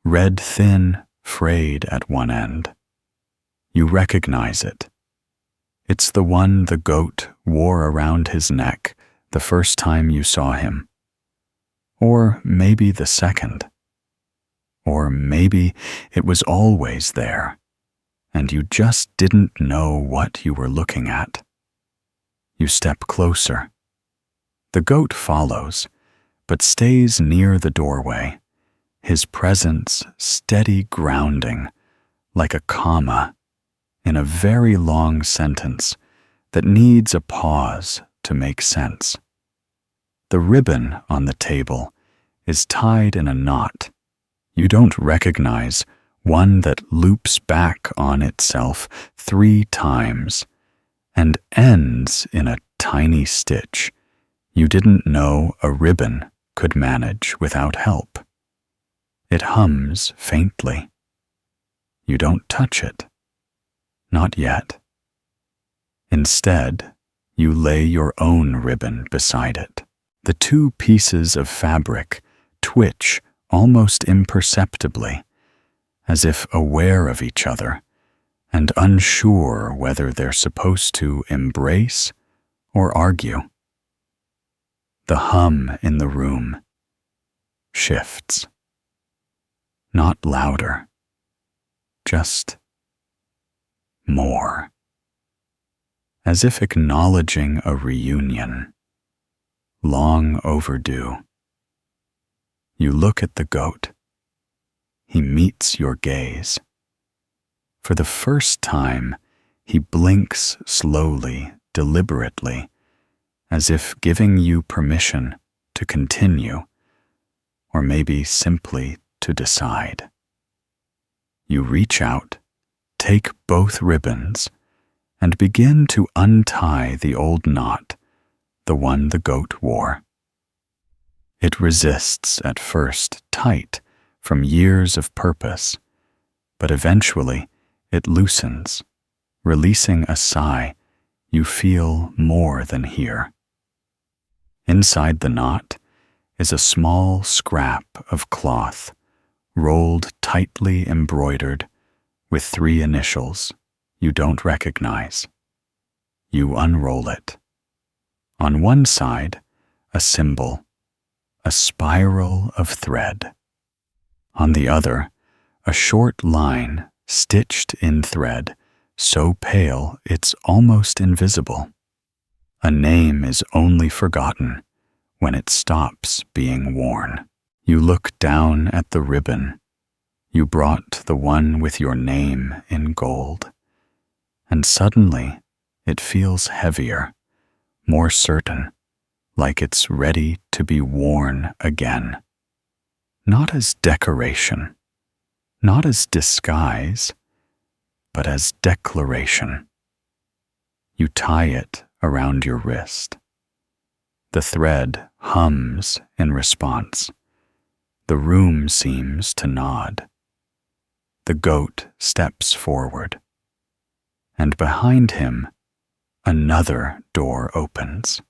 red thin, frayed at one end. You recognize it. It's the one the goat wore around his neck the first time you saw him. Or maybe the second. Or maybe it was always there, and you just didn't know what you were looking at. You step closer. The goat follows, but stays near the doorway, his presence steady grounding, like a comma in a very long sentence that needs a pause to make sense. The ribbon on the table is tied in a knot. You don't recognize one that loops back on itself 3 times and ends in a tiny stitch you didn't know a ribbon could manage without help. It hums faintly. You don't touch it. Not yet. Instead, you lay your own ribbon beside it. The 2 pieces of fabric twitch almost imperceptibly, as if aware of each other and unsure whether they're supposed to embrace or argue. The hum in the room shifts. Not louder, just more, as if acknowledging a reunion, long overdue. You look at the goat. He meets your gaze. For the first time, he blinks slowly, deliberately, as if giving you permission to continue, or maybe simply to decide. You reach out, take both ribbons, and begin to untie the old knot the one the goat wore. It resists at first tight from years of purpose, but eventually it loosens, releasing a sigh you feel more than hear. Inside the knot is a small scrap of cloth, rolled tightly embroidered with 3 initials you don't recognize. You unroll it. On one side, a symbol, a spiral of thread. On the other, a short line stitched in thread, so pale it's almost invisible. A name is only forgotten when it stops being worn. You look down at the ribbon. You brought the one with your name in gold. And suddenly, it feels heavier, more certain, like it's ready to be worn again. Not as decoration, not as disguise, but as declaration. You tie it around your wrist. The thread hums in response. The room seems to nod. The goat steps forward, and behind him, another door opens.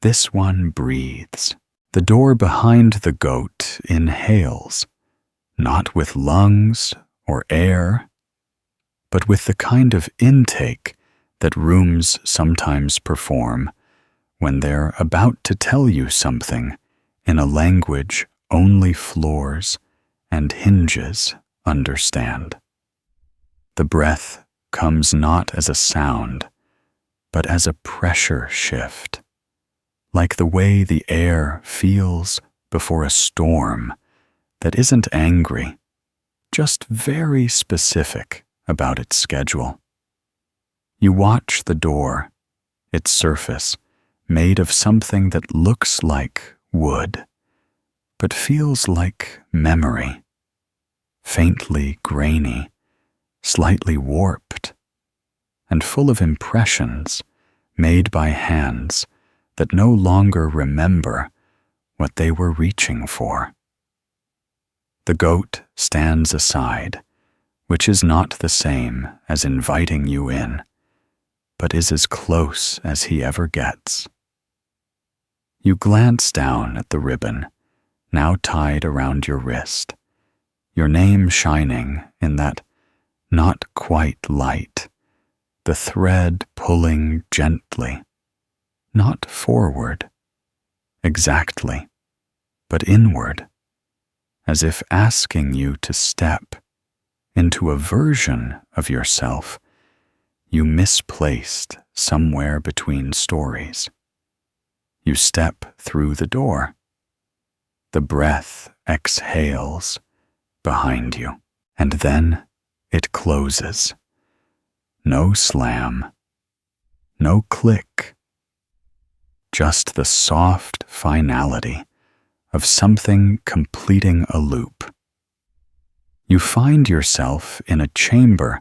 This one breathes. The door behind the goat inhales, not with lungs or air, but with the kind of intake that rooms sometimes perform when they're about to tell you something in a language only floors and hinges understand. The breath comes not as a sound, but as a pressure shift, like the way the air feels before a storm that isn't angry, just very specific about its schedule. You watch the door, its surface made of something that looks like wood, but feels like memory, faintly grainy, slightly warped, and full of impressions made by hands that no longer remember what they were reaching for. The goat stands aside, which is not the same as inviting you in, but is as close as he ever gets. You glance down at the ribbon, now tied around your wrist, your name shining in that not quite light, the thread pulling gently, not forward, exactly, but inward, as if asking you to step into a version of yourself you misplaced somewhere between stories. You step through the door. The breath exhales behind you, and then it closes. No slam, no click, just the soft finality of something completing a loop. You find yourself in a chamber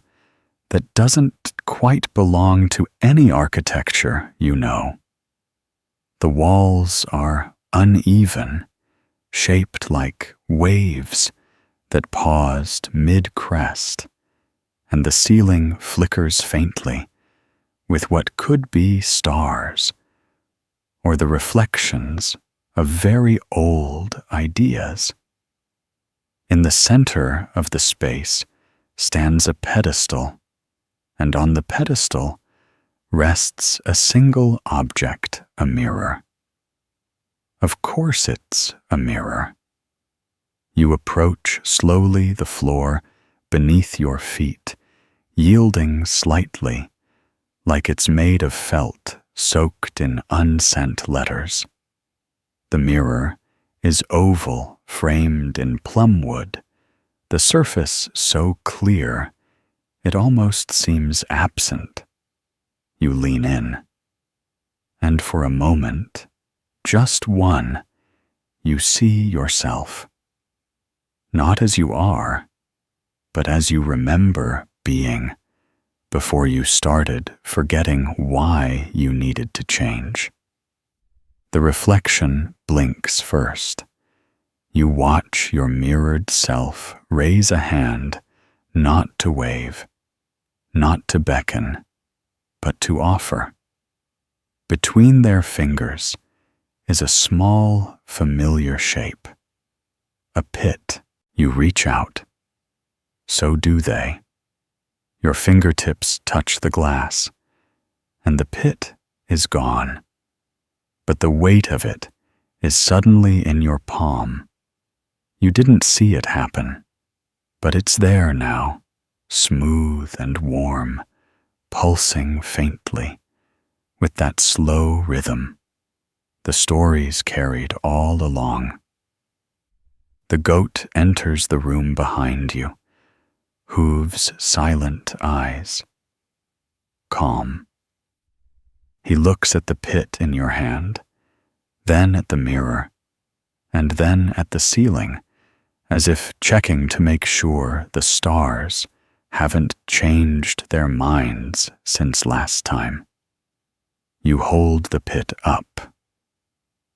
that doesn't quite belong to any architecture you know. The walls are uneven, shaped like waves that paused mid-crest, and the ceiling flickers faintly with what could be stars, or the reflections of very old ideas. In the center of the space stands a pedestal, and on the pedestal rests a single object, a mirror. Of course it's a mirror. You approach slowly the floor beneath your feet, yielding slightly, like it's made of felt soaked in unsent letters. The mirror is oval, framed in plum wood, the surface so clear it almost seems absent. You lean in, and for a moment, just one, you see yourself. Not as you are, but as you remember being before you started forgetting why you needed to change. The reflection blinks first. You watch your mirrored self raise a hand, not to wave, not to beckon, but to offer. Between their fingers is a small, familiar shape. A pit. You reach out. So do they. Your fingertips touch the glass, and the pit is gone. But the weight of it is suddenly in your palm. You didn't see it happen, but it's there now, smooth and warm, pulsing faintly, with that slow rhythm, the stories carried all along. The goat enters the room behind you, hooves silent eyes. Calm. He looks at the pit in your hand, then at the mirror, and then at the ceiling, as if checking to make sure the stars haven't changed their minds since last time. You hold the pit up.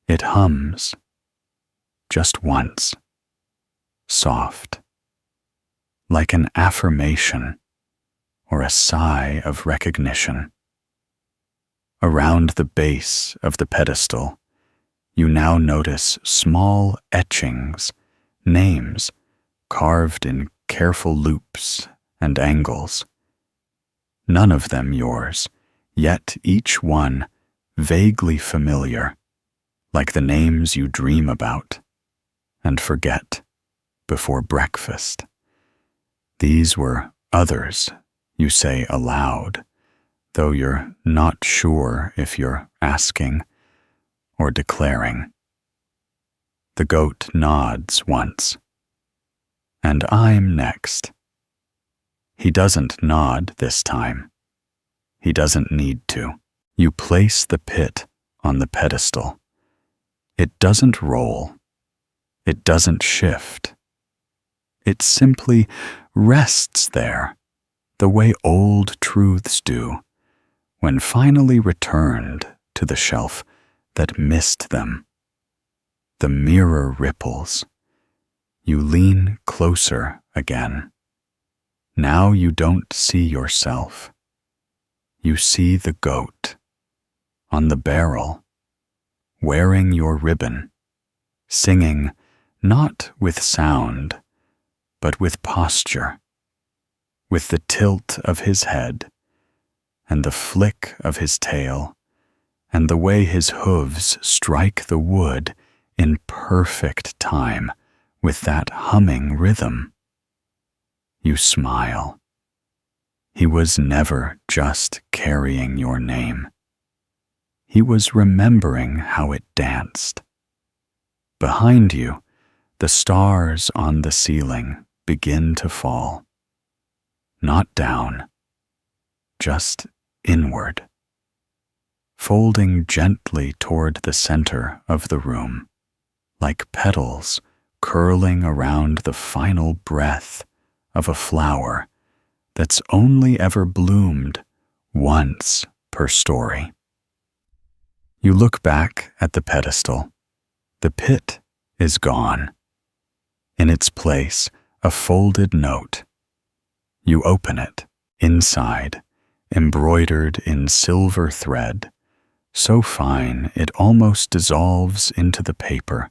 It hums. Just once. Soft. Like an affirmation or a sigh of recognition. Around the base of the pedestal, you now notice small etchings, names carved in careful loops and angles. None of them yours, yet each one vaguely familiar, like the names you dream about and forget before breakfast. These were others, you say aloud, though you're not sure if you're asking or declaring. The goat nods once. And I'm next. He doesn't nod this time. He doesn't need to. You place the pit on the pedestal. It doesn't roll. It doesn't shift. It simply rests there, the way old truths do, when finally returned to the shelf that missed them. The mirror ripples. You lean closer again. Now you don't see yourself. You see the goat on the barrel, wearing your ribbon, singing not with sound, but with posture, with the tilt of his head, and the flick of his tail, and the way his hooves strike the wood in perfect time with that humming rhythm. You smile. He was never just carrying your name. He was remembering how it danced. Behind you, the stars on the ceiling begin to fall. Not down, just inward, folding gently toward the center of the room, like petals curling around the final breath of a flower that's only ever bloomed once per story. You look back at the pedestal. The pit is gone. In its place, a folded note. You open it. Inside, embroidered in silver thread, so fine it almost dissolves into the paper,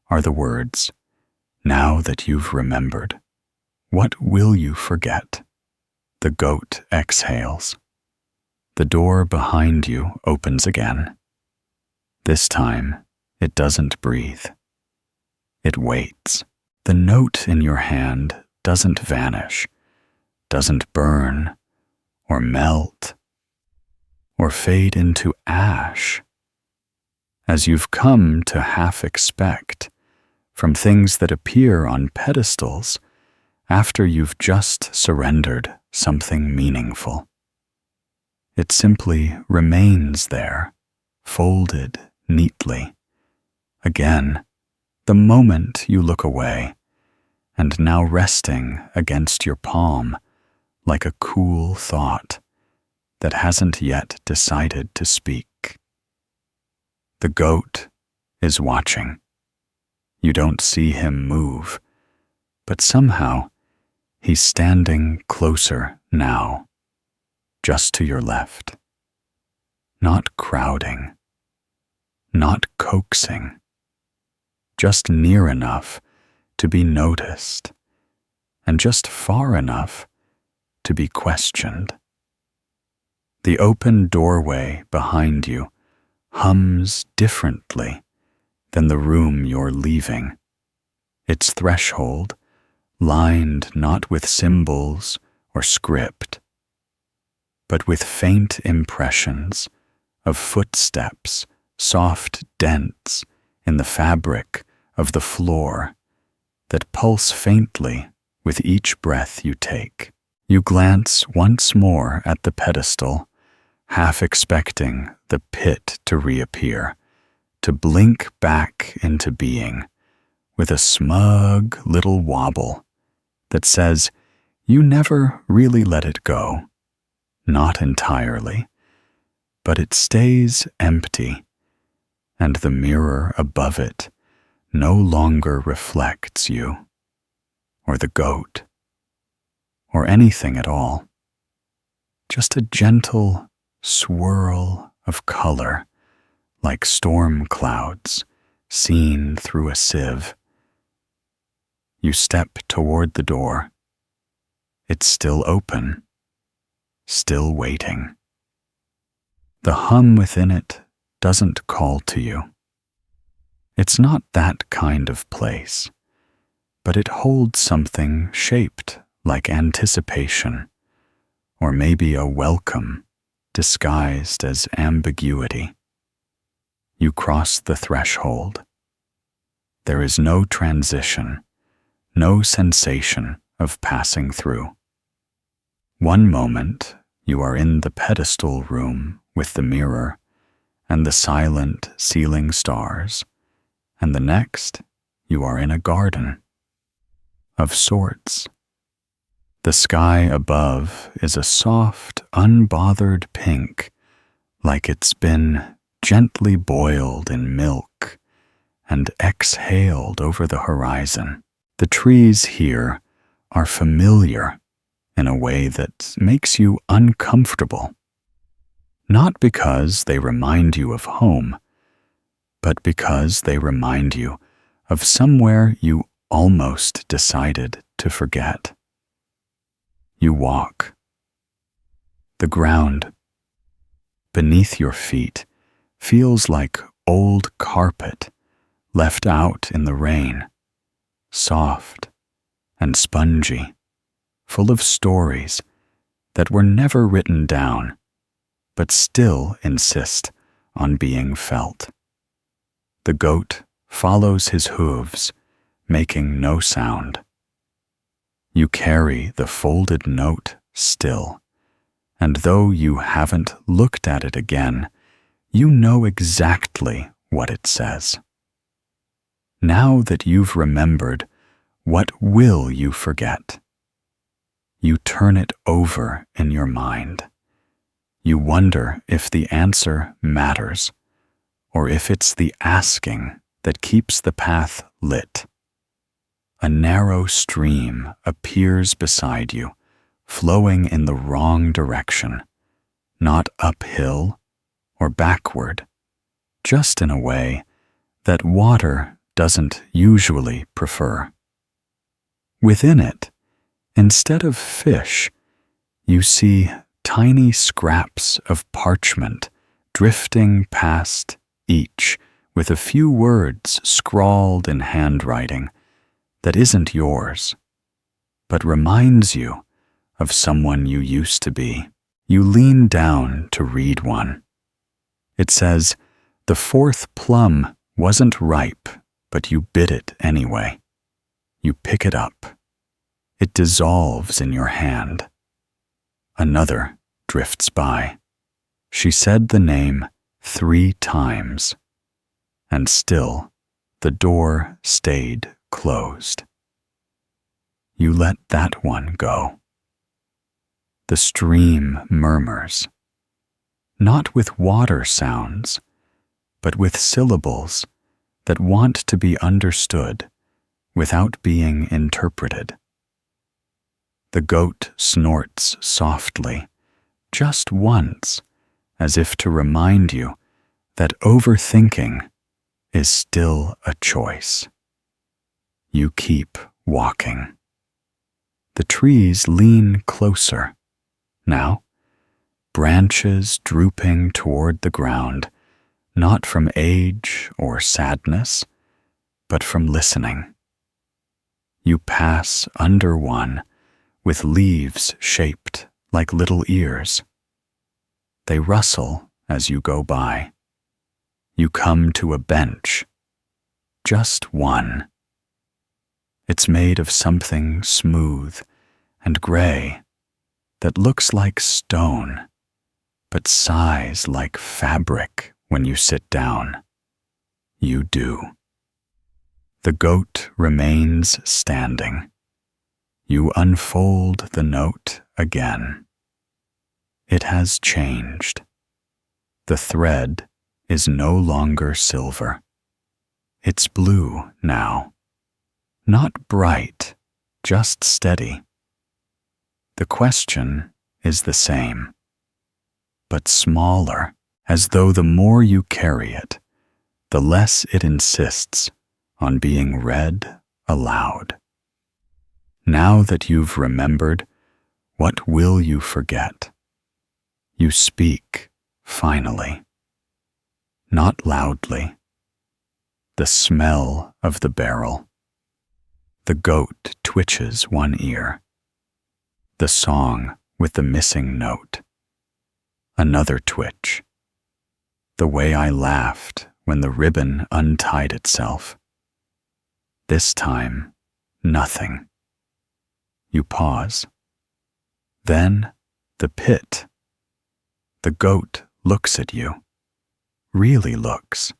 are the words, "Now that you've remembered, what will you forget?" The goat exhales. The door behind you opens again. This time, it doesn't breathe. It waits. The note in your hand doesn't vanish, doesn't burn, or melt, or fade into ash, as you've come to half expect from things that appear on pedestals after you've just surrendered something meaningful. It simply remains there, folded neatly. Again, the moment you look away, and now resting against your palm like a cool thought that hasn't yet decided to speak. The goat is watching. You don't see him move, but somehow he's standing closer now, just to your left. Not crowding, not coaxing, just near enough to be noticed, and just far enough to be questioned. The open doorway behind you hums differently than the room you're leaving, its threshold lined not with symbols or script, but with faint impressions of footsteps, soft dents in the fabric of the floor that pulse faintly with each breath you take. You glance once more at the pedestal, half expecting the pit to reappear, to blink back into being with a smug little wobble that says you never really let it go. Not entirely, but it stays empty, and the mirror above it no longer reflects you, or the goat, or anything at all. Just a gentle swirl of color, like storm clouds seen through a sieve. You step toward the door. It's still open, still waiting. The hum within it doesn't call to you. It's not that kind of place, but it holds something shaped like anticipation, or maybe a welcome disguised as ambiguity. You cross the threshold. There is no transition, no sensation of passing through. One moment, you are in the pedestal room with the mirror and the silent ceiling stars, and the next, you are in a garden of sorts. The sky above is a soft, unbothered pink, like it's been gently boiled in milk and exhaled over the horizon. The trees here are familiar in a way that makes you uncomfortable, not because they remind you of home, but because they remind you of somewhere you almost decided to forget. You walk. The ground beneath your feet feels like old carpet left out in the rain, soft and spongy, full of stories that were never written down, but still insist on being felt. The goat follows his hooves, making no sound. You carry the folded note still, and though you haven't looked at it again, you know exactly what it says. Now that you've remembered, what will you forget? You turn it over in your mind. You wonder if the answer matters, or if it's the asking that keeps the path lit. A narrow stream appears beside you, flowing in the wrong direction, not uphill or backward, just in a way that water doesn't usually prefer. Within it, instead of fish, you see tiny scraps of parchment drifting past each with a few words scrawled in handwriting that isn't yours, but reminds you of someone you used to be. You lean down to read one. It says, "The fourth plum wasn't ripe, but you bit it anyway." You pick it up. It dissolves in your hand. Another drifts by. She said the name 3 times, and still the door stayed closed. You let that one go. The stream murmurs, not with water sounds, but with syllables that want to be understood without being interpreted. The goat snorts softly, just once, as if to remind you that overthinking is still a choice. You keep walking. The trees lean closer. Now, branches drooping toward the ground, not from age or sadness, but from listening. You pass under one with leaves shaped like little ears. They rustle as you go by. You come to a bench, just one. It's made of something smooth and gray that looks like stone, but sighs like fabric when you sit down. You do. The goat remains standing. You unfold the note again. It has changed. The thread is no longer silver. It's blue now. Not bright, just steady. The question is the same, but smaller, as though the more you carry it, the less it insists on being read aloud. Now that you've remembered, what will you forget? You speak, finally. Not loudly. The smell of the barrel. The goat twitches one ear. The song with the missing note. Another twitch. The way I laughed when the ribbon untied itself. This time, nothing. You pause. Then, the pit. The goat looks at you. Really looks.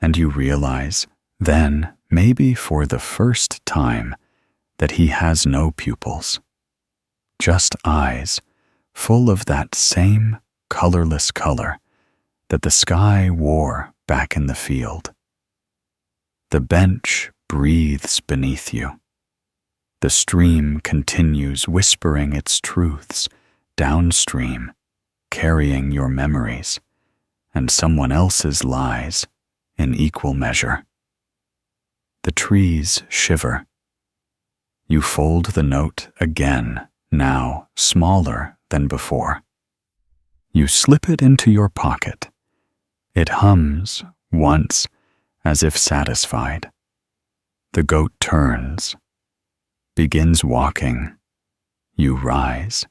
And you realize, then, maybe for the first time, that he has no pupils. Just eyes, full of that same colorless color that the sky wore back in the field. The bench breathes beneath you. The stream continues whispering its truths downstream, carrying your memories and someone else's lies in equal measure. The trees shiver. You fold the note again, now smaller than before. You slip it into your pocket. It hums once, as if satisfied. The goat turns, begins walking. You rise.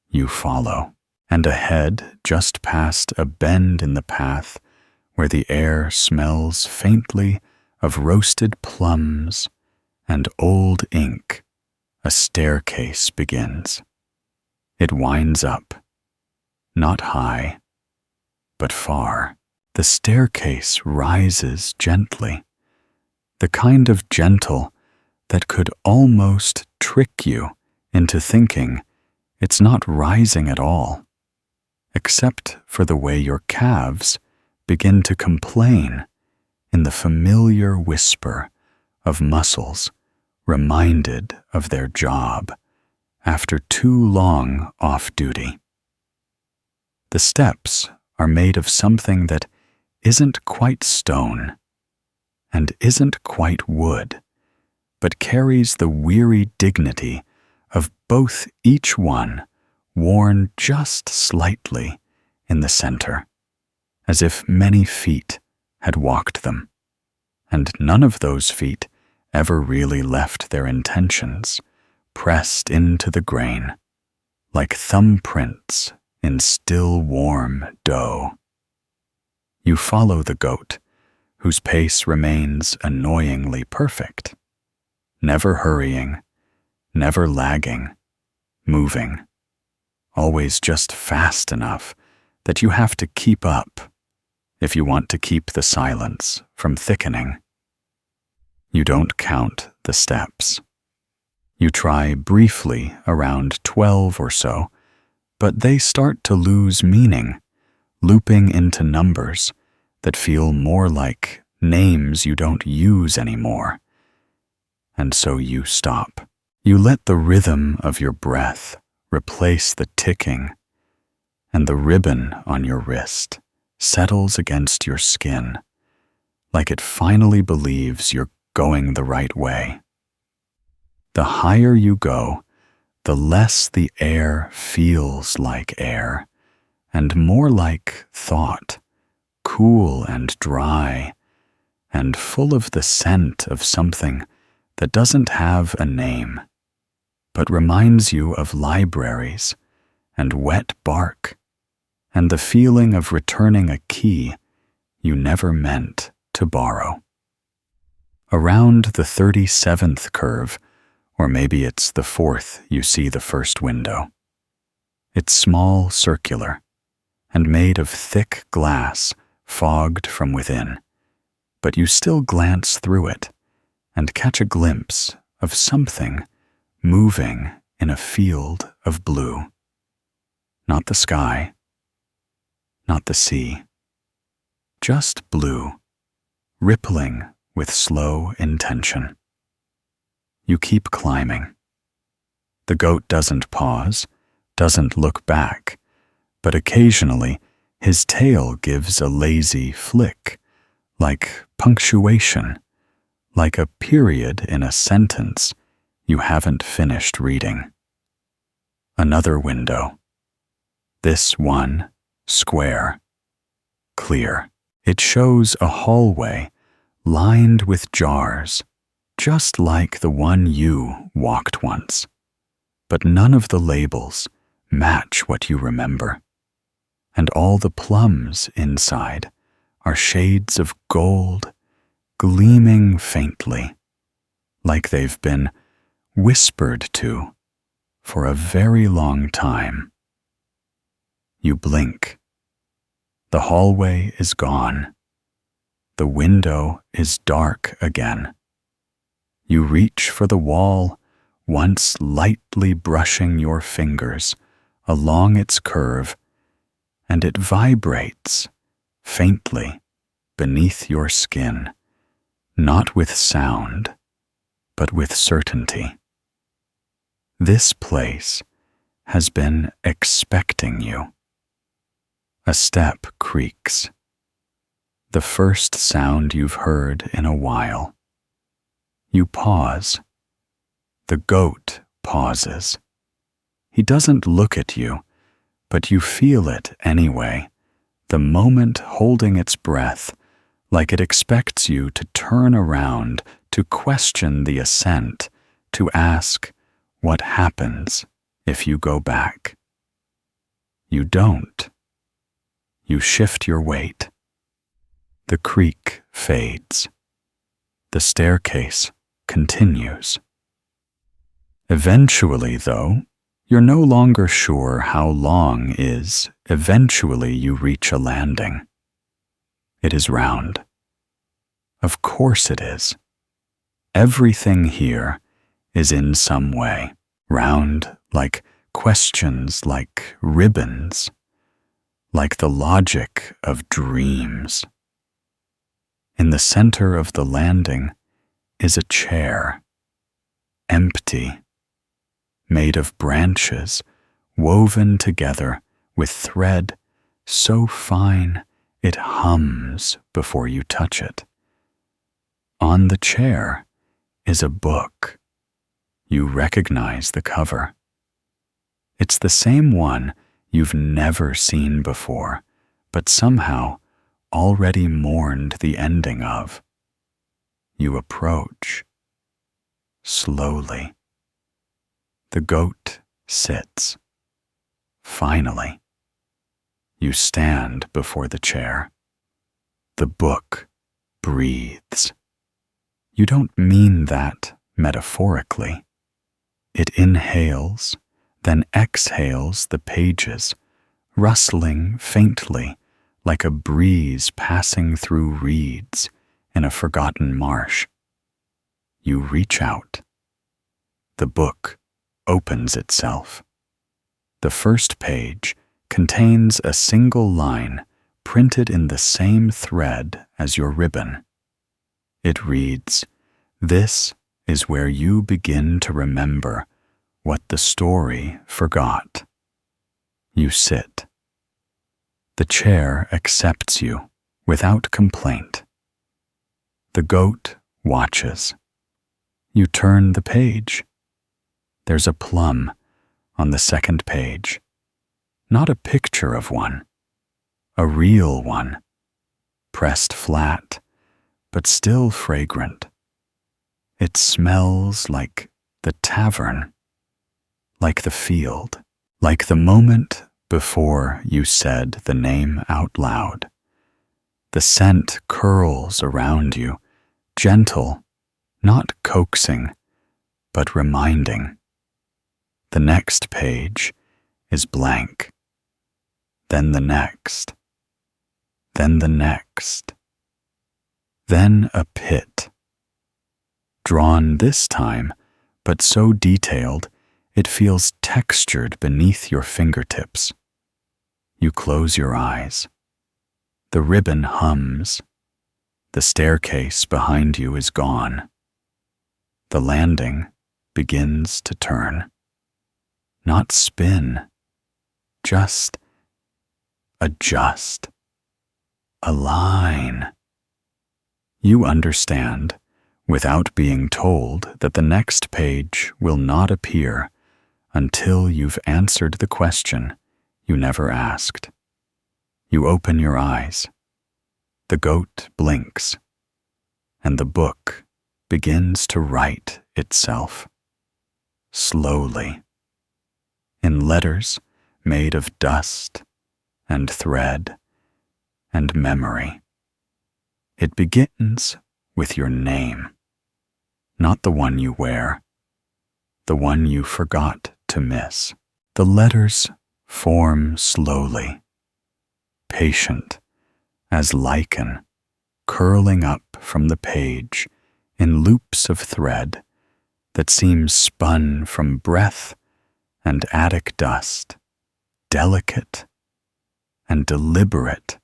You follow. And ahead, just past a bend in the path where the air smells faintly of roasted plums and old ink, a staircase begins. It winds up, not high, but far. The staircase rises gently, the kind of gentle that could almost trick you into thinking it's not rising at all, except for the way your calves begin to complain in the familiar whisper of muscles reminded of their job after too long off duty. The steps are made of something that isn't quite stone and isn't quite wood, but carries the weary dignity of both, each one worn just slightly in the center, as if many feet had walked them, and none of those feet ever really left their intentions, pressed into the grain, like thumbprints in still warm dough. You follow the goat, whose pace remains annoyingly perfect, never hurrying, never lagging, moving, always just fast enough that you have to keep up if you want to keep the silence from thickening. You don't count the steps. You try briefly around 12 or so, but they start to lose meaning, looping into numbers that feel more like names you don't use anymore. And so you stop. You let the rhythm of your breath replace the ticking, and the ribbon on your wrist settles against your skin, like it finally believes you're going the right way. The higher you go, the less the air feels like air, and more like thought, cool and dry, and full of the scent of something that doesn't have a name, but reminds you of libraries and wet bark, and the feeling of returning a key you never meant to borrow. Around the 37th curve, or maybe it's the 4th, you see the first window. It's small, circular, and made of thick glass fogged from within, but you still glance through it and catch a glimpse of something moving in a field of blue. Not the sky, not the sea, just blue, rippling with slow intention. You keep climbing. The goat doesn't pause, doesn't look back, but occasionally his tail gives a lazy flick, like punctuation, like a period in a sentence you haven't finished reading. Another window. This one, square, clear. It shows a hallway lined with jars, just like the one you walked once. But none of the labels match what you remember, and all the plums inside are shades of gold, gleaming faintly, like they've been whispered to for a very long time. You blink. The hallway is gone. The window is dark again. You reach for the wall, once lightly brushing your fingers along its curve, and it vibrates faintly beneath your skin, not with sound, but with certainty. This place has been expecting you. A step creaks. The first sound you've heard in a while. You pause. The goat pauses. He doesn't look at you, but you feel it anyway, the moment holding its breath, like it expects you to turn around, to question the ascent, to ask what happens if you go back. You don't. You shift your weight. The creak fades. The staircase continues. Eventually, though, you're no longer sure how long is eventually you reach a landing. It is round. Of course it is. Everything here is in some way round, like questions, like ribbons, like the logic of dreams. In the center of the landing is a chair, empty, made of branches woven together with thread so fine it hums before you touch it. On the chair is a book. You recognize the cover. It's the same one you've never seen before, but somehow already mourned the ending of. You approach. Slowly. The goat sits. Finally. You stand before the chair. The book breathes. You don't mean that metaphorically. It inhales, then exhales the pages, rustling faintly like a breeze passing through reeds in a forgotten marsh. You reach out. The book opens itself. The first page contains a single line printed in the same thread as your ribbon. It reads, "This is where you begin to remember what the story forgot." You sit. The chair accepts you without complaint. The goat watches. You turn the page. There's a plum on the second page. Not a picture of one, a real one, pressed flat, but still fragrant. It smells like the tavern, like the field, like the moment before you said the name out loud. The scent curls around you, gentle, not coaxing, but reminding. The next page is blank. Then the next. Then the next. Then a pit. Drawn this time, but so detailed, it feels textured beneath your fingertips. You close your eyes. The ribbon hums. The staircase behind you is gone. The landing begins to turn. Not spin, just adjust. Align. You understand, without being told, that the next page will not appear until you've answered the question you never asked. You open your eyes. The goat blinks, and the book begins to write itself, slowly, in letters made of dust and thread and memory. It begins with your name, not the one you wear, the one you forgot to miss. The letters form slowly, patient as lichen curling up from the page in loops of thread that seem spun from breath and attic dust, delicate and deliberate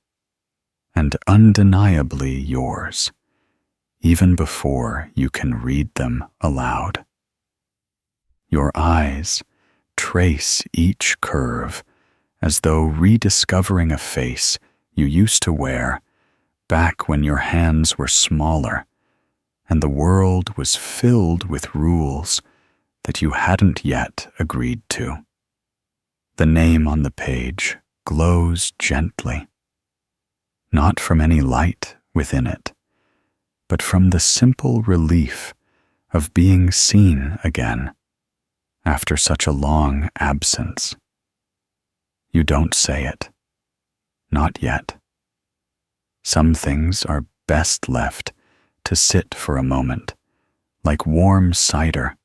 and undeniably yours, even before you can read them aloud. Your eyes trace each curve as though rediscovering a face you used to wear back when your hands were smaller and the world was filled with rules that you hadn't yet agreed to. The name on the page glows gently, not from any light within it, but from the simple relief of being seen again after such a long absence. You don't say it, not yet. Some things are best left to sit for a moment, like warm cider,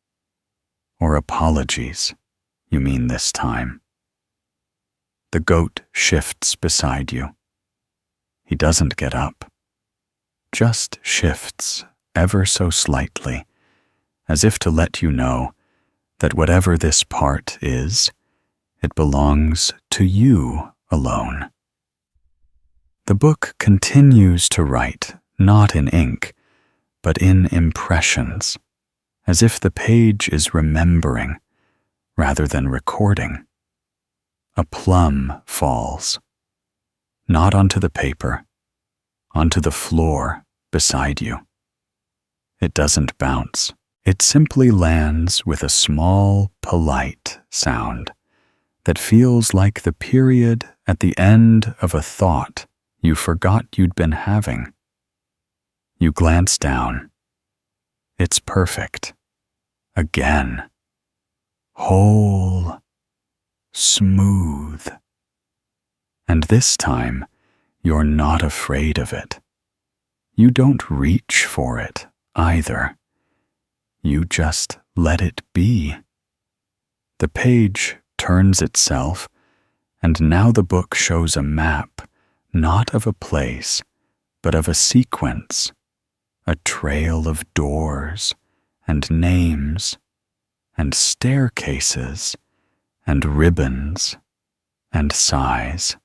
or apologies, you mean this time. The goat shifts beside you. He doesn't get up, just shifts ever so slightly, as if to let you know that whatever this part is, it belongs to you alone. The book continues to write, not in ink, but in impressions, as if the page is remembering rather than recording. A plum falls, not onto the paper, onto the floor beside you. It doesn't bounce. It simply lands with a small, polite sound that feels like the period at the end of a thought you forgot you'd been having. You glance down. It's perfect. Again. Whole. Smooth. And this time, you're not afraid of it. You don't reach for it either. You just let it be. The page turns itself, and now the book shows a map, not of a place, but of a sequence, a trail of doors and names and staircases and ribbons and sighs.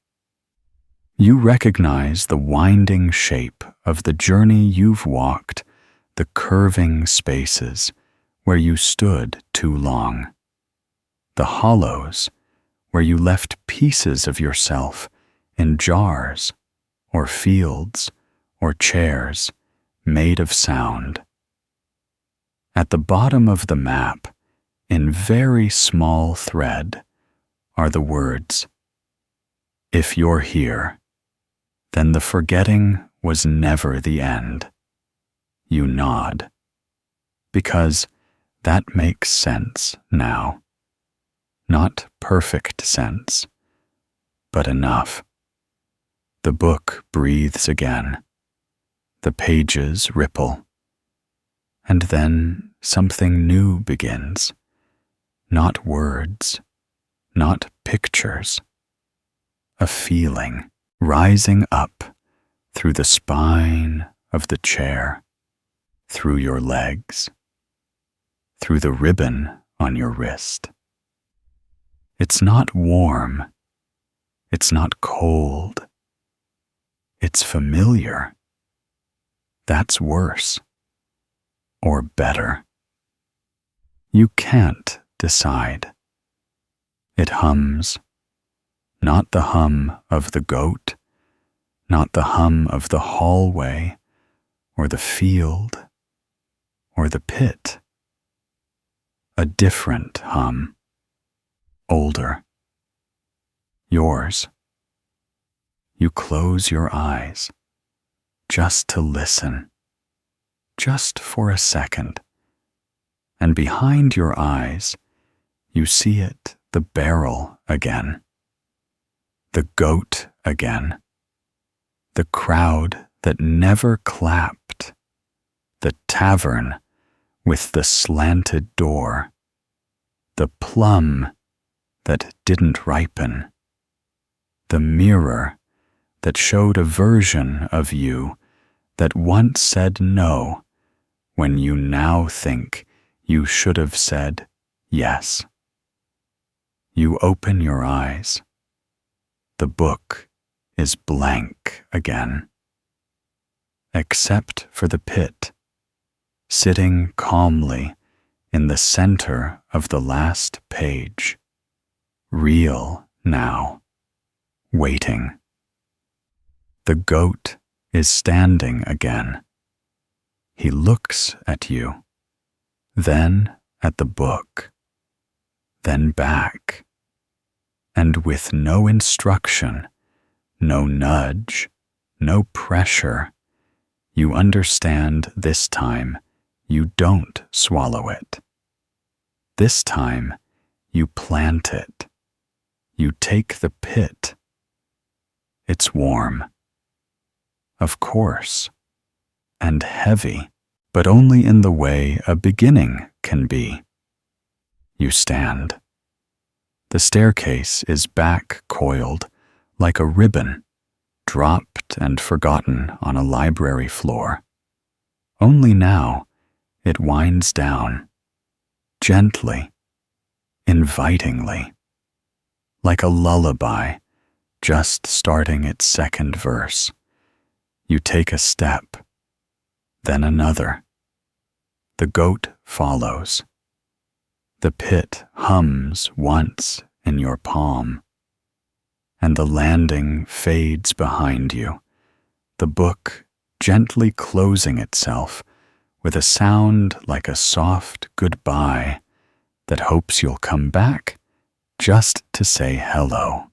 You recognize the winding shape of the journey you've walked the curving spaces where you stood too long, the hollows where you left pieces of yourself in jars or fields or chairs made of sound. At the bottom of the map, in very small thread, are the words, "If you're here, then the forgetting was never the end." You nod, because that makes sense now. Not perfect sense, but enough. The book breathes again. The pages ripple. And then something new begins. Not words, not pictures. A feeling rising up through the spine of the chair, through your legs, through the ribbon on your wrist. It's not warm. It's not cold. It's familiar. That's worse. Or better. You can't decide. It hums. Not the hum of the goat, not the hum of the hallway, or the field, or the pit. A different hum. Older. Yours. You close your eyes, just to listen, just for a second, and behind your eyes, you see it, the barrel again, the goat again, the crowd that never clapped, the tavern with the slanted door, the plum that didn't ripen, the mirror that showed a version of you that once said no when you now think you should have said yes. You open your eyes. The book is blank again, except for the pit, sitting calmly in the center of the last page, real now, waiting. The goat is standing again. He looks at you, then at the book, then back, and with no instruction, no nudge, no pressure, you understand this time you don't swallow it. This time you plant it. You take the pit. It's warm. Of course, and heavy, but only in the way a beginning can be. You stand. The staircase is back coiled like a ribbon, dropped and forgotten on a library floor. Only now it winds down, gently, invitingly, like a lullaby just starting its second verse. You take a step, then another. The goat follows. The pit hums once in your palm, and the landing fades behind you, the book gently closing itself with a sound like a soft goodbye that hopes you'll come back just to say hello.